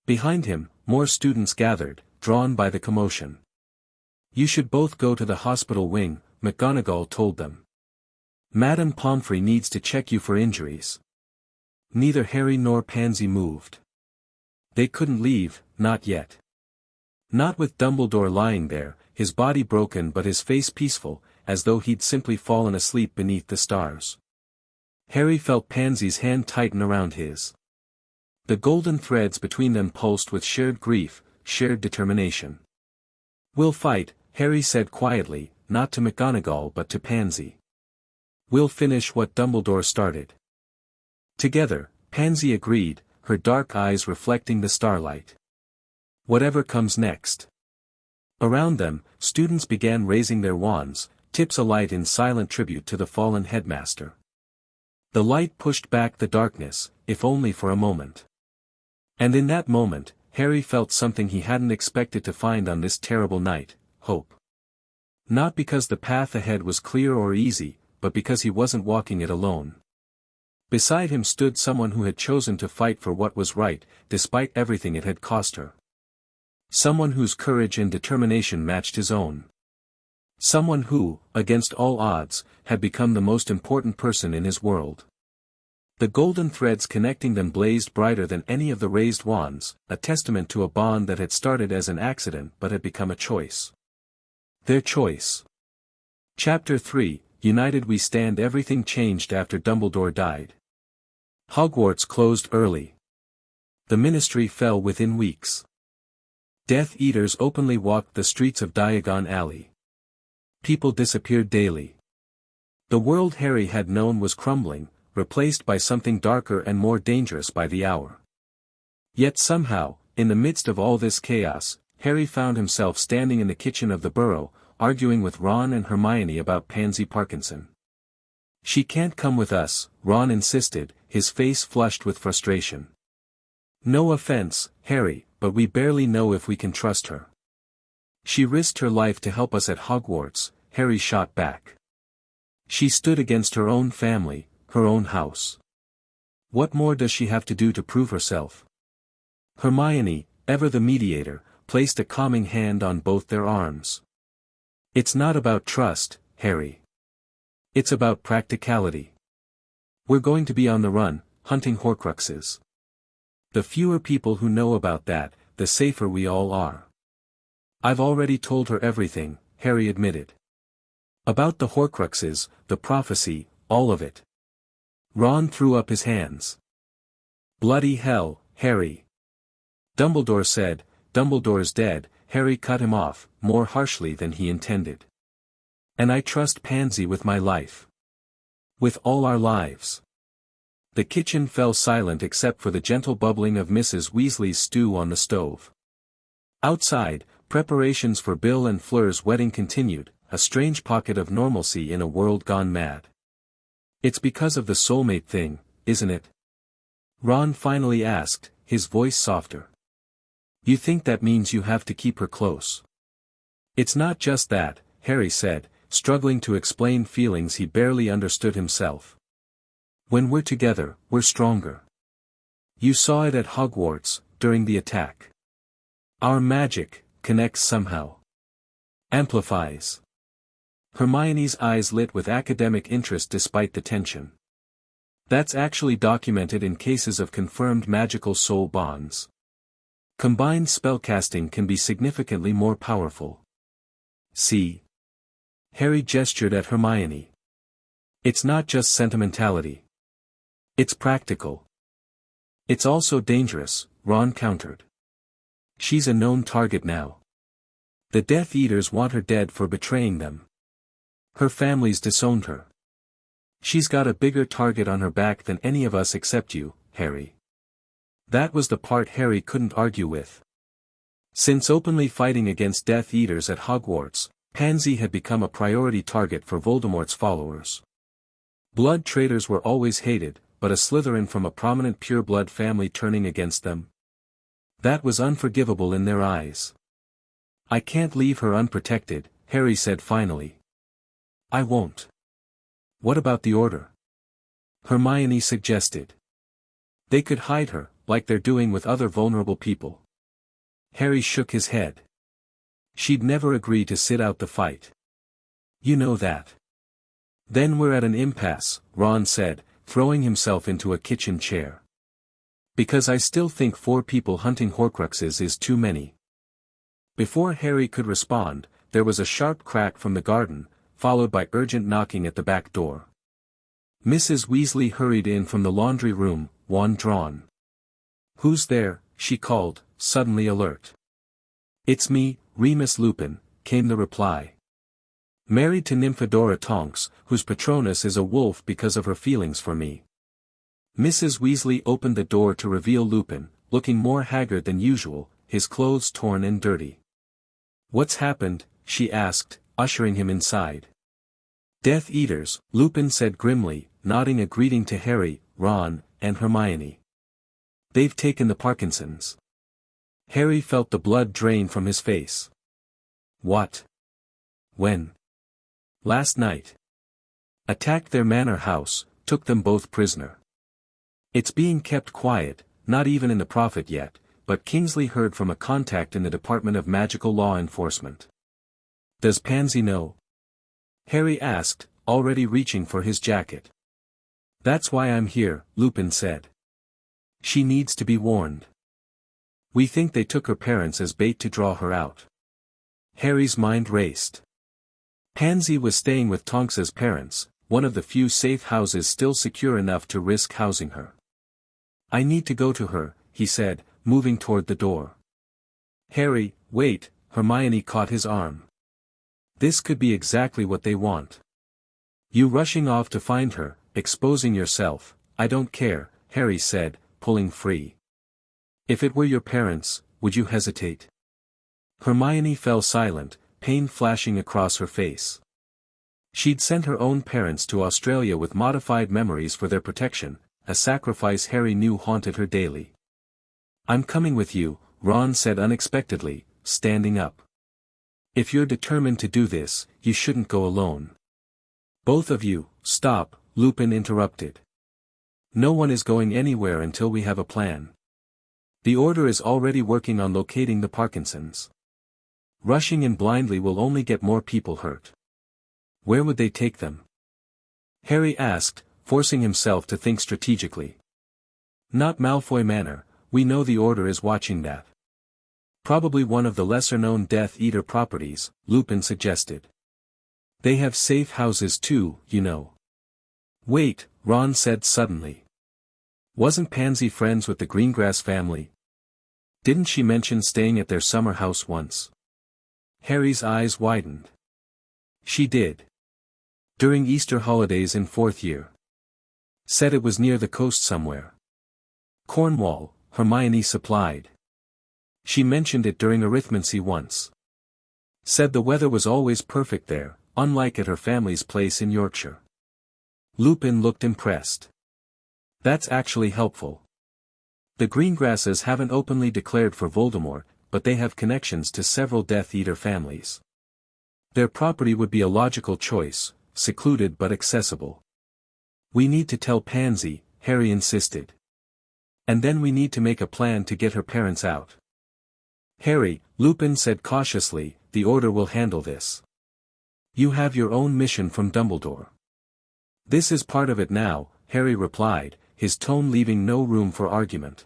Behind him, more students gathered, drawn by the commotion. "You should both go to the hospital wing," McGonagall told them. "Madame Pomfrey needs to check you for injuries." Neither Harry nor Pansy moved. They couldn't leave, not yet. Not with Dumbledore lying there, his body broken but his face peaceful, as though he'd simply fallen asleep beneath the stars. Harry felt Pansy's hand tighten around his. The golden threads between them pulsed with shared grief, shared determination. "We'll fight," Harry said quietly, not to McGonagall but to Pansy. "We'll finish what Dumbledore started." Together, Pansy agreed, her dark eyes reflecting the starlight. "Whatever comes next." Around them, students began raising their wands, tips alight in silent tribute to the fallen headmaster. The light pushed back the darkness, if only for a moment. And in that moment, Harry felt something he hadn't expected to find on this terrible night: hope. Not because the path ahead was clear or easy, but because he wasn't walking it alone. Beside him stood someone who had chosen to fight for what was right, despite everything it had cost her. Someone whose courage and determination matched his own. Someone who, against all odds, had become the most important person in his world. The golden threads connecting them blazed brighter than any of the raised wands, a testament to a bond that had started as an accident but had become a choice. Their choice. Chapter 3, United We Stand. Everything changed after Dumbledore died. Hogwarts closed early. The Ministry fell within weeks. Death Eaters openly walked the streets of Diagon Alley. People disappeared daily. The world Harry had known was crumbling, replaced by something darker and more dangerous by the hour. Yet somehow, in the midst of all this chaos, Harry found himself standing in the kitchen of the Burrow, arguing with Ron and Hermione about Pansy Parkinson. "She can't come with us," Ron insisted, his face flushed with frustration. "No offense, Harry, but we barely know if we can trust her." "She risked her life to help us at Hogwarts," Harry shot back. She stood against her own family, her own house. What more does she have to do to prove herself? Hermione, ever the mediator, placed a calming hand on both their arms. It's not about trust, Harry. It's about practicality. We're going to be on the run, hunting Horcruxes. The fewer people who know about that, the safer we all are. I've already told her everything, Harry admitted. About the Horcruxes, the prophecy, all of it. Ron threw up his hands. Bloody hell, Harry. Dumbledore said, Dumbledore's dead. Harry cut him off, more harshly than he intended. And I trust Pansy with my life. With all our lives. The kitchen fell silent except for the gentle bubbling of Mrs. Weasley's stew on the stove. Outside, preparations for Bill and Fleur's wedding continued, a strange pocket of normalcy in a world gone mad. It's because of the soulmate thing, isn't it? Ron finally asked, his voice softer. You think that means you have to keep her close? It's not just that, Harry said, struggling to explain feelings he barely understood himself. When we're together, we're stronger. You saw it at Hogwarts, during the attack. Our magic connects somehow. Amplifies. Hermione's eyes lit with academic interest despite the tension. That's actually documented in cases of confirmed magical soul bonds. Combined spellcasting can be significantly more powerful. See? Harry gestured at Hermione. It's not just sentimentality. It's practical. It's also dangerous, Ron countered. She's a known target now. The Death Eaters want her dead for betraying them. Her family's disowned her. She's got a bigger target on her back than any of us except you, Harry. That was the part Harry couldn't argue with. Since openly fighting against Death Eaters at Hogwarts, Pansy had become a priority target for Voldemort's followers. Blood traitors were always hated, but a Slytherin from a prominent pure-blood family turning against them? That was unforgivable in their eyes. I can't leave her unprotected, Harry said finally. I won't. What about the Order? Hermione suggested. They could hide her, like they're doing with other vulnerable people. Harry shook his head. She'd never agree to sit out the fight. You know that. Then we're at an impasse, Ron said, throwing himself into a kitchen chair. Because I still think 4 people hunting Horcruxes is too many. Before Harry could respond, there was a sharp crack from the garden, followed by urgent knocking at the back door. Mrs. Weasley hurried in from the laundry room, wand drawn. Who's there? She called, suddenly alert. It's me, Remus Lupin, came the reply. Married to Nymphadora Tonks, whose Patronus is a wolf because of her feelings for me. Mrs. Weasley opened the door to reveal Lupin, looking more haggard than usual, his clothes torn and dirty. What's happened? She asked, ushering him inside. Death Eaters, Lupin said grimly, nodding a greeting to Harry, Ron, and Hermione. They've taken the Parkinsons. Harry felt the blood drain from his face. What? When? Last night. Attacked their manor house, took them both prisoner. It's being kept quiet, not even in the Prophet yet, but Kingsley heard from a contact in the Department of Magical Law Enforcement. Does Pansy know? Harry asked, already reaching for his jacket. That's why I'm here, Lupin said. She needs to be warned. We think they took her parents as bait to draw her out. Harry's mind raced. Pansy was staying with Tonks's parents, one of the few safe houses still secure enough to risk housing her. I need to go to her, he said, moving toward the door. Harry, wait, Hermione caught his arm. This could be exactly what they want. You rushing off to find her, exposing yourself, I don't care, Harry said, pulling free. If it were your parents, would you hesitate? Hermione fell silent, pain flashing across her face. She'd sent her own parents to Australia with modified memories for their protection, a sacrifice Harry knew haunted her daily. I'm coming with you, Ron said unexpectedly, standing up. If you're determined to do this, you shouldn't go alone. Both of you, stop, Lupin interrupted. No one is going anywhere until we have a plan. The Order is already working on locating the Parkinsons. Rushing in blindly will only get more people hurt. Where would they take them? Harry asked, forcing himself to think strategically. Not Malfoy Manor, we know the Order is watching that. Probably one of the lesser-known Death Eater properties, Lupin suggested. They have safe houses too, you know. Wait, Ron said suddenly. Wasn't Pansy friends with the Greengrass family? Didn't she mention staying at their summer house once? Harry's eyes widened. She did. During Easter holidays in 4th year. Said it was near the coast somewhere. Cornwall, Hermione supplied. She mentioned it during arithmancy once. Said the weather was always perfect there, unlike at her family's place in Yorkshire. Lupin looked impressed. That's actually helpful. The Greengrasses haven't openly declared for Voldemort, but they have connections to several Death Eater families. Their property would be a logical choice, secluded but accessible. We need to tell Pansy, Harry insisted. And then we need to make a plan to get her parents out. Harry, Lupin said cautiously, the Order will handle this. You have your own mission from Dumbledore. This is part of it now, Harry replied, his tone leaving no room for argument.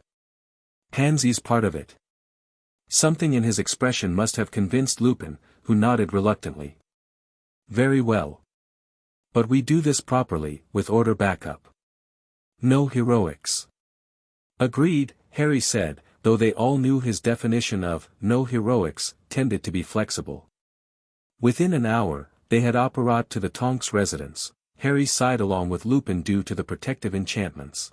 Pansy's part of it. Something in his expression must have convinced Lupin, who nodded reluctantly. Very well. But we do this properly, with Order backup. No heroics. Agreed, Harry said, though they all knew his definition of no heroics tended to be flexible. Within an hour, they had apparat to the Tonks residence. Harry sighed along with Lupin due to the protective enchantments.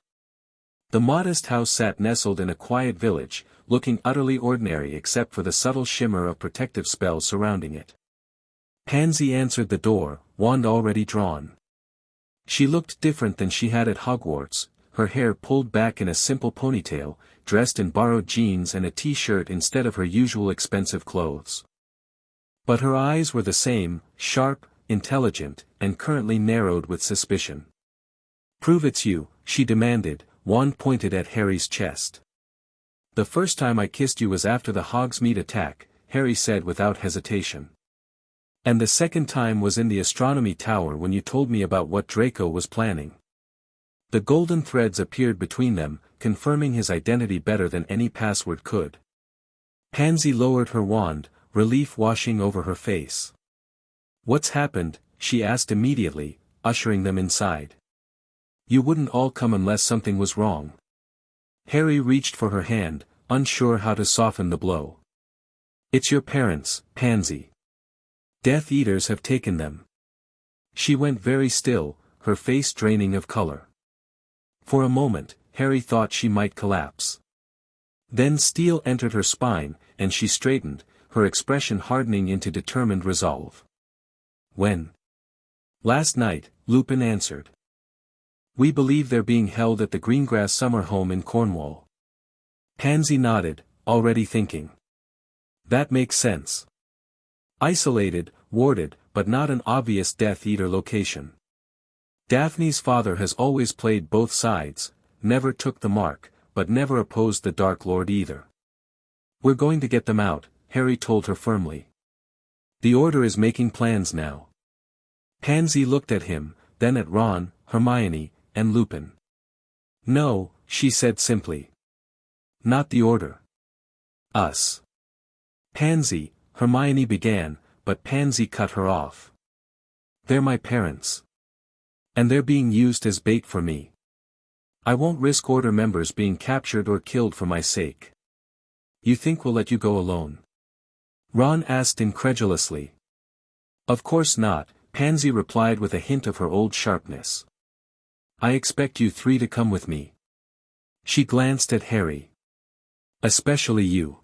The modest house sat nestled in a quiet village, looking utterly ordinary except for the subtle shimmer of protective spells surrounding it. Pansy answered the door, wand already drawn. She looked different than she had at Hogwarts, her hair pulled back in a simple ponytail, dressed in borrowed jeans and a t-shirt instead of her usual expensive clothes. But her eyes were the same, sharp, intelligent, and currently narrowed with suspicion. Prove it's you, she demanded, wand pointed at Harry's chest. The first time I kissed you was after the Hogsmeade attack, Harry said without hesitation. And the second time was in the astronomy tower when you told me about what Draco was planning. The golden threads appeared between them, confirming his identity better than any password could. Pansy lowered her wand, relief washing over her face. What's happened? She asked immediately, ushering them inside. You wouldn't all come unless something was wrong. Harry reached for her hand, unsure how to soften the blow. It's your parents, Pansy. Death Eaters have taken them. She went very still, her face draining of color. For a moment, Harry thought she might collapse. Then steel entered her spine, and she straightened, her expression hardening into determined resolve. When? Last night, Lupin answered. We believe they're being held at the Greengrass summer home in Cornwall. Pansy nodded, already thinking. That makes sense. Isolated, warded, but not an obvious Death Eater location. Daphne's father has always played both sides, never took the mark, but never opposed the Dark Lord either. We're going to get them out, Harry told her firmly. The Order is making plans now. Pansy looked at him, then at Ron, Hermione, and Lupin. No, she said simply. Not the Order. Us. Pansy, Hermione began, but Pansy cut her off. They're my parents. And they're being used as bait for me. I won't risk Order members being captured or killed for my sake. You think we'll let you go alone? Ron asked incredulously. Of course not, Pansy replied with a hint of her old sharpness. I expect you three to come with me. She glanced at Harry. Especially you.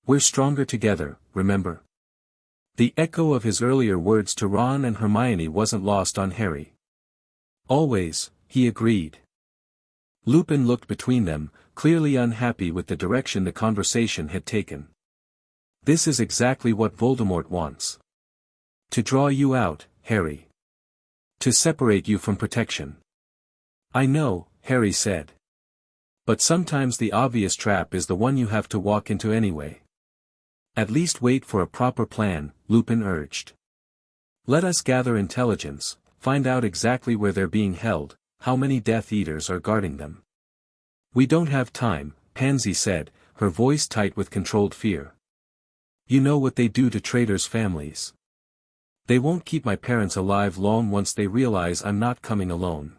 We're stronger together, remember? The echo of his earlier words to Ron and Hermione wasn't lost on Harry. Always, he agreed. Lupin looked between them, clearly unhappy with the direction the conversation had taken. This is exactly what Voldemort wants. To draw you out, Harry. To separate you from protection. I know, Harry said. But sometimes the obvious trap is the one you have to walk into anyway. At least wait for a proper plan, Lupin urged. Let us gather intelligence, find out exactly where they're being held, how many Death Eaters are guarding them. We don't have time, Pansy said, her voice tight with controlled fear. You know what they do to traitors' families. They won't keep my parents alive long once they realize I'm not coming alone.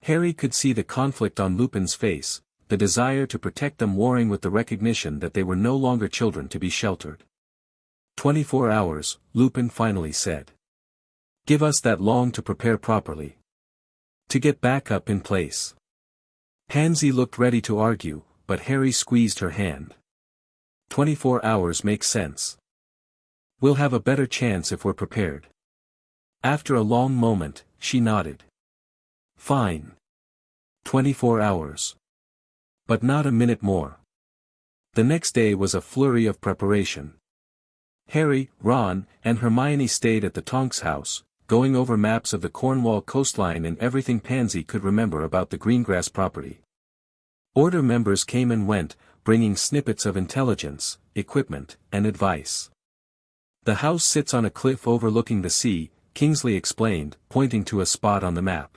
Harry could see the conflict on Lupin's face, the desire to protect them warring with the recognition that they were no longer children to be sheltered. 24 hours, Lupin finally said. Give us that long to prepare properly. To get back up in place. Pansy looked ready to argue, but Harry squeezed her hand. 24 hours makes sense. We'll have a better chance if we're prepared. After a long moment, she nodded. Fine. 24 hours. But not a minute more. The next day was a flurry of preparation. Harry, Ron, and Hermione stayed at the Tonks house, going over maps of the Cornwall coastline and everything Pansy could remember about the Greengrass property. Order members came and went, bringing snippets of intelligence, equipment, and advice. The house sits on a cliff overlooking the sea, Kingsley explained, pointing to a spot on the map.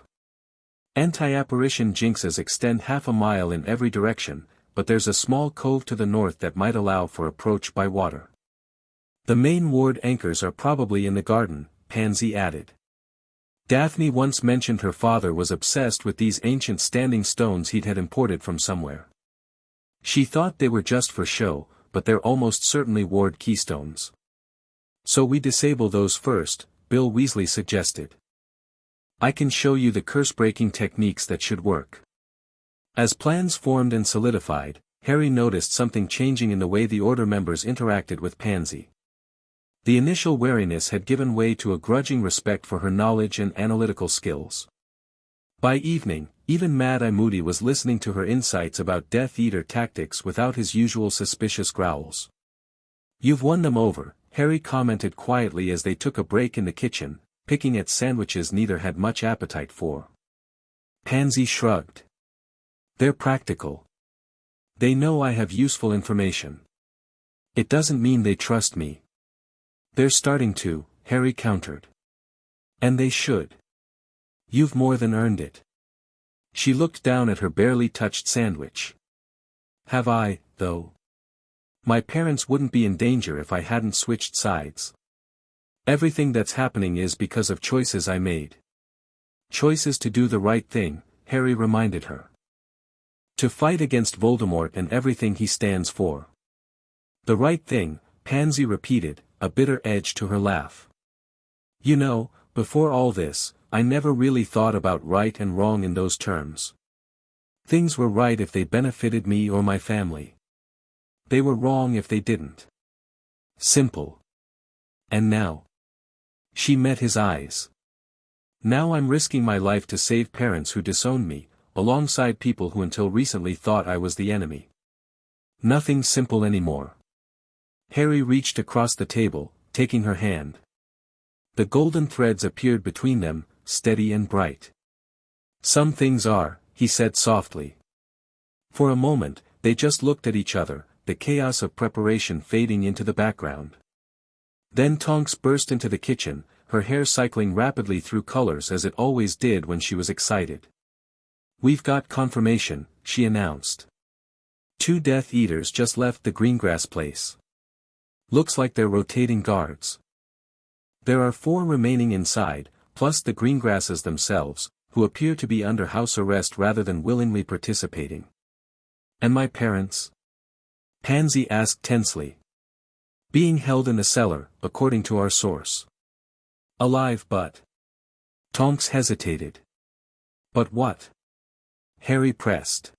Anti-apparition jinxes extend half a mile in every direction, but there's a small cove to the north that might allow for approach by water. The main ward anchors are probably in the garden, Pansy added. Daphne once mentioned her father was obsessed with these ancient standing stones he'd had imported from somewhere. She thought they were just for show, but they're almost certainly ward keystones. So we disable those first, Bill Weasley suggested. I can show you the curse-breaking techniques that should work. As plans formed and solidified, Harry noticed something changing in the way the Order members interacted with Pansy. The initial wariness had given way to a grudging respect for her knowledge and analytical skills. By evening, even Mad-Eye Moody was listening to her insights about Death Eater tactics without his usual suspicious growls. You've won them over, Harry commented quietly as they took a break in the kitchen, picking at sandwiches neither had much appetite for. Pansy shrugged. They're practical. They know I have useful information. It doesn't mean they trust me. They're starting to, Harry countered. And they should. You've more than earned it. She looked down at her barely touched sandwich. Have I, though? My parents wouldn't be in danger if I hadn't switched sides. Everything that's happening is because of choices I made. Choices to do the right thing, Harry reminded her. To fight against Voldemort and everything he stands for. The right thing, Pansy repeated, a bitter edge to her laugh. You know, before all this, I never really thought about right and wrong in those terms. Things were right if they benefited me or my family. They were wrong if they didn't. Simple. And now? She met his eyes. Now I'm risking my life to save parents who disowned me, alongside people who until recently thought I was the enemy. Nothing simple anymore. Harry reached across the table, taking her hand. The golden threads appeared between them, steady and bright. Some things are, he said softly. For a moment, they just looked at each other, the chaos of preparation fading into the background. Then Tonks burst into the kitchen, her hair cycling rapidly through colors as it always did when she was excited. We've got confirmation, she announced. 2 Death Eaters just left the Greengrass place. Looks like they're rotating guards. There are 4 remaining inside, plus the Greengrasses themselves, who appear to be under house arrest rather than willingly participating. And my parents? Pansy asked tensely. Being held in the cellar, according to our source. Alive but... Tonks hesitated. But what? Harry pressed.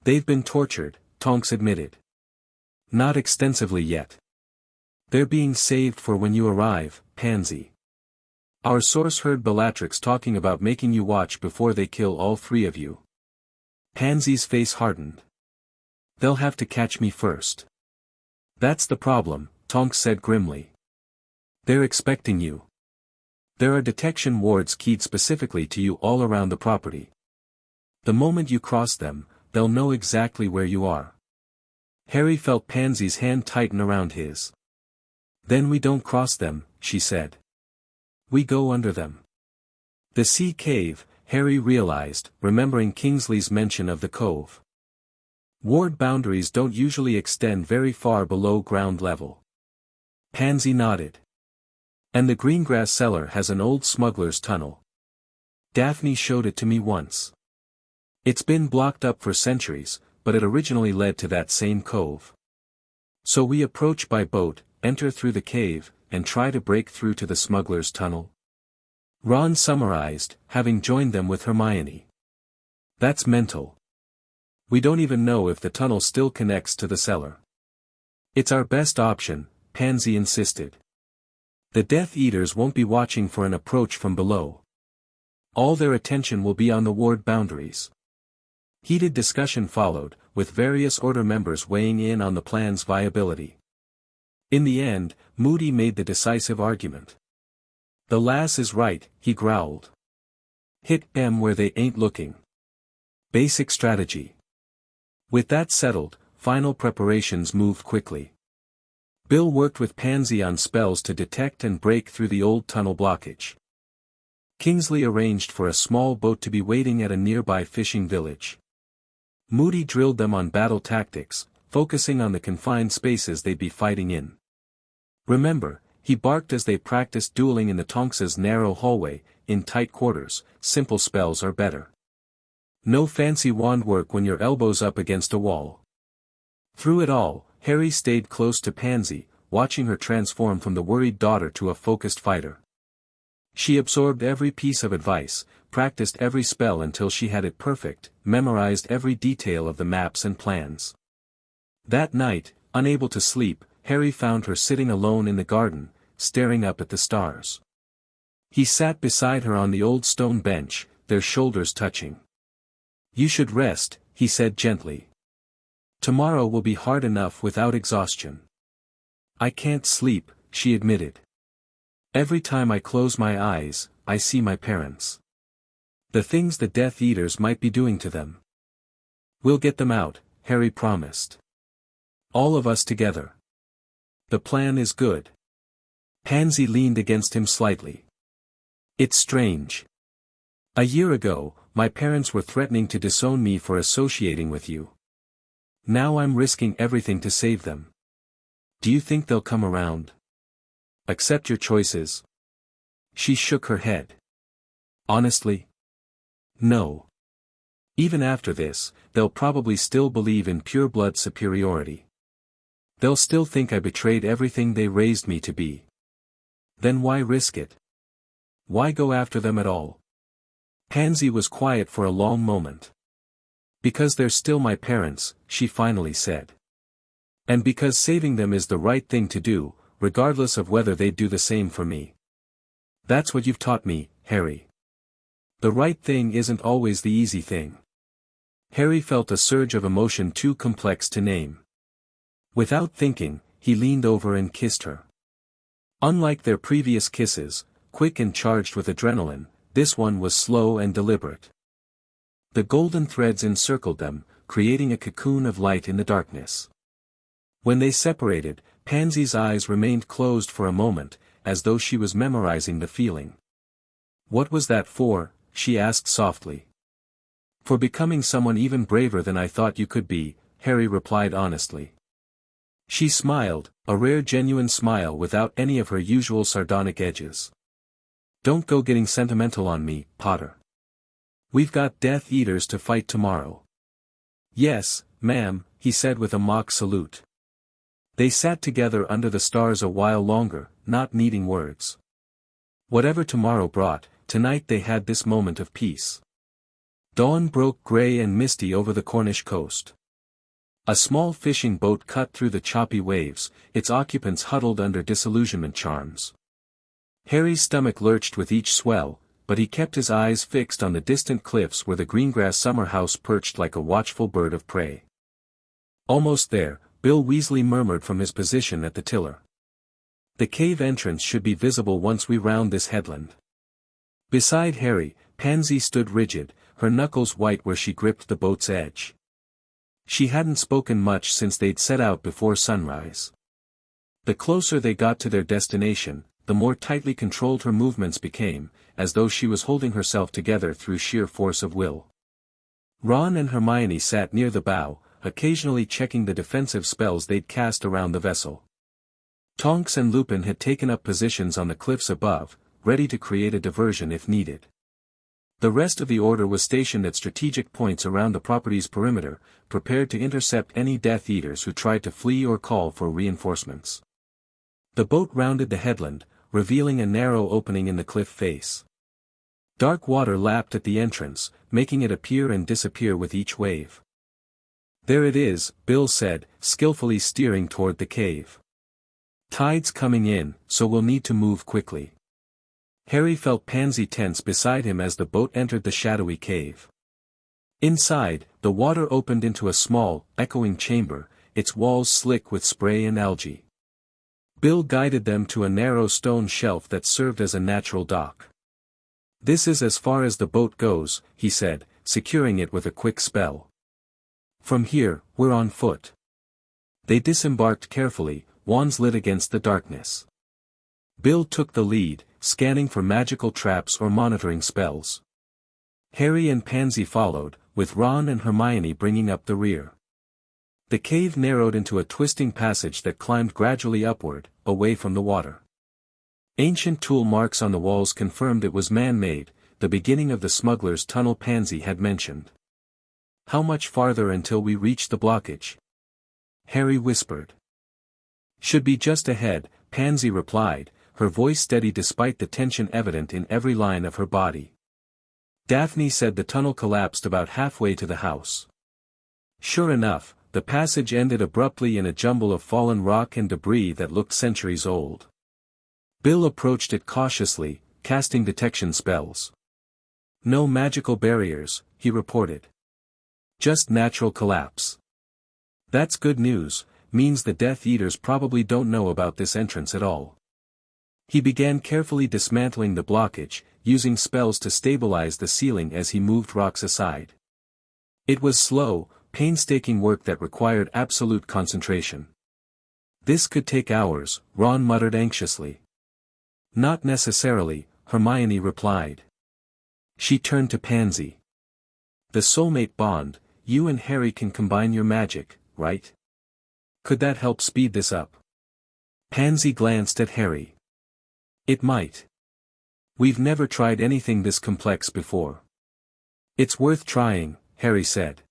They've been tortured, Tonks admitted. Not extensively yet. They're being saved for when you arrive, Pansy. Our source heard Bellatrix talking about making you watch before they kill all 3 of you. Pansy's face hardened. They'll have to catch me first. That's the problem, Tonks said grimly. They're expecting you. There are detection wards keyed specifically to you all around the property. The moment you cross them, they'll know exactly where you are. Harry felt Pansy's hand tighten around his. Then we don't cross them, she said. We go under them. The sea cave, Harry realized, remembering Kingsley's mention of the cove. Ward boundaries don't usually extend very far below ground level. Pansy nodded. And the Greengrass cellar has an old smuggler's tunnel. Daphne showed it to me once. It's been blocked up for centuries, but it originally led to that same cove. So we approach by boat, enter through the cave, and try to break through to the smuggler's tunnel. Ron summarized, having joined them with Hermione. That's mental. We don't even know if the tunnel still connects to the cellar. It's our best option, Pansy insisted. The Death Eaters won't be watching for an approach from below. All their attention will be on the ward boundaries. Heated discussion followed, with various Order members weighing in on the plan's viability. In the end, Moody made the decisive argument. The lass is right, he growled. Hit them where they ain't looking. Basic strategy. With that settled, final preparations moved quickly. Bill worked with Pansy on spells to detect and break through the old tunnel blockage. Kingsley arranged for a small boat to be waiting at a nearby fishing village. Moody drilled them on battle tactics, focusing on the confined spaces they'd be fighting in. Remember, he barked as they practiced dueling in the Tonks's narrow hallway, in tight quarters, simple spells are better. No fancy wand work when your elbow's up against a wall. Through it all, Harry stayed close to Pansy, watching her transform from the worried daughter to a focused fighter. She absorbed every piece of advice, practiced every spell until she had it perfect, memorized every detail of the maps and plans. That night, unable to sleep, Harry found her sitting alone in the garden, staring up at the stars. He sat beside her on the old stone bench, their shoulders touching. You should rest, he said gently. Tomorrow will be hard enough without exhaustion. I can't sleep, she admitted. Every time I close my eyes, I see my parents. The things the Death Eaters might be doing to them. We'll get them out, Harry promised. All of us together. The plan is good. Pansy leaned against him slightly. It's strange. A year ago, my parents were threatening to disown me for associating with you. Now I'm risking everything to save them. Do you think they'll come around? Accept your choices? She shook her head. Honestly? No. Even after this, they'll probably still believe in pure-blood superiority. They'll still think I betrayed everything they raised me to be. Then why risk it? Why go after them at all? Pansy was quiet for a long moment. Because they're still my parents, she finally said. And because saving them is the right thing to do, regardless of whether they'd do the same for me. That's what you've taught me, Harry. The right thing isn't always the easy thing. Harry felt a surge of emotion too complex to name. Without thinking, he leaned over and kissed her. Unlike their previous kisses, quick and charged with adrenaline, this one was slow and deliberate. The golden threads encircled them, creating a cocoon of light in the darkness. When they separated, Pansy's eyes remained closed for a moment, as though she was memorizing the feeling. What was that for? She asked softly. For becoming someone even braver than I thought you could be, Harry replied honestly. She smiled, a rare genuine smile without any of her usual sardonic edges. Don't go getting sentimental on me, Potter. We've got Death Eaters to fight tomorrow. Yes, ma'am, he said with a mock salute. They sat together under the stars a while longer, not needing words. Whatever tomorrow brought, tonight they had this moment of peace. Dawn broke grey and misty over the Cornish coast. A small fishing boat cut through the choppy waves, its occupants huddled under disillusionment charms. Harry's stomach lurched with each swell, but he kept his eyes fixed on the distant cliffs where the Greengrass summer house perched like a watchful bird of prey. Almost there, Bill Weasley murmured from his position at the tiller. The cave entrance should be visible once we round this headland. Beside Harry, Pansy stood rigid, her knuckles white where she gripped the boat's edge. She hadn't spoken much since they'd set out before sunrise. The closer they got to their destination, the more tightly controlled her movements became, as though she was holding herself together through sheer force of will. Ron and Hermione sat near the bow, occasionally checking the defensive spells they'd cast around the vessel. Tonks and Lupin had taken up positions on the cliffs above, ready to create a diversion if needed. The rest of the Order was stationed at strategic points around the property's perimeter, prepared to intercept any Death Eaters who tried to flee or call for reinforcements. The boat rounded the headland, revealing a narrow opening in the cliff face. Dark water lapped at the entrance, making it appear and disappear with each wave. "There it is," Bill said, skillfully steering toward the cave. "Tide's coming in, so we'll need to move quickly." Harry felt Pansy tense beside him as the boat entered the shadowy cave. Inside, the water opened into a small, echoing chamber, its walls slick with spray and algae. Bill guided them to a narrow stone shelf that served as a natural dock. "This is as far as the boat goes," he said, securing it with a quick spell. "From here, we're on foot." They disembarked carefully, wands lit against the darkness. Bill took the lead, scanning for magical traps or monitoring spells. Harry and Pansy followed, with Ron and Hermione bringing up the rear. The cave narrowed into a twisting passage that climbed gradually upward, away from the water. Ancient tool marks on the walls confirmed it was man-made, the beginning of the smuggler's tunnel Pansy had mentioned. "How much farther until we reach the blockage?" Harry whispered. "Should be just ahead," Pansy replied, her voice steady despite the tension evident in every line of her body. Daphne said the tunnel collapsed about halfway to the house. Sure enough, the passage ended abruptly in a jumble of fallen rock and debris that looked centuries old. Bill approached it cautiously, casting detection spells. "No magical barriers," he reported. "Just natural collapse." "That's good news, means the Death Eaters probably don't know about this entrance at all." He began carefully dismantling the blockage, using spells to stabilize the ceiling as he moved rocks aside. It was slow, painstaking work that required absolute concentration. "This could take hours," Ron muttered anxiously. "Not necessarily," Hermione replied. She turned to Pansy. "The soulmate bond, you and Harry can combine your magic, right? Could that help speed this up?" Pansy glanced at Harry. "It might. We've never tried anything this complex before." "It's worth trying," Harry said.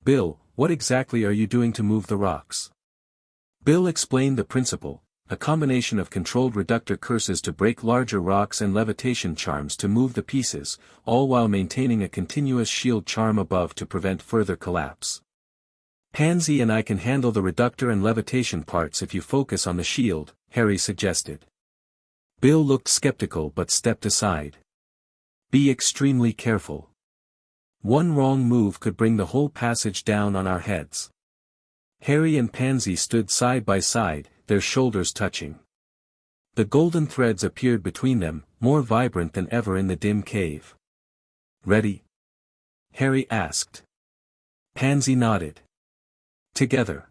"Bill, what exactly are you doing to move the rocks?" Bill explained the principle, a combination of controlled reductor curses to break larger rocks and levitation charms to move the pieces, all while maintaining a continuous shield charm above to prevent further collapse. "Pansy and I can handle the reductor and levitation parts if you focus on the shield," Harry suggested. Bill looked skeptical but stepped aside. "Be extremely careful. One wrong move could bring the whole passage down on our heads." Harry and Pansy stood side by side, their shoulders touching. The golden threads appeared between them, more vibrant than ever in the dim cave. "Ready?" Harry asked. Pansy nodded. "Together.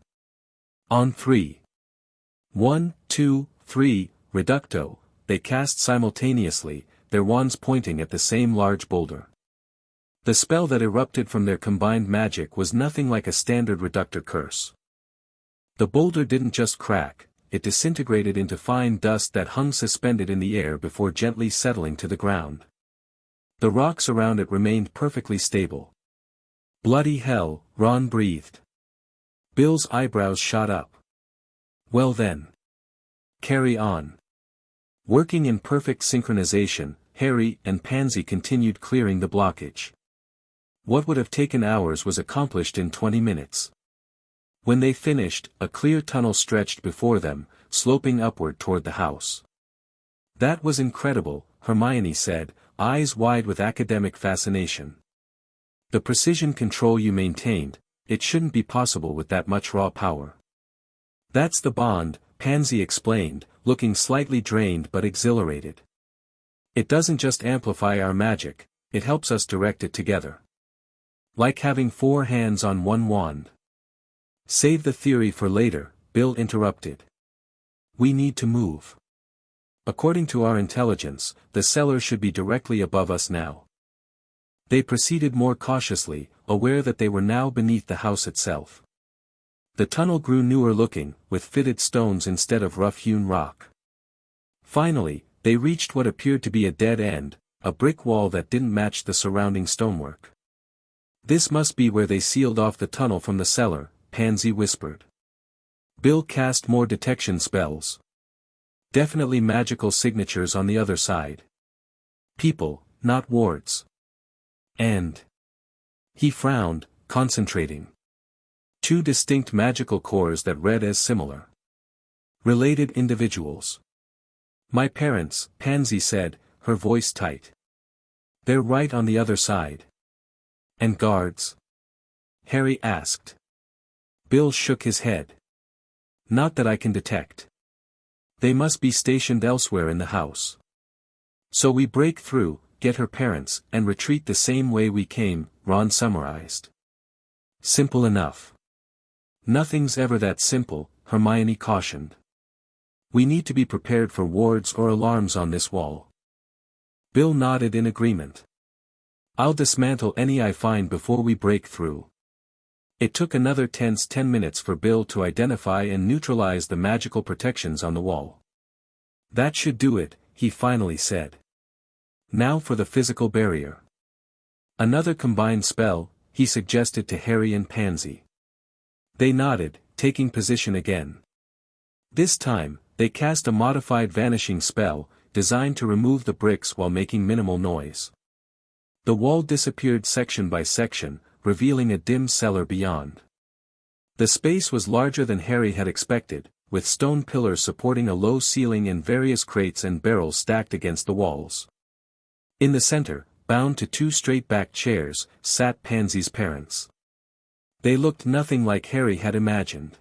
On 3. 1, 2, 3, reducto," they cast simultaneously, their wands pointing at the same large boulder. The spell that erupted from their combined magic was nothing like a standard reductor curse. The boulder didn't just crack, it disintegrated into fine dust that hung suspended in the air before gently settling to the ground. The rocks around it remained perfectly stable. "Bloody hell," Ron breathed. Bill's eyebrows shot up. "Well then. Carry on." Working in perfect synchronization, Harry and Pansy continued clearing the blockage. What would have taken hours was accomplished in 20 minutes. When they finished, a clear tunnel stretched before them, sloping upward toward the house. "That was incredible," Hermione said, eyes wide with academic fascination. "The precision control you maintained, it shouldn't be possible with that much raw power." "That's the bond," Pansy explained, looking slightly drained but exhilarated. It doesn't just amplify our magic, it helps us direct it together. Like having 4 hands on one wand. Save the theory for later, Bill interrupted. We need to move. According to our intelligence, the cellar should be directly above us now. They proceeded more cautiously, aware that they were now beneath the house itself. The tunnel grew newer looking, with fitted stones instead of rough-hewn rock. Finally, they reached what appeared to be a dead end, a brick wall that didn't match the surrounding stonework. This must be where they sealed off the tunnel from the cellar, Pansy whispered. Bill cast more detection spells. Definitely magical signatures on the other side. People, not wards. And he frowned, concentrating. 2 distinct magical cores that read as similar. Related individuals. My parents, Pansy said, her voice tight. They're right on the other side. And guards? Harry asked. Bill shook his head. Not that I can detect. They must be stationed elsewhere in the house. So we break through, get her parents, and retreat the same way we came, Ron summarized. Simple enough. Nothing's ever that simple, Hermione cautioned. We need to be prepared for wards or alarms on this wall. Bill nodded in agreement. I'll dismantle any I find before we break through. It took another tense 10 minutes for Bill to identify and neutralize the magical protections on the wall. That should do it, he finally said. Now for the physical barrier. Another combined spell, he suggested to Harry and Pansy. They nodded, taking position again. This time, they cast a modified vanishing spell, designed to remove the bricks while making minimal noise. The wall disappeared section by section, revealing a dim cellar beyond. The space was larger than Harry had expected, with stone pillars supporting a low ceiling and various crates and barrels stacked against the walls. In the center, bound to 2 straight-backed chairs, sat Pansy's parents. They looked nothing like Harry had imagined.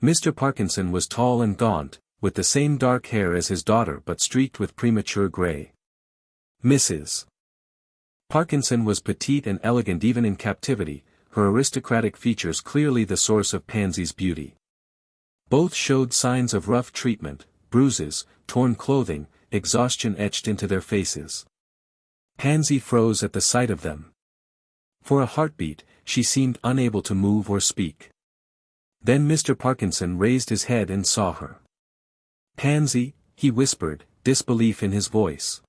Mr. Parkinson was tall and gaunt, with the same dark hair as his daughter but streaked with premature gray. Mrs. Parkinson was petite and elegant even in captivity, her aristocratic features clearly the source of Pansy's beauty. Both showed signs of rough treatment, bruises, torn clothing, exhaustion etched into their faces. Pansy froze at the sight of them. For a heartbeat, she seemed unable to move or speak. Then Mr. Parkinson raised his head and saw her. Pansy, he whispered, disbelief in his voice.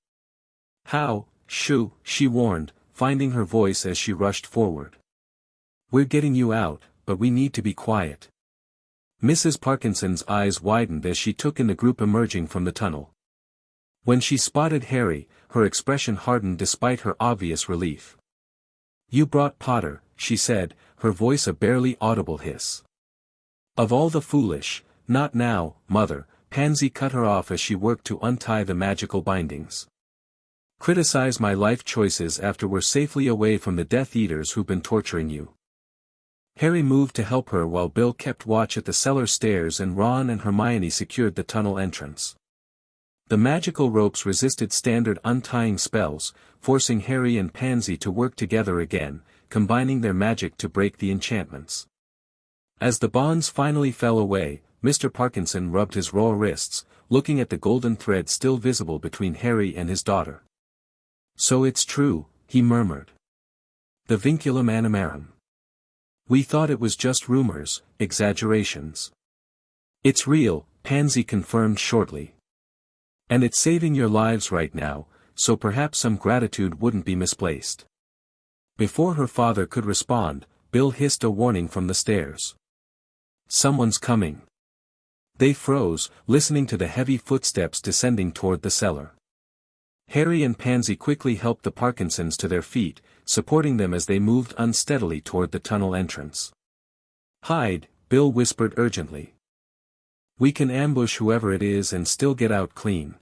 How? Shoo, she warned, finding her voice as she rushed forward. We're getting you out, but we need to be quiet. Mrs. Parkinson's eyes widened as she took in the group emerging from the tunnel. When she spotted Harry, her expression hardened despite her obvious relief. You brought Potter, she said, her voice a barely audible hiss. Of all the foolish, not now, Mother, Pansy cut her off as she worked to untie the magical bindings. Criticize my life choices after we're safely away from the Death Eaters who've been torturing you. Harry moved to help her while Bill kept watch at the cellar stairs and Ron and Hermione secured the tunnel entrance. The magical ropes resisted standard untying spells, forcing Harry and Pansy to work together again, combining their magic to break the enchantments. As the bonds finally fell away, Mr. Parkinson rubbed his raw wrists, looking at the golden thread still visible between Harry and his daughter. So it's true, he murmured. The vinculum animarum. We thought it was just rumors, exaggerations. It's real, Pansy confirmed shortly. And it's saving your lives right now, so perhaps some gratitude wouldn't be misplaced. Before her father could respond, Bill hissed a warning from the stairs. Someone's coming. They froze, listening to the heavy footsteps descending toward the cellar. Harry and Pansy quickly helped the Parkinsons to their feet, supporting them as they moved unsteadily toward the tunnel entrance. Hide, Bill whispered urgently. We can ambush whoever it is and still get out clean.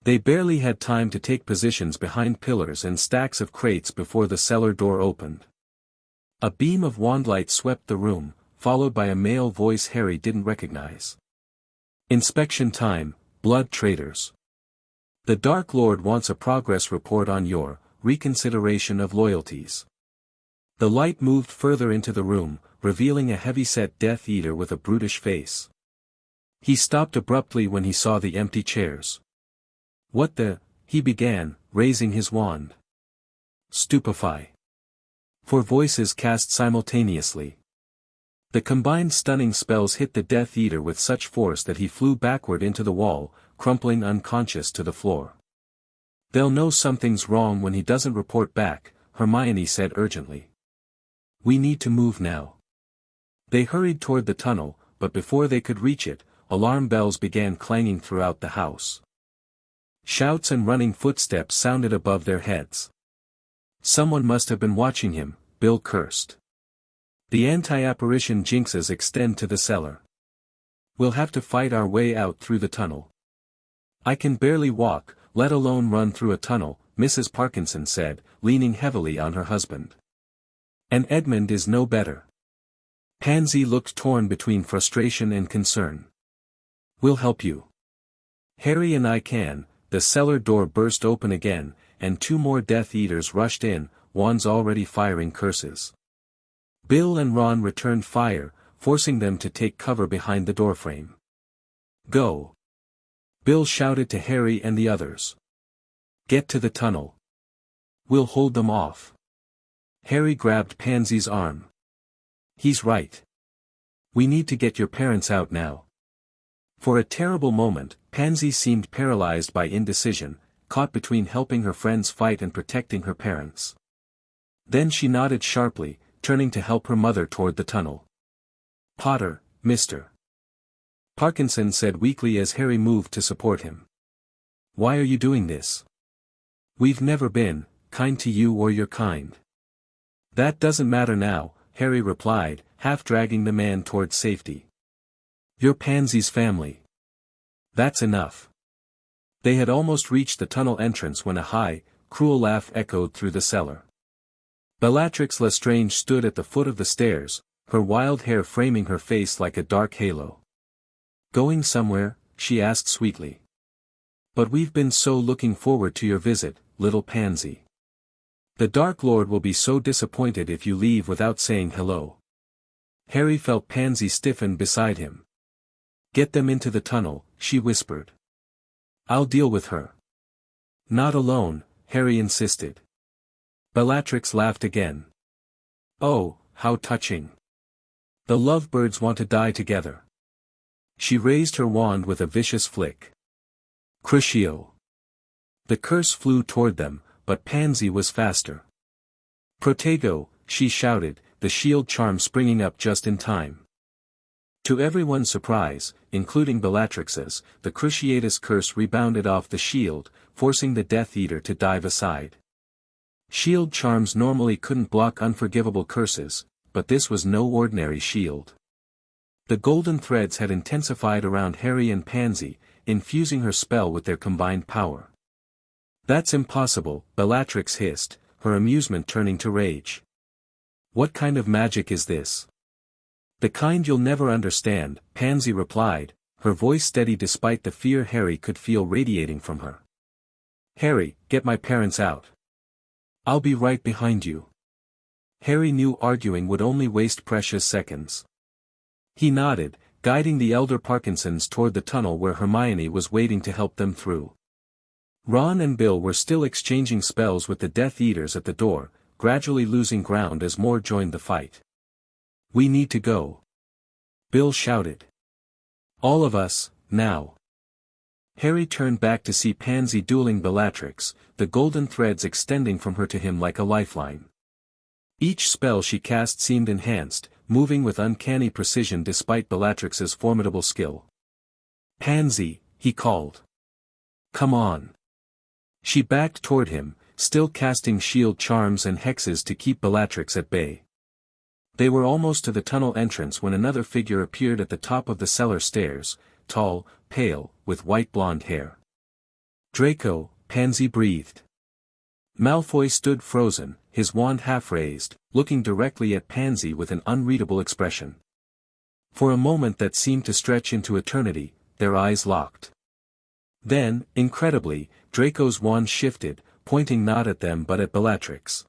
They barely had time to take positions behind pillars and stacks of crates before the cellar door opened. A beam of wandlight swept the room, followed by a male voice Harry didn't recognize. Inspection time, blood traders. The Dark Lord wants a progress report on your reconsideration of loyalties. The light moved further into the room, revealing a heavy-set Death Eater with a brutish face. He stopped abruptly when he saw the empty chairs. "What the?" he began, raising his wand. "Stupefy." Four voices cast simultaneously. The combined stunning spells hit the Death Eater with such force that he flew backward into the wall, crumpling unconscious to the floor. "They'll know something's wrong when he doesn't report back," Hermione said urgently. "We need to move now." They hurried toward the tunnel, but before they could reach it, alarm bells began clanging throughout the house. Shouts and running footsteps sounded above their heads. "Someone must have been watching him," Bill cursed. "The anti-apparition jinxes extend to the cellar. We'll have to fight our way out through the tunnel." "I can barely walk, let alone run through a tunnel," Mrs. Parkinson said, leaning heavily on her husband. "And Edmund is no better." Pansy looked torn between frustration and concern. "We'll help you. Harry and I can." The cellar door burst open again, and two more Death Eaters rushed in, wands already firing curses. Bill and Ron returned fire, forcing them to take cover behind the doorframe. "Go!" Bill shouted to Harry and the others. "Get to the tunnel. We'll hold them off." Harry grabbed Pansy's arm. "He's right. We need to get your parents out now." For a terrible moment, Pansy seemed paralyzed by indecision, caught between helping her friends fight and protecting her parents. Then she nodded sharply, turning to help her mother toward the tunnel. "Potter, Mr. Parkinson said weakly as Harry moved to support him. "Why are you doing this? We've never been kind to you or your kind." "That doesn't matter now," Harry replied, half dragging the man toward safety. "You're Pansy's family. That's enough." They had almost reached the tunnel entrance when a high, cruel laugh echoed through the cellar. Bellatrix Lestrange stood at the foot of the stairs, her wild hair framing her face like a dark halo. "Going somewhere?" she asked sweetly. "But we've been so looking forward to your visit, little Pansy. The Dark Lord will be so disappointed if you leave without saying hello." Harry felt Pansy stiffen beside him. "Get them into the tunnel," she whispered. "I'll deal with her." "Not alone," Harry insisted. Bellatrix laughed again. "Oh, how touching. The lovebirds want to die together." She raised her wand with a vicious flick. Crucio. The curse flew toward them, but Pansy was faster. "Protego," she shouted, the shield charm springing up just in time. To everyone's surprise, including Bellatrix's, the Cruciatus curse rebounded off the shield, forcing the Death Eater to dive aside. Shield charms normally couldn't block unforgivable curses, but this was no ordinary shield. The golden threads had intensified around Harry and Pansy, infusing her spell with their combined power. "That's impossible," Bellatrix hissed, her amusement turning to rage. "What kind of magic is this?" "The kind you'll never understand," Pansy replied, her voice steady despite the fear Harry could feel radiating from her. "Harry, get my parents out." "I'll be right behind you." Harry knew arguing would only waste precious seconds. He nodded, guiding the elder Parkinsons toward the tunnel where Hermione was waiting to help them through. Ron and Bill were still exchanging spells with the Death Eaters at the door, gradually losing ground as more joined the fight. "We need to go," Bill shouted. "All of us, now." Harry turned back to see Pansy dueling Bellatrix, the golden threads extending from her to him like a lifeline. Each spell she cast seemed enhanced, moving with uncanny precision despite Bellatrix's formidable skill. "Pansy," he called. "Come on." She backed toward him, still casting shield charms and hexes to keep Bellatrix at bay. They were almost to the tunnel entrance when another figure appeared at the top of the cellar stairs, tall, pale, with white blonde hair. "Draco," Pansy breathed. Malfoy stood frozen, his wand half raised, looking directly at Pansy with an unreadable expression. For a moment that seemed to stretch into eternity, their eyes locked. Then, incredibly, Draco's wand shifted, pointing not at them but at Bellatrix.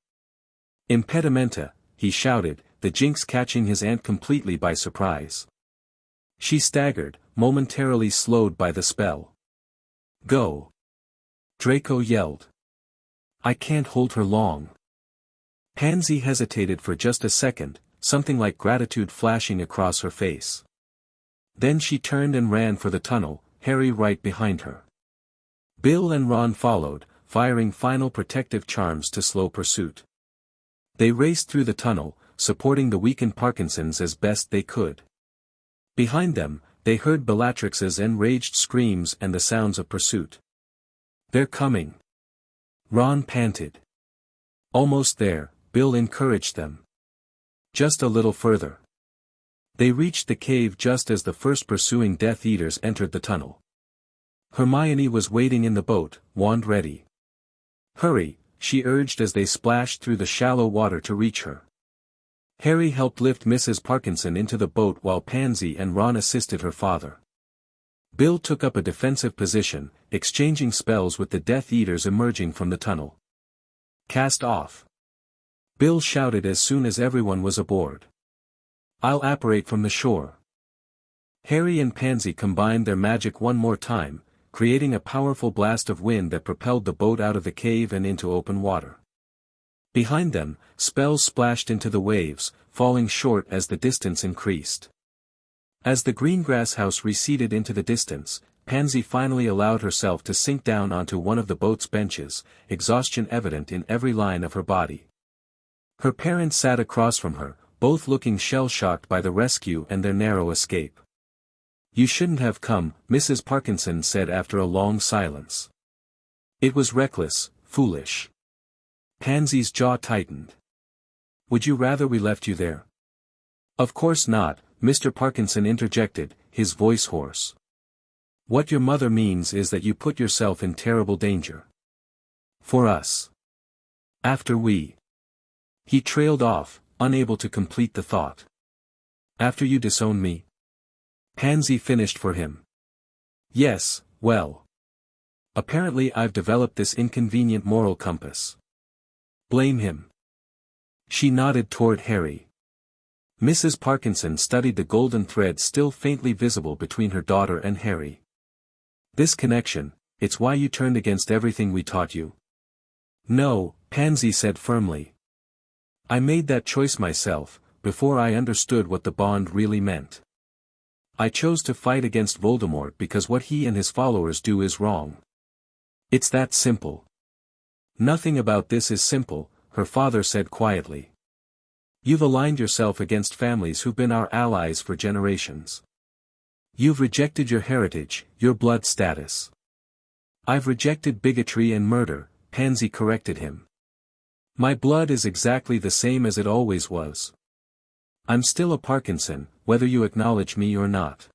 "Impedimenta," he shouted, the jinx catching his aunt completely by surprise. She staggered, momentarily slowed by the spell. "Go!" Draco yelled. "I can't hold her long." Pansy hesitated for just a second, something like gratitude flashing across her face. Then she turned and ran for the tunnel, Harry right behind her. Bill and Ron followed, firing final protective charms to slow pursuit. They raced through the tunnel, supporting the weakened Parkinsons as best they could. Behind them, they heard Bellatrix's enraged screams and the sounds of pursuit. "They're coming!" Ron panted. "Almost there," Bill encouraged them. "Just a little further." They reached the cave just as the first pursuing Death Eaters entered the tunnel. Hermione was waiting in the boat, wand ready. "Hurry," she urged as they splashed through the shallow water to reach her. Harry helped lift Mrs. Parkinson into the boat while Pansy and Ron assisted her father. Bill took up a defensive position, exchanging spells with the Death Eaters emerging from the tunnel. "Cast off!" Bill shouted as soon as everyone was aboard. "I'll apparate from the shore." Harry and Pansy combined their magic one more time, creating a powerful blast of wind that propelled the boat out of the cave and into open water. Behind them, spells splashed into the waves, falling short as the distance increased. As the greengrass house receded into the distance, Pansy finally allowed herself to sink down onto one of the boat's benches, exhaustion evident in every line of her body. Her parents sat across from her, both looking shell-shocked by the rescue and their narrow escape. "You shouldn't have come," Mrs. Parkinson said after a long silence. "It was reckless, foolish." Pansy's jaw tightened. "Would you rather we left you there?" "Of course not," Mr. Parkinson interjected, his voice hoarse. "What your mother means is that you put yourself in terrible danger. For us. After we." He trailed off, unable to complete the thought. "After you disown me?" Pansy finished for him. "Yes, well. Apparently I've developed this inconvenient moral compass. Blame him." She nodded toward Harry. Mrs. Parkinson studied the golden thread still faintly visible between her daughter and Harry. "This connection, it's why you turned against everything we taught you." "No," Pansy said firmly. "I made that choice myself, before I understood what the bond really meant. I chose to fight against Voldemort because what he and his followers do is wrong. It's that simple." "Nothing about this is simple," her father said quietly. "You've aligned yourself against families who've been our allies for generations. You've rejected your heritage, your blood status." "I've rejected bigotry and murder," Pansy corrected him. "My blood is exactly the same as it always was. I'm still a Parkinson, whether you acknowledge me or not."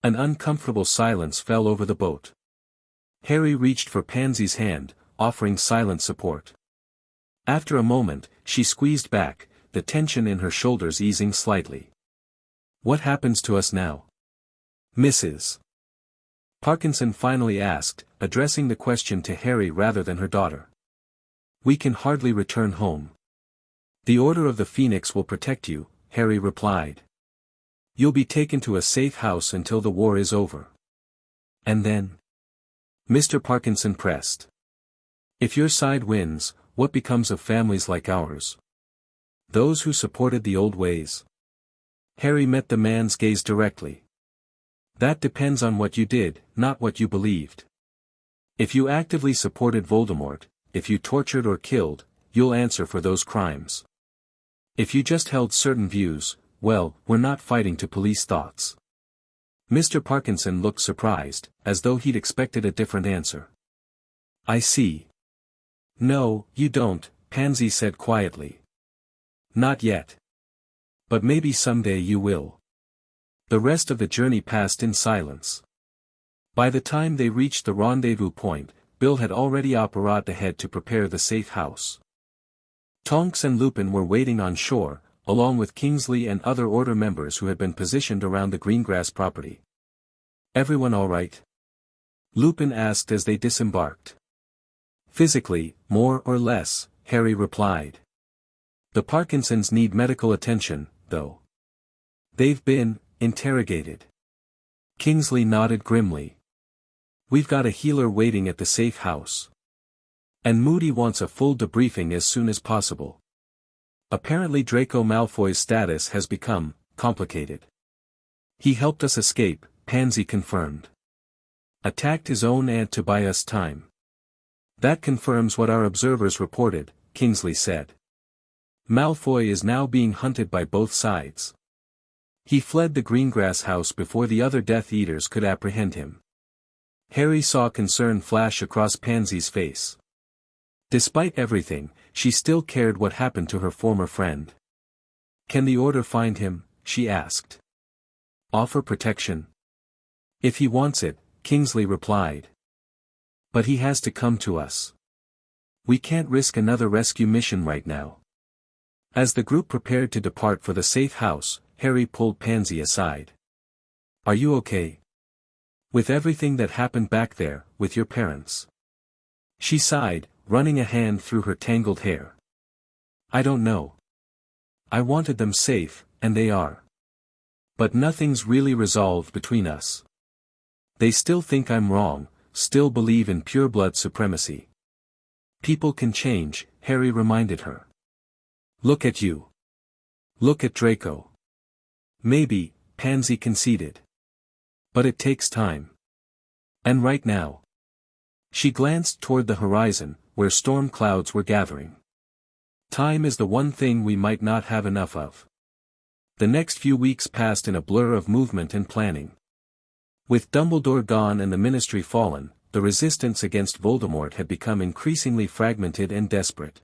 An uncomfortable silence fell over the boat. Harry reached for Pansy's hand, offering silent support. After a moment, she squeezed back, the tension in her shoulders easing slightly. "What happens to us now, Mrs. Parkinson?" finally asked, addressing the question to Harry rather than her daughter. "We can hardly return home. The Order of the Phoenix will protect you," Harry replied. "You'll be taken to a safe house until the war is over." "And then?" Mr. Parkinson pressed. "If your side wins, what becomes of families like ours? Those who supported the old ways?" Harry met the man's gaze directly. "That depends on what you did, not what you believed. If you actively supported Voldemort, if you tortured or killed, you'll answer for those crimes. If you just held certain views, well, we're not fighting to police thoughts." Mr. Parkinson looked surprised, as though he'd expected a different answer. "I see." "No, you don't," Pansy said quietly. "Not yet. But maybe someday you will." The rest of the journey passed in silence. By the time they reached the rendezvous point, Bill had already apparat ahead to prepare the safe house. Tonks and Lupin were waiting on shore, along with Kingsley and other Order members who had been positioned around the Greengrass property. "Everyone all right?" Lupin asked as they disembarked. Physically, more or less, Harry replied. The Parkinsons need medical attention, though. They've been interrogated. Kingsley nodded grimly. We've got a healer waiting at the safe house. And Moody wants a full debriefing as soon as possible. Apparently Draco Malfoy's status has become complicated. He helped us escape, Pansy confirmed. Attacked his own aunt to buy us time. That confirms what our observers reported, Kingsley said. Malfoy is now being hunted by both sides. He fled the Greengrass house before the other Death Eaters could apprehend him. Harry saw concern flash across Pansy's face. Despite everything, she still cared what happened to her former friend. Can the Order find him? She asked. Offer protection? If he wants it, Kingsley replied. But he has to come to us. We can't risk another rescue mission right now. As the group prepared to depart for the safe house, Harry pulled Pansy aside. Are you okay? With everything that happened back there, with your parents? She sighed, running a hand through her tangled hair. I don't know. I wanted them safe, and they are. But nothing's really resolved between us. They still think I'm wrong, still believe in pureblood supremacy. People can change, Harry reminded her. Look at you. Look at Draco. Maybe, Pansy conceded. But it takes time. And right now. She glanced toward the horizon, where storm clouds were gathering. Time is the one thing we might not have enough of. The next few weeks passed in a blur of movement and planning. With Dumbledore gone and the Ministry fallen, the resistance against Voldemort had become increasingly fragmented and desperate.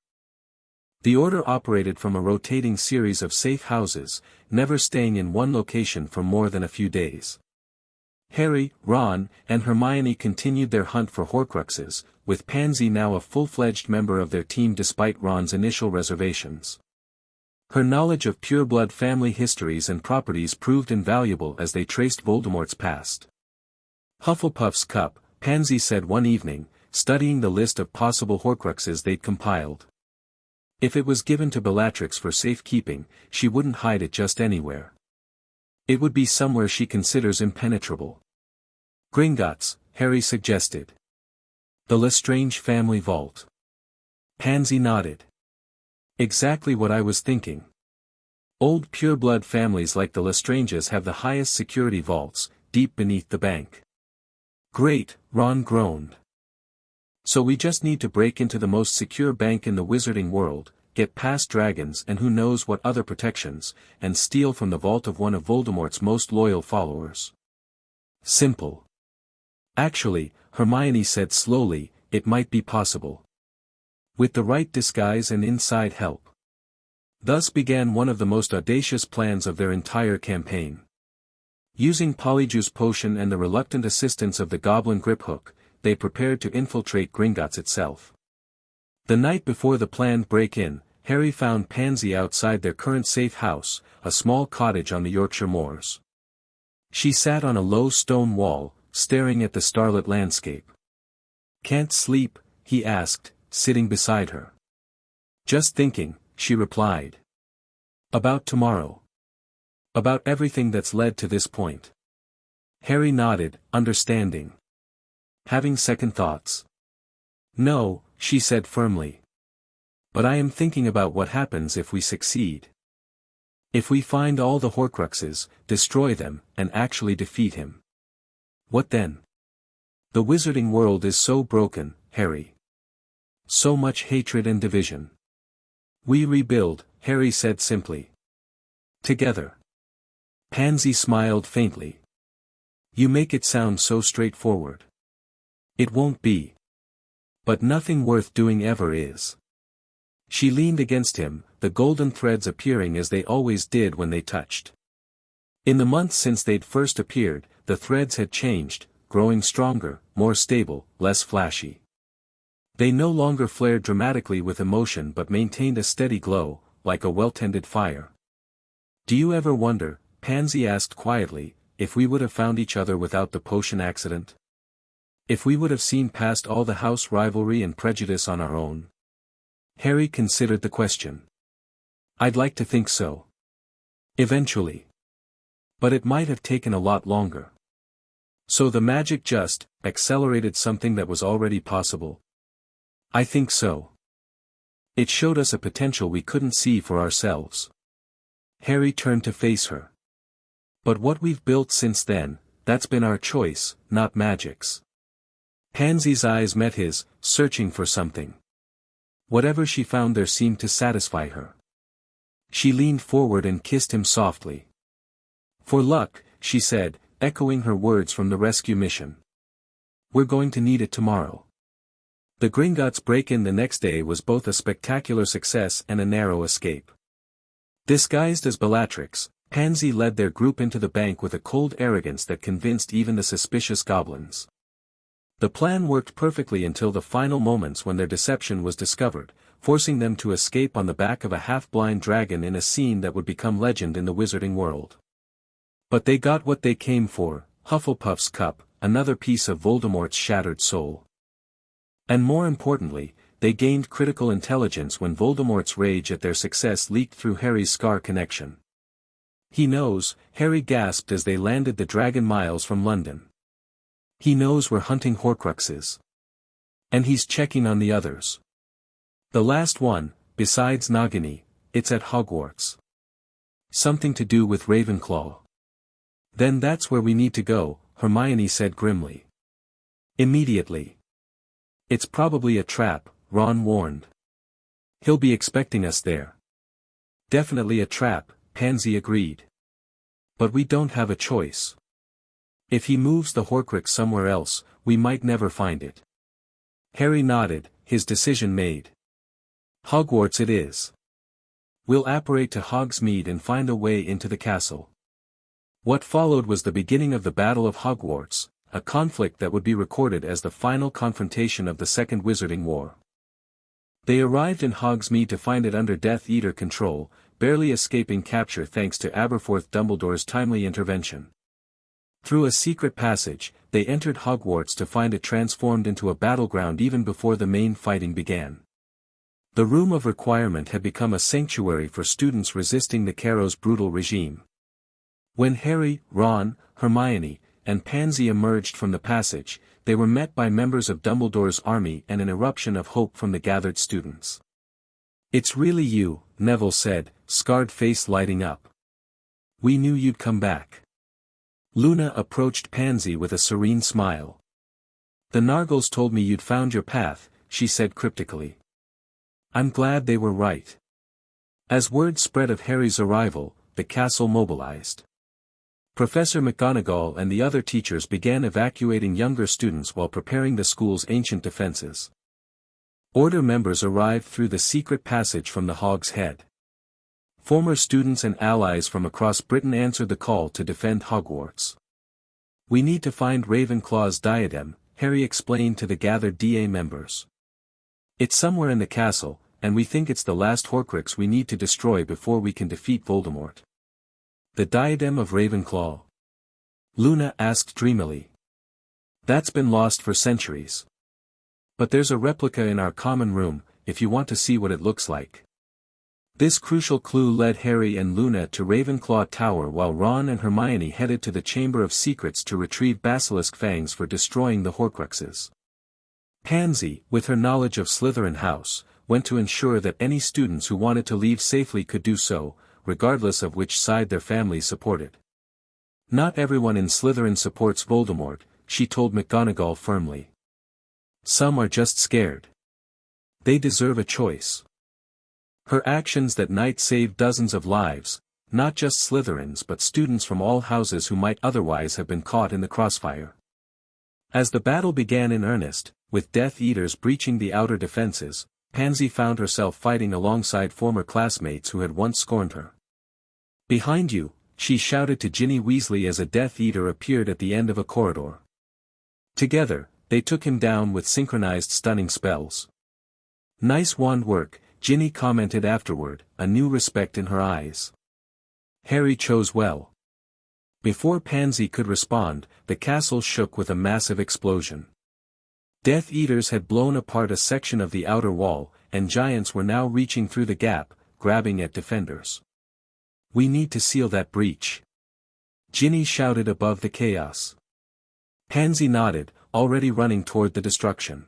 The Order operated from a rotating series of safe houses, never staying in one location for more than a few days. Harry, Ron, and Hermione continued their hunt for Horcruxes, with Pansy now a full-fledged member of their team despite Ron's initial reservations. Her knowledge of pureblood family histories and properties proved invaluable as they traced Voldemort's past. Hufflepuff's cup, Pansy said one evening, studying the list of possible Horcruxes they'd compiled. If it was given to Bellatrix for safekeeping, she wouldn't hide it just anywhere. It would be somewhere she considers impenetrable. Gringotts, Harry suggested. The Lestrange family vault. Pansy nodded. Exactly what I was thinking. Old pureblood families like the Lestranges have the highest security vaults, deep beneath the bank. Great, Ron groaned. So we just need to break into the most secure bank in the wizarding world, get past dragons and who knows what other protections, and steal from the vault of one of Voldemort's most loyal followers. Simple. Actually, Hermione said slowly, it might be possible. With the right disguise and inside help. Thus began one of the most audacious plans of their entire campaign. Using Polyjuice Potion and the reluctant assistance of the Goblin Griphook, they prepared to infiltrate Gringotts itself. The night before the planned break-in, Harry found Pansy outside their current safe house, a small cottage on the Yorkshire moors. She sat on a low stone wall, staring at the starlit landscape. Can't sleep? He asked, sitting beside her. Just thinking, she replied. About tomorrow. About everything that's led to this point. Harry nodded, understanding. Having second thoughts. No, she said firmly. But I am thinking about what happens if we succeed. If we find all the Horcruxes, destroy them, and actually defeat him. What then? The wizarding world is so broken, Harry. So much hatred and division. We rebuild, Harry said simply. Together. Pansy smiled faintly. You make it sound so straightforward. It won't be. But nothing worth doing ever is. She leaned against him, the golden threads appearing as they always did when they touched. In the months since they'd first appeared, the threads had changed, growing stronger, more stable, less flashy. They no longer flared dramatically with emotion but maintained a steady glow, like a well-tended fire. Do you ever wonder, Pansy asked quietly, if we would have found each other without the potion accident? If we would have seen past all the house rivalry and prejudice on our own. Harry considered the question. I'd like to think so. Eventually. But it might have taken a lot longer. So the magic just accelerated something that was already possible. I think so. It showed us a potential we couldn't see for ourselves. Harry turned to face her. But what we've built since then, that's been our choice, not magic's. Pansy's eyes met his, searching for something. Whatever she found there seemed to satisfy her. She leaned forward and kissed him softly. For luck, she said, echoing her words from the rescue mission. We're going to need it tomorrow. The Gringotts break-in the next day was both a spectacular success and a narrow escape. Disguised as Bellatrix, Pansy led their group into the bank with a cold arrogance that convinced even the suspicious goblins. The plan worked perfectly until the final moments when their deception was discovered, forcing them to escape on the back of a half-blind dragon in a scene that would become legend in the wizarding world. But they got what they came for, Hufflepuff's cup, another piece of Voldemort's shattered soul. And more importantly, they gained critical intelligence when Voldemort's rage at their success leaked through Harry's scar connection. He knows, Harry gasped as they landed the dragon miles from London. He knows we're hunting Horcruxes. And he's checking on the others. The last one, besides Nagini, it's at Hogwarts. Something to do with Ravenclaw. Then that's where we need to go, Hermione said grimly. Immediately. It's probably a trap, Ron warned. He'll be expecting us there. Definitely a trap, Pansy agreed. But we don't have a choice. If he moves the Horcrux somewhere else, we might never find it. Harry nodded, his decision made. Hogwarts it is. We'll apparate to Hogsmeade and find a way into the castle. What followed was the beginning of the Battle of Hogwarts, a conflict that would be recorded as the final confrontation of the Second Wizarding War. They arrived in Hogsmeade to find it under Death Eater control, barely escaping capture thanks to Aberforth Dumbledore's timely intervention. Through a secret passage, they entered Hogwarts to find it transformed into a battleground even before the main fighting began. The Room of Requirement had become a sanctuary for students resisting the Carrow's brutal regime. When Harry, Ron, Hermione, and Pansy emerged from the passage, they were met by members of Dumbledore's army and an eruption of hope from the gathered students. "It's really you," Neville said, scarred face lighting up. "We knew you'd come back." Luna approached Pansy with a serene smile. "The Nargles told me you'd found your path," she said cryptically. "I'm glad they were right." As word spread of Harry's arrival, the castle mobilized. Professor McGonagall and the other teachers began evacuating younger students while preparing the school's ancient defenses. Order members arrived through the secret passage from the Hog's Head. Former students and allies from across Britain answered the call to defend Hogwarts. "We need to find Ravenclaw's diadem," Harry explained to the gathered DA members. "It's somewhere in the castle, and we think it's the last Horcrux we need to destroy before we can defeat Voldemort." "The diadem of Ravenclaw?" Luna asked dreamily. "That's been lost for centuries. But there's a replica in our common room, if you want to see what it looks like." This crucial clue led Harry and Luna to Ravenclaw Tower while Ron and Hermione headed to the Chamber of Secrets to retrieve basilisk fangs for destroying the Horcruxes. Pansy, with her knowledge of Slytherin House, went to ensure that any students who wanted to leave safely could do so, regardless of which side their families supported. "Not everyone in Slytherin supports Voldemort," she told McGonagall firmly. "Some are just scared. They deserve a choice." Her actions that night saved dozens of lives, not just Slytherins but students from all houses who might otherwise have been caught in the crossfire. As the battle began in earnest, with Death Eaters breaching the outer defenses, Pansy found herself fighting alongside former classmates who had once scorned her. "Behind you," she shouted to Ginny Weasley as a Death Eater appeared at the end of a corridor. Together, they took him down with synchronized stunning spells. "Nice wand work," Ginny commented afterward, a new respect in her eyes. Harry chose well. Before Pansy could respond, the castle shook with a massive explosion. Death Eaters had blown apart a section of the outer wall, and giants were now reaching through the gap, grabbing at defenders. "We need to seal that breach," Ginny shouted above the chaos. Pansy nodded, already running toward the destruction.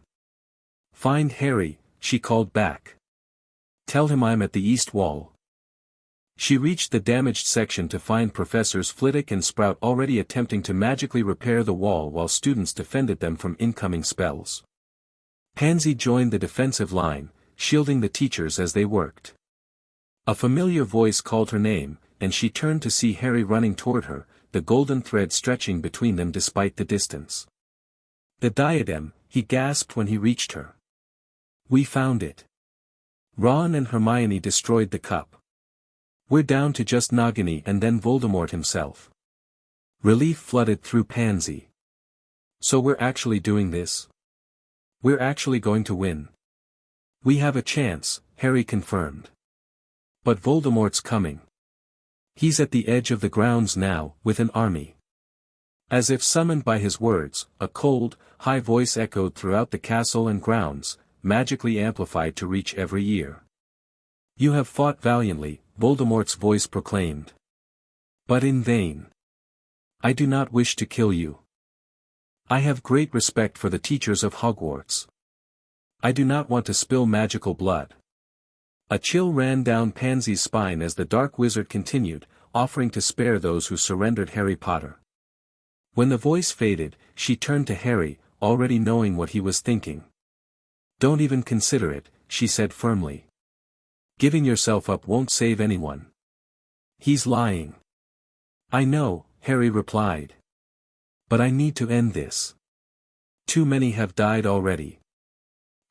"Find Harry," she called back. "Tell him I'm at the east wall." She reached the damaged section to find Professors Flitwick and Sprout already attempting to magically repair the wall while students defended them from incoming spells. Pansy joined the defensive line, shielding the teachers as they worked. A familiar voice called her name, and she turned to see Harry running toward her, the golden thread stretching between them despite the distance. "The diadem," he gasped when he reached her. "We found it. Ron and Hermione destroyed the cup. We're down to just Nagini and then Voldemort himself." Relief flooded through Pansy. "So we're actually doing this? We're actually going to win?" "We have a chance," Harry confirmed. "But Voldemort's coming. He's at the edge of the grounds now, with an army." As if summoned by his words, a cold, high voice echoed throughout the castle and grounds, magically amplified to reach every ear. "You have fought valiantly," Voldemort's voice proclaimed. "But in vain. I do not wish to kill you. I have great respect for the teachers of Hogwarts. I do not want to spill magical blood." A chill ran down Pansy's spine as the Dark Wizard continued, offering to spare those who surrendered Harry Potter. When the voice faded, she turned to Harry, already knowing what he was thinking. "Don't even consider it," she said firmly. "Giving yourself up won't save anyone. He's lying." "I know," Harry replied. "But I need to end this. Too many have died already."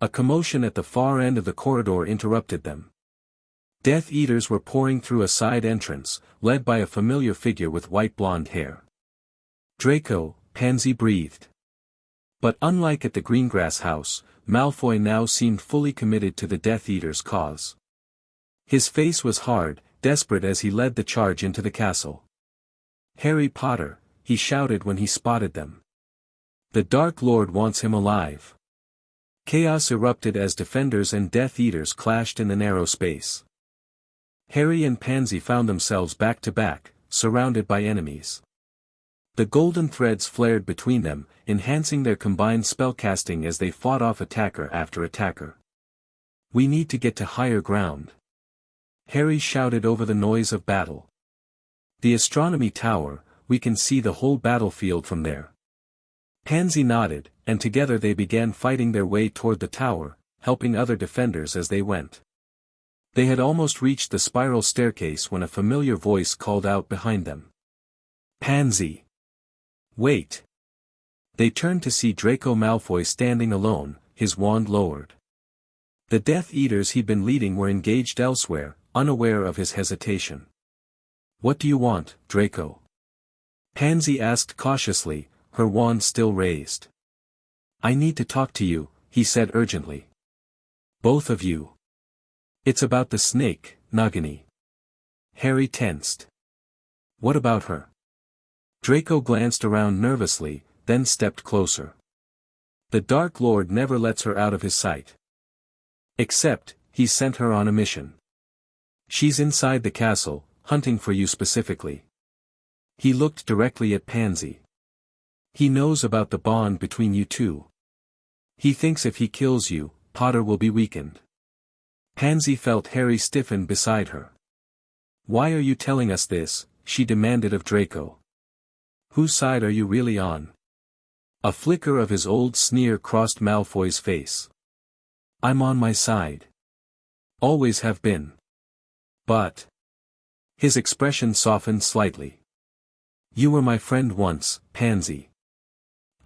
A commotion at the far end of the corridor interrupted them. Death Eaters were pouring through a side entrance, led by a familiar figure with white blonde hair. "Draco," Pansy breathed. But unlike at the Greengrass house, Malfoy now seemed fully committed to the Death Eaters' cause. His face was hard, desperate as he led the charge into the castle. "Harry Potter," he shouted when he spotted them. "The Dark Lord wants him alive." Chaos erupted as defenders and Death Eaters clashed in the narrow space. Harry and Pansy found themselves back to back, surrounded by enemies. The golden threads flared between them, enhancing their combined spellcasting as they fought off attacker after attacker. "We need to get to higher ground," Harry shouted over the noise of battle. "The astronomy tower, we can see the whole battlefield from there." Pansy nodded, and together they began fighting their way toward the tower, helping other defenders as they went. They had almost reached the spiral staircase when a familiar voice called out behind them. "Pansy! Wait!" They turned to see Draco Malfoy standing alone, his wand lowered. The Death Eaters he'd been leading were engaged elsewhere, unaware of his hesitation. "What do you want, Draco?" Pansy asked cautiously, her wand still raised. "I need to talk to you," he said urgently. "Both of you." "It's about the snake, Nagini." Harry tensed. "What about her?" Draco glanced around nervously, then stepped closer. "The Dark Lord never lets her out of his sight. Except, he's sent her on a mission. She's inside the castle, hunting for you specifically." He looked directly at Pansy. "He knows about the bond between you two. He thinks if he kills you, Potter will be weakened." Pansy felt Harry stiffen beside her. "Why are you telling us this?" she demanded of Draco. "Whose side are you really on?" A flicker of his old sneer crossed Malfoy's face. "I'm on my side. Always have been. But..." His expression softened slightly. "You were my friend once, Pansy.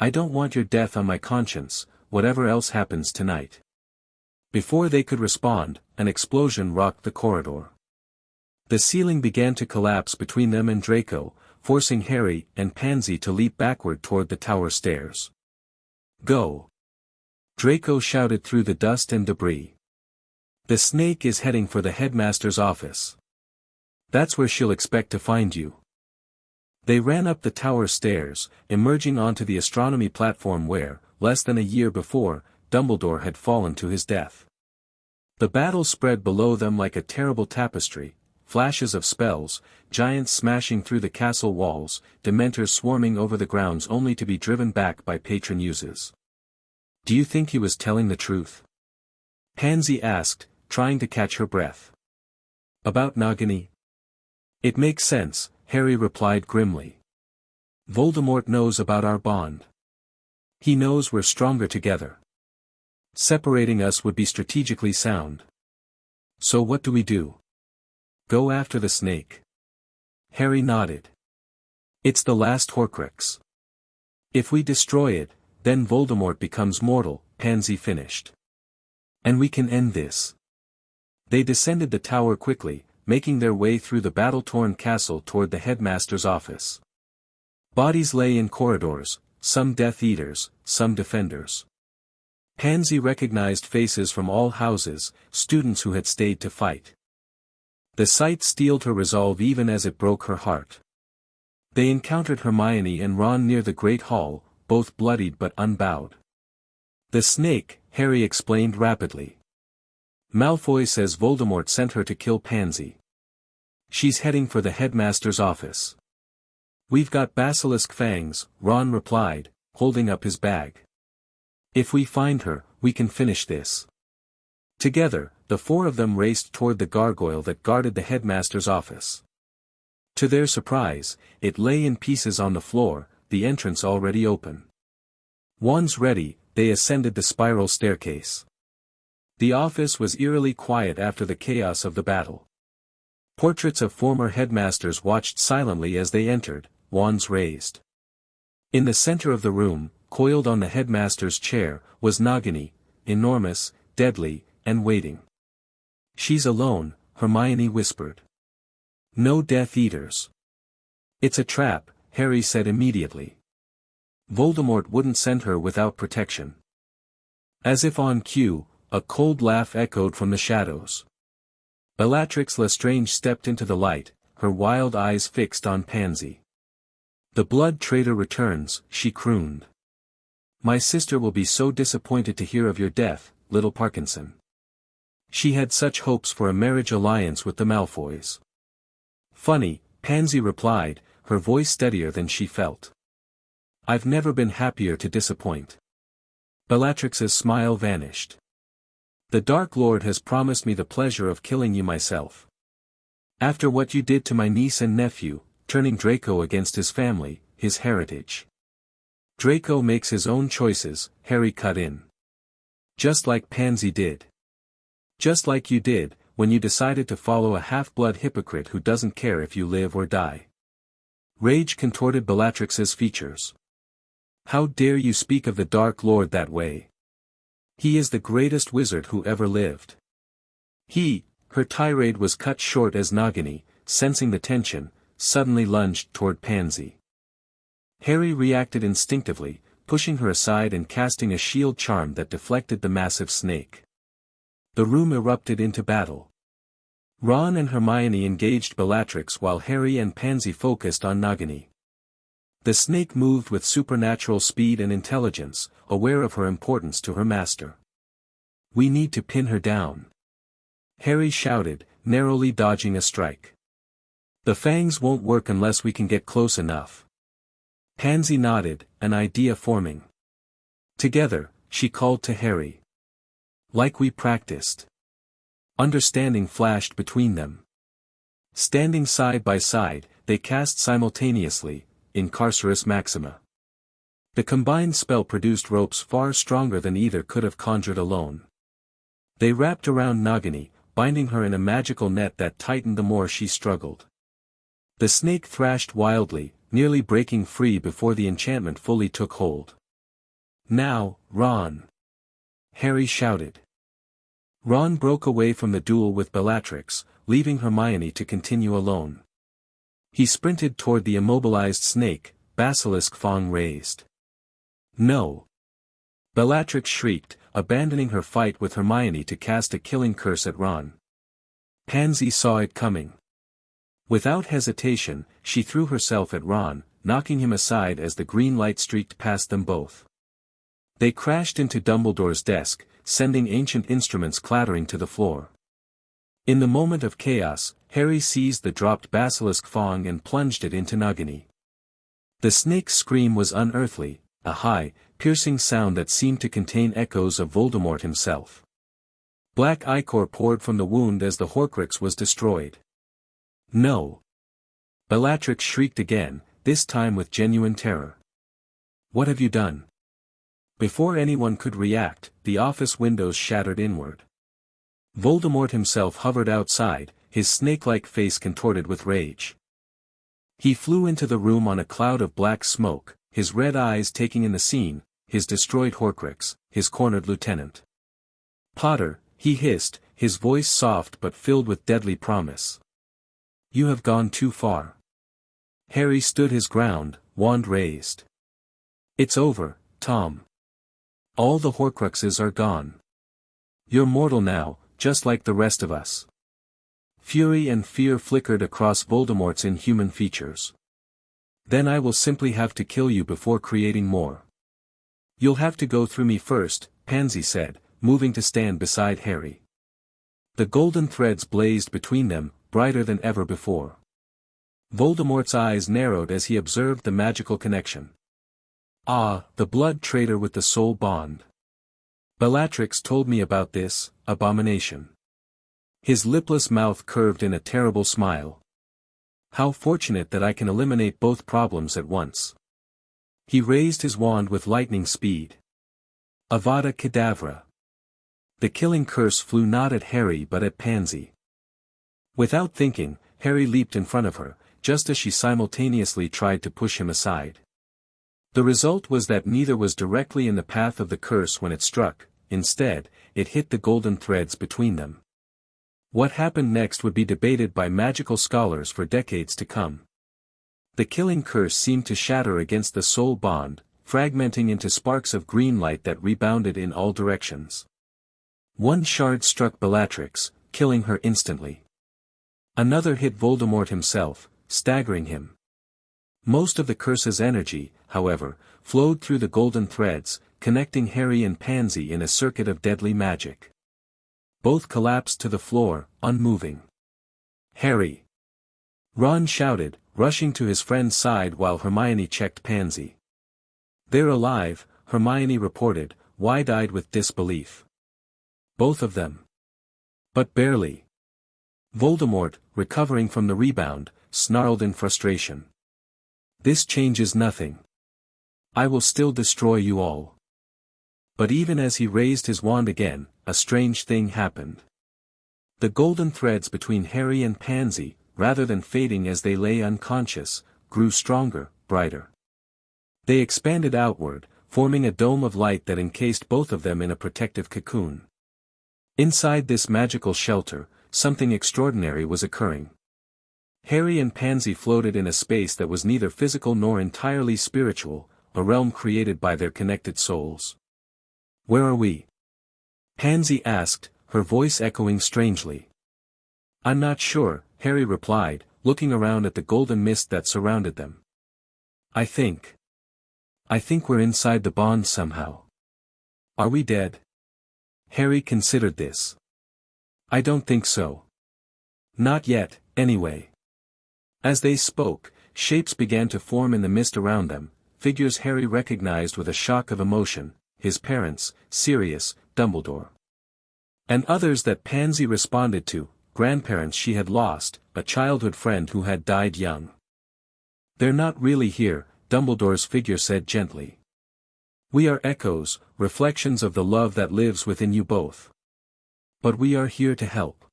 I don't want your death on my conscience, whatever else happens tonight." Before they could respond, an explosion rocked the corridor. The ceiling began to collapse between them and Draco, forcing Harry and Pansy to leap backward toward the tower stairs. "Go!" Draco shouted through the dust and debris. "The snake is heading for the headmaster's office. That's where she'll expect to find you." They ran up the tower stairs, emerging onto the astronomy platform where, less than a year before, Dumbledore had fallen to his death. The battle spread below them like a terrible tapestry, flashes of spells, giants smashing through the castle walls, dementors swarming over the grounds only to be driven back by patron uses. "Do you think he was telling the truth?" Pansy asked, trying to catch her breath. "About Nagini?" "It makes sense," Harry replied grimly. "Voldemort knows about our bond. He knows we're stronger together. Separating us would be strategically sound. So what do we do? Go after the snake." Harry nodded. "It's the last Horcrux. If we destroy it, then Voldemort becomes mortal," Pansy finished. "And we can end this." They descended the tower quickly, making their way through the battle-torn castle toward the headmaster's office. Bodies lay in corridors, some Death Eaters, some defenders. Pansy recognized faces from all houses, students who had stayed to fight. The sight steeled her resolve even as it broke her heart. They encountered Hermione and Ron near the Great Hall, both bloodied but unbowed. "The snake," Harry explained rapidly. "Malfoy says Voldemort sent her to kill Pansy. She's heading for the headmaster's office." "We've got basilisk fangs," Ron replied, holding up his bag. "If we find her, we can finish this." Together, the four of them raced toward the gargoyle that guarded the headmaster's office. To their surprise, it lay in pieces on the floor, the entrance already open. Wands ready, they ascended the spiral staircase. The office was eerily quiet after the chaos of the battle. Portraits of former headmasters watched silently as they entered, wands raised. In the center of the room, coiled on the headmaster's chair, was Nagini, enormous, deadly, and waiting. "She's alone," Hermione whispered. "No Death Eaters." "It's a trap," Harry said immediately. "Voldemort wouldn't send her without protection." As if on cue, a cold laugh echoed from the shadows. Bellatrix Lestrange stepped into the light, her wild eyes fixed on Pansy. "The blood traitor returns," she crooned. "My sister will be so disappointed to hear of your death, little Parkinson. She had such hopes for a marriage alliance with the Malfoys." "Funny," Pansy replied, her voice steadier than she felt. "I've never been happier to disappoint." Bellatrix's smile vanished. "The Dark Lord has promised me the pleasure of killing you myself. After what you did to my niece and nephew, turning Draco against his family, his heritage." "Draco makes his own choices," Harry cut in. "Just like Pansy did. Just like you did, when you decided to follow a half-blood hypocrite who doesn't care if you live or die." Rage contorted Bellatrix's features. "How dare you speak of the Dark Lord that way? He is the greatest wizard who ever lived." Her tirade was cut short as Nagini, sensing the tension, suddenly lunged toward Pansy. Harry reacted instinctively, pushing her aside and casting a shield charm that deflected the massive snake. The room erupted into battle. Ron and Hermione engaged Bellatrix while Harry and Pansy focused on Nagini. The snake moved with supernatural speed and intelligence, aware of her importance to her master. "We need to pin her down," Harry shouted, narrowly dodging a strike. "The fangs won't work unless we can get close enough." Pansy nodded, an idea forming. Together, she called to Harry. "Like we practiced." Understanding flashed between them. Standing side by side, they cast simultaneously, Incarcerus Maxima. The combined spell produced ropes far stronger than either could have conjured alone. They wrapped around Nagini, binding her in a magical net that tightened the more she struggled. The snake thrashed wildly, nearly breaking free before the enchantment fully took hold. "Now, Ron!" Harry shouted. Ron broke away from the duel with Bellatrix, leaving Hermione to continue alone. He sprinted toward the immobilized snake, basilisk fang raised. "No!" Bellatrix shrieked, abandoning her fight with Hermione to cast a killing curse at Ron. Pansy saw it coming. Without hesitation, she threw herself at Ron, knocking him aside as the green light streaked past them both. They crashed into Dumbledore's desk, sending ancient instruments clattering to the floor. In the moment of chaos, Harry seized the dropped basilisk fang and plunged it into Nagini. The snake's scream was unearthly, a high, piercing sound that seemed to contain echoes of Voldemort himself. Black ichor poured from the wound as the Horcrux was destroyed. No! Bellatrix shrieked again, this time with genuine terror. What have you done? Before anyone could react, the office windows shattered inward. Voldemort himself hovered outside, his snake-like face contorted with rage. He flew into the room on a cloud of black smoke, his red eyes taking in the scene, his destroyed Horcrux, his cornered lieutenant. Potter, he hissed, his voice soft but filled with deadly promise. You have gone too far. Harry stood his ground, wand raised. It's over, Tom. All the Horcruxes are gone. You're mortal now, just like the rest of us. Fury and fear flickered across Voldemort's inhuman features. Then I will simply have to kill you before creating more. You'll have to go through me first, Pansy said, moving to stand beside Harry. The golden threads blazed between them, brighter than ever before. Voldemort's eyes narrowed as he observed the magical connection. Ah, the blood traitor with the soul bond. Bellatrix told me about this, abomination. His lipless mouth curved in a terrible smile. How fortunate that I can eliminate both problems at once. He raised his wand with lightning speed. Avada Kedavra. The killing curse flew not at Harry but at Pansy. Without thinking, Harry leaped in front of her, just as she simultaneously tried to push him aside. The result was that neither was directly in the path of the curse when it struck, instead, it hit the golden threads between them. What happened next would be debated by magical scholars for decades to come. The killing curse seemed to shatter against the soul bond, fragmenting into sparks of green light that rebounded in all directions. One shard struck Bellatrix, killing her instantly. Another hit Voldemort himself, staggering him. Most of the curse's energy, however, flowed through the golden threads, connecting Harry and Pansy in a circuit of deadly magic. Both collapsed to the floor, unmoving. Harry! Ron shouted, rushing to his friend's side while Hermione checked Pansy. They're alive, Hermione reported, wide-eyed with disbelief. Both of them. But barely. Voldemort, recovering from the rebound, snarled in frustration. This changes nothing. I will still destroy you all. But even as he raised his wand again, a strange thing happened. The golden threads between Harry and Pansy, rather than fading as they lay unconscious, grew stronger, brighter. They expanded outward, forming a dome of light that encased both of them in a protective cocoon. Inside this magical shelter, something extraordinary was occurring. Harry and Pansy floated in a space that was neither physical nor entirely spiritual, a realm created by their connected souls. Where are we? Pansy asked, her voice echoing strangely. I'm not sure, Harry replied, looking around at the golden mist that surrounded them. I think we're inside the bond somehow. Are we dead? Harry considered this. I don't think so. Not yet, anyway. As they spoke, shapes began to form in the mist around them, figures Harry recognized with a shock of emotion, his parents, Sirius, Dumbledore. And others that Pansy responded to, grandparents she had lost, a childhood friend who had died young. They're not really here, Dumbledore's figure said gently. We are echoes, reflections of the love that lives within you both. But we are here to help.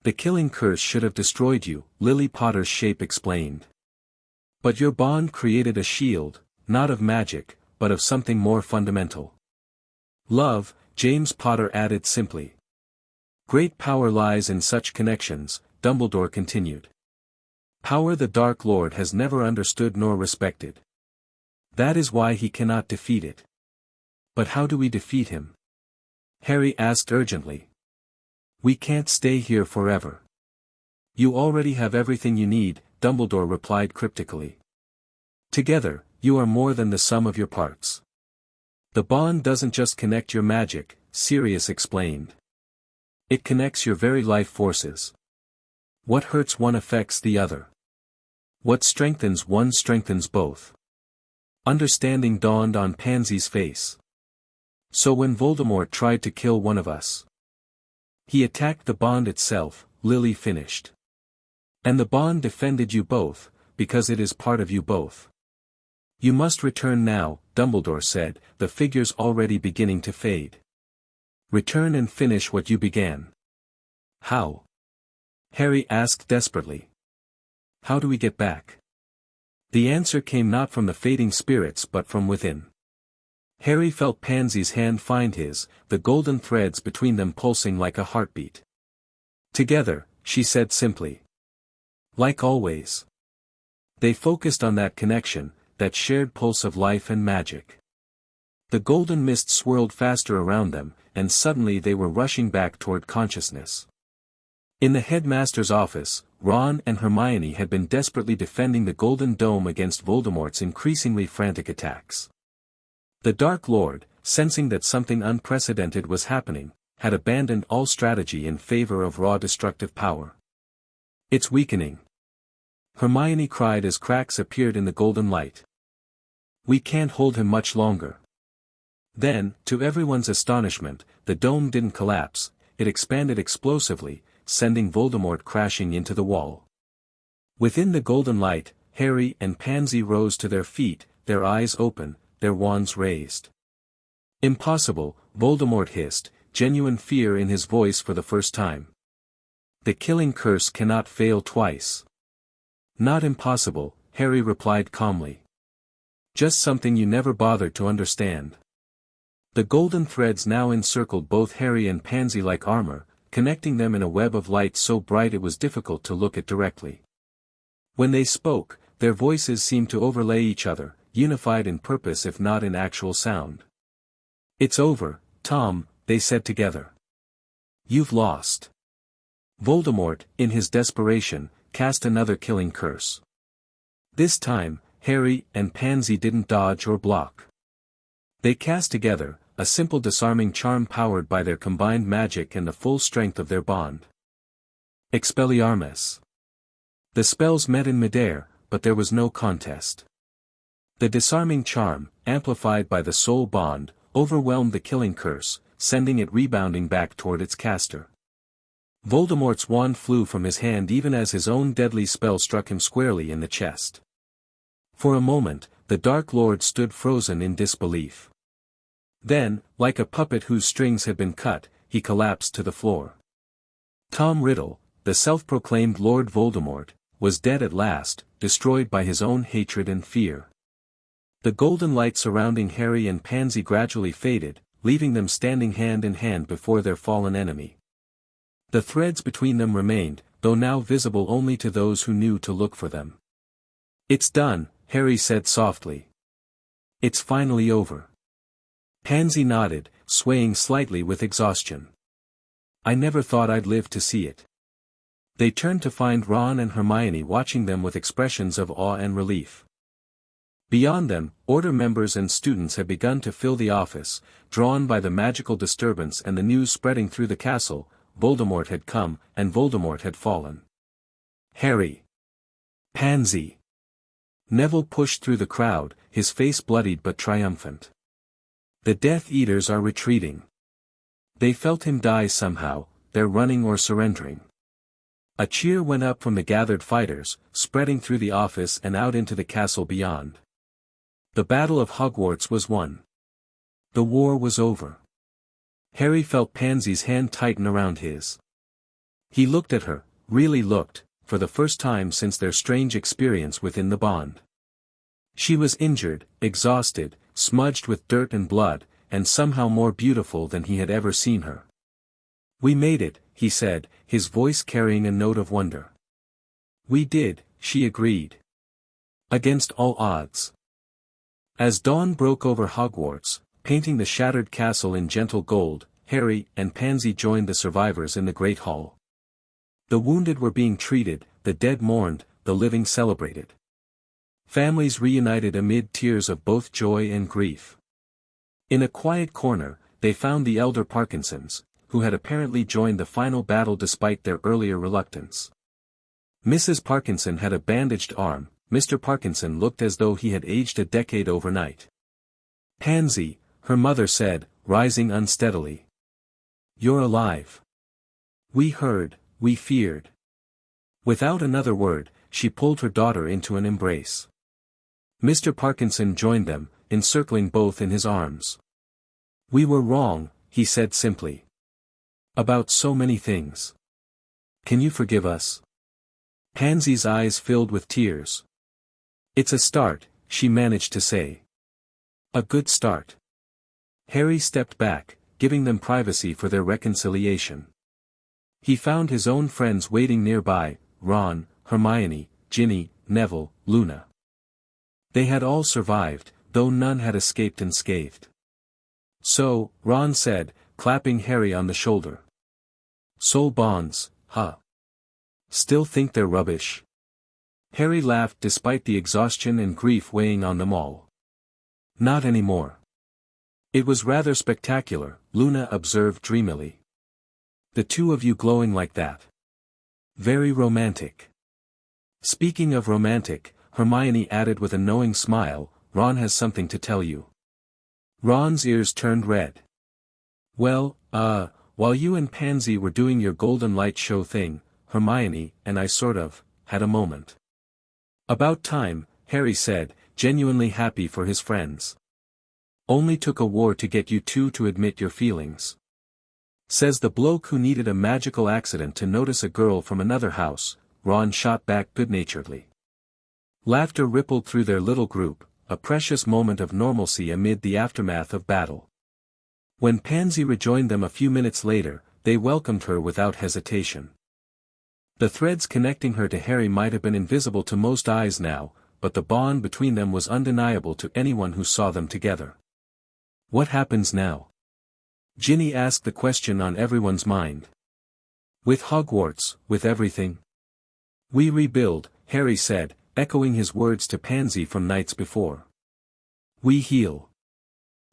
The killing curse should have destroyed you, Lily Potter's shape explained. But your bond created a shield, not of magic, but of something more fundamental. Love, James Potter added simply. Great power lies in such connections, Dumbledore continued. Power the Dark Lord has never understood nor respected. That is why he cannot defeat it. But how do we defeat him? Harry asked urgently. We can't stay here forever. You already have everything you need, Dumbledore replied cryptically. Together, you are more than the sum of your parts. The bond doesn't just connect your magic, Sirius explained. It connects your very life forces. What hurts one affects the other. What strengthens one strengthens both. Understanding dawned on Pansy's face. So when Voldemort tried to kill one of us, he attacked the bond itself, Lily finished. And the bond defended you both, because it is part of you both. You must return now, Dumbledore said, the figures already beginning to fade. Return and finish what you began. How? Harry asked desperately. How do we get back? The answer came not from the fading spirits but from within. Harry felt Pansy's hand find his, the golden threads between them pulsing like a heartbeat. Together, she said simply. Like always. They focused on that connection, that shared pulse of life and magic. The golden mist swirled faster around them, and suddenly they were rushing back toward consciousness. In the headmaster's office, Ron and Hermione had been desperately defending the Golden Dome against Voldemort's increasingly frantic attacks. The Dark Lord, sensing that something unprecedented was happening, had abandoned all strategy in favor of raw destructive power. It's weakening. Hermione cried as cracks appeared in the golden light. We can't hold him much longer. Then, to everyone's astonishment, the dome didn't collapse, it expanded explosively, sending Voldemort crashing into the wall. Within the golden light, Harry and Pansy rose to their feet, their eyes open, their wands raised. Impossible, Voldemort hissed, genuine fear in his voice for the first time. The killing curse cannot fail twice. Not impossible, Harry replied calmly. Just something you never bothered to understand. The golden threads now encircled both Harry and Pansy like armor, connecting them in a web of light so bright it was difficult to look at directly. When they spoke, their voices seemed to overlay each other, unified in purpose if not in actual sound. It's over, Tom, they said together. You've lost. Voldemort, in his desperation, cast another killing curse. This time, Harry and Pansy didn't dodge or block. They cast together, a simple disarming charm powered by their combined magic and the full strength of their bond. Expelliarmus. The spells met in midair, but there was no contest. The disarming charm, amplified by the soul bond, overwhelmed the killing curse, sending it rebounding back toward its caster. Voldemort's wand flew from his hand even as his own deadly spell struck him squarely in the chest. For a moment, the Dark Lord stood frozen in disbelief. Then, like a puppet whose strings had been cut, he collapsed to the floor. Tom Riddle, the self-proclaimed Lord Voldemort, was dead at last, destroyed by his own hatred and fear. The golden light surrounding Harry and Pansy gradually faded, leaving them standing hand in hand before their fallen enemy. The threads between them remained, though now visible only to those who knew to look for them. It's done, Harry said softly. It's finally over. Pansy nodded, swaying slightly with exhaustion. I never thought I'd live to see it. They turned to find Ron and Hermione watching them with expressions of awe and relief. Beyond them, Order members and students had begun to fill the office, drawn by the magical disturbance and the news spreading through the castle. Voldemort had come, and Voldemort had fallen. Harry. Pansy. Neville pushed through the crowd, his face bloodied but triumphant. The Death Eaters are retreating. They felt him die somehow, they're running or surrendering. A cheer went up from the gathered fighters, spreading through the office and out into the castle beyond. The Battle of Hogwarts was won. The war was over. Harry felt Pansy's hand tighten around his. He looked at her, really looked, for the first time since their strange experience within the bond. She was injured, exhausted, smudged with dirt and blood, and somehow more beautiful than he had ever seen her. We made it, he said, his voice carrying a note of wonder. We did, she agreed. Against all odds. As dawn broke over Hogwarts, painting the shattered castle in gentle gold, Harry and Pansy joined the survivors in the Great Hall. The wounded were being treated, the dead mourned, the living celebrated. Families reunited amid tears of both joy and grief. In a quiet corner, they found the elder Parkinsons, who had apparently joined the final battle despite their earlier reluctance. Mrs. Parkinson had a bandaged arm. Mr. Parkinson looked as though he had aged a decade overnight. "Pansy," her mother said, rising unsteadily. "You're alive. We heard, we feared." Without another word, she pulled her daughter into an embrace. Mr. Parkinson joined them, encircling both in his arms. "We were wrong," he said simply. "About so many things. Can you forgive us?" Pansy's eyes filled with tears. "It's a start," she managed to say. "A good start." Harry stepped back, giving them privacy for their reconciliation. He found his own friends waiting nearby: Ron, Hermione, Ginny, Neville, Luna. They had all survived, though none had escaped unscathed. "So," Ron said, clapping Harry on the shoulder. "Soul bonds, huh? Still think they're rubbish?" Harry laughed despite the exhaustion and grief weighing on them all. "Not anymore." "It was rather spectacular," Luna observed dreamily. "The two of you glowing like that. Very romantic." "Speaking of romantic," Hermione added with a knowing smile, "Ron has something to tell you." Ron's ears turned red. "Well, while you and Pansy were doing your golden light show thing, Hermione and I sort of had a moment." "About time," Harry said, genuinely happy for his friends. "Only took a war to get you two to admit your feelings. Says the bloke who needed a magical accident to notice a girl from another house," Ron shot back good-naturedly. Laughter rippled through their little group, a precious moment of normalcy amid the aftermath of battle. When Pansy rejoined them a few minutes later, they welcomed her without hesitation. The threads connecting her to Harry might have been invisible to most eyes now, but the bond between them was undeniable to anyone who saw them together. "What happens now?" Ginny asked the question on everyone's mind. "With Hogwarts, with everything?" "We rebuild," Harry said, echoing his words to Pansy from nights before. "We heal.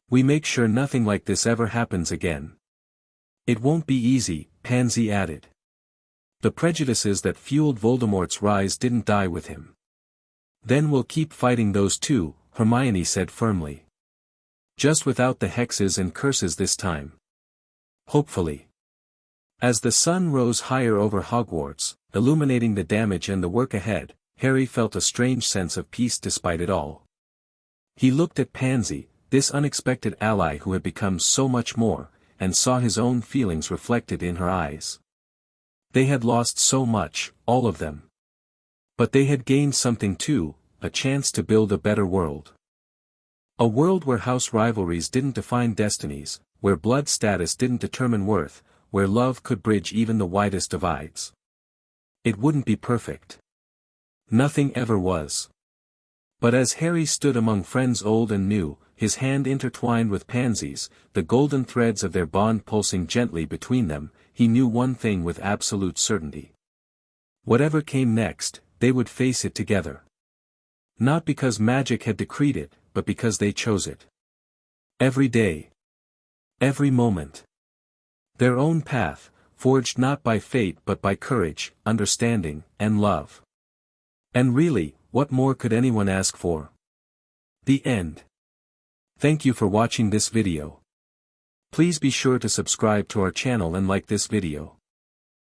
We make sure nothing like this ever happens again." "It won't be easy," Pansy added. "The prejudices that fueled Voldemort's rise didn't die with him." "Then we'll keep fighting those too," Hermione said firmly. "Just without the hexes and curses this time. Hopefully." As the sun rose higher over Hogwarts, illuminating the damage and the work ahead, Harry felt a strange sense of peace despite it all. He looked at Pansy, this unexpected ally who had become so much more, and saw his own feelings reflected in her eyes. They had lost so much, all of them. But they had gained something too, a chance to build a better world. A world where house rivalries didn't define destinies, where blood status didn't determine worth, where love could bridge even the widest divides. It wouldn't be perfect. Nothing ever was. But as Harry stood among friends old and new, his hand intertwined with Pansy's, the golden threads of their bond pulsing gently between them, he knew one thing with absolute certainty. Whatever came next, they would face it together. Not because magic had decreed it, but because they chose it. Every day. Every moment. Their own path, forged not by fate but by courage, understanding, and love. And really, what more could anyone ask for? The end. Thank you for watching this video. Please be sure to subscribe to our channel and like this video.